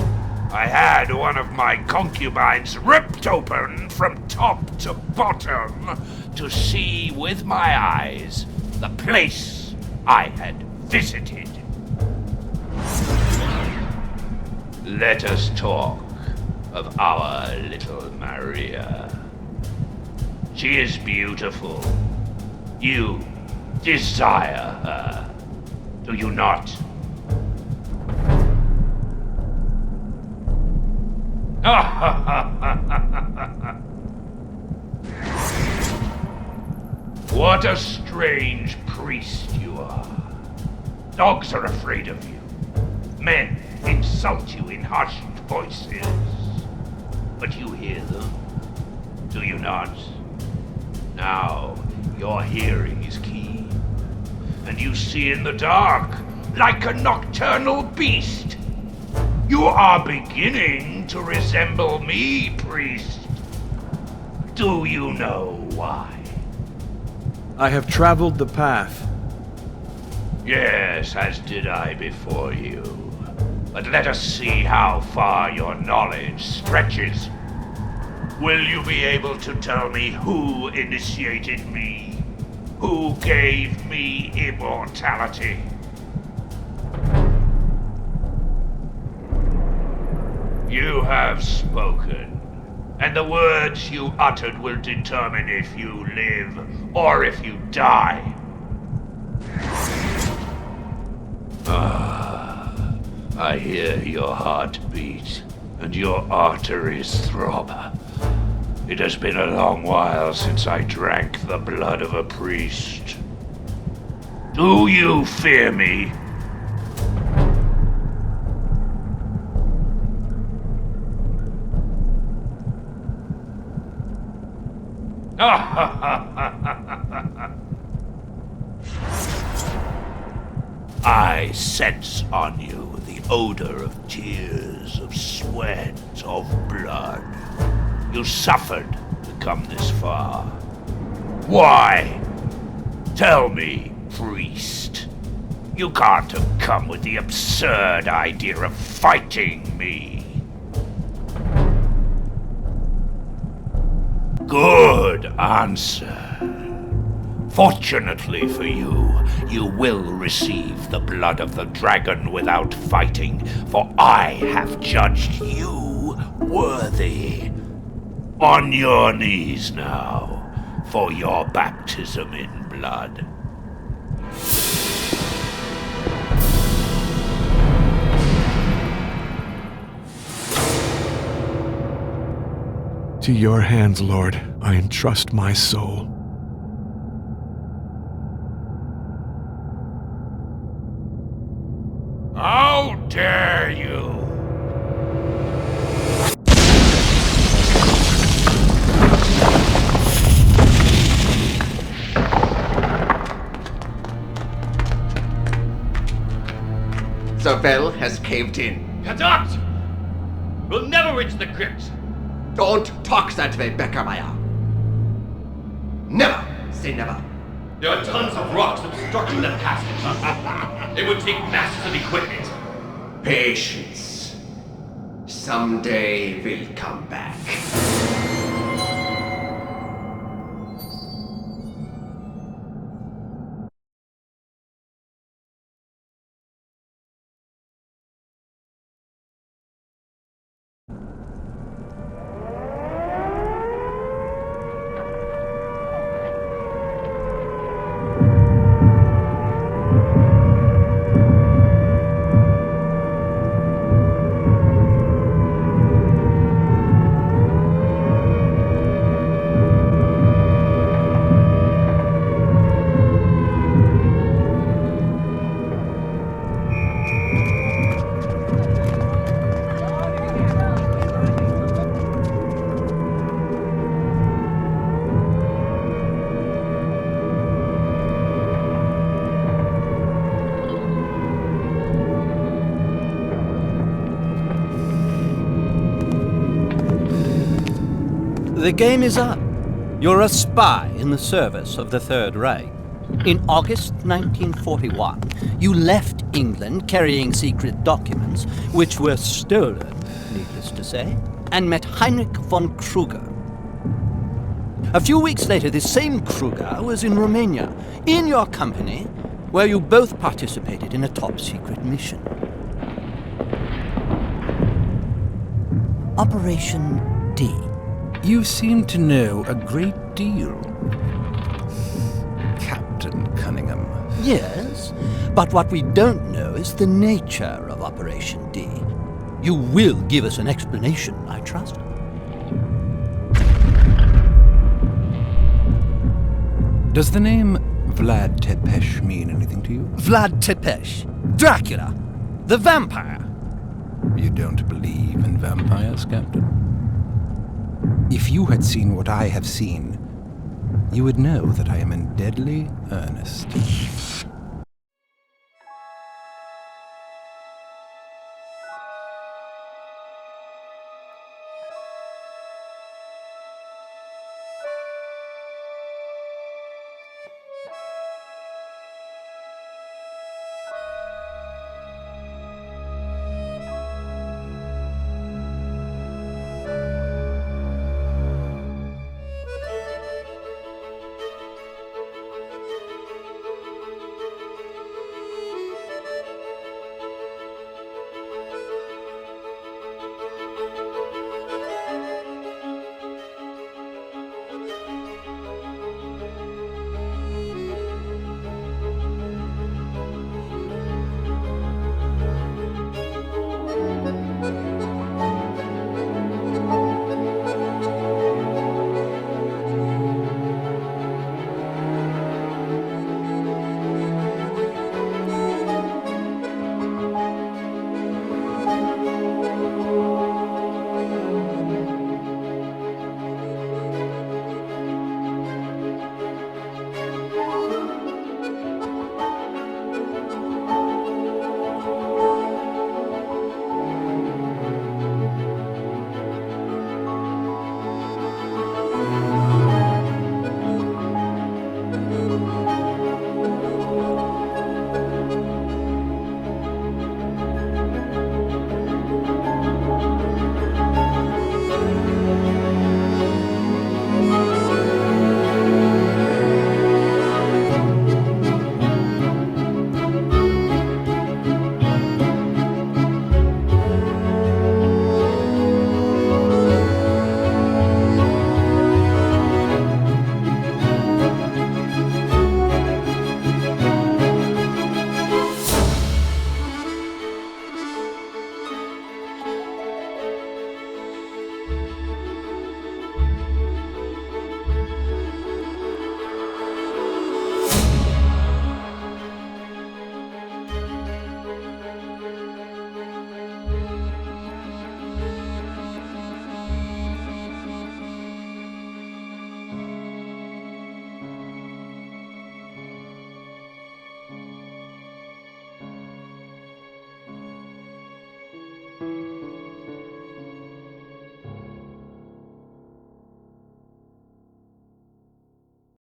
I had one of my concubines ripped open from top to bottom to see with my eyes the place I had visited. Let us talk of our little Maria. She is beautiful. You desire her, do you not? What a strange priest you are. Dogs are afraid of you. Men insult you in hushed voices. But you hear them, do you not? Now, your hearing is keen, and you see in the dark, like a nocturnal beast. You are beginning to resemble me, priest. Do you know why? I have traveled the path. Yes, as did I before you. But let us see how far your knowledge stretches. Will you be able to tell me who initiated me? Who gave me immortality? You have spoken, and the words you uttered will determine if you live or if you die. I hear your heart beat and your arteries throb. It has been a long while since I drank the blood of a priest. Do you fear me? I sense on you the odor of tears, of sweat, of blood. You suffered to come this far. Why? Tell me, priest. You can't have come with the absurd idea of fighting me. Good answer. Fortunately for you, you will receive the blood of the dragon without fighting, for I have judged you worthy. On your knees now, for your baptism in blood. To your hands, Lord, I entrust my soul. How dare you! Zabel has caved in. Conduct! We'll never reach the crypt! Don't talk that way, Beckermeyer. Never say never. There are tons of rocks obstructing the passage. It would take masses of equipment. Patience. Someday we'll come back. The game is up. You're a spy in the service of the Third Reich. In August 1941, you left England carrying secret documents, which were stolen, needless to say, and met Heinrich von Kruger. A few weeks later, this same Kruger was in Romania, in your company, where you both participated in a top-secret mission. Operation D. You seem to know a great deal, Captain Cunningham. Yes, but what we don't know is the nature of Operation D. You will give us an explanation, I trust. Does the name Vlad Tepes mean anything to you? Vlad Tepes, Dracula, the vampire. You don't believe in vampires, Captain? If you had seen what I have seen, you would know that I am in deadly earnest.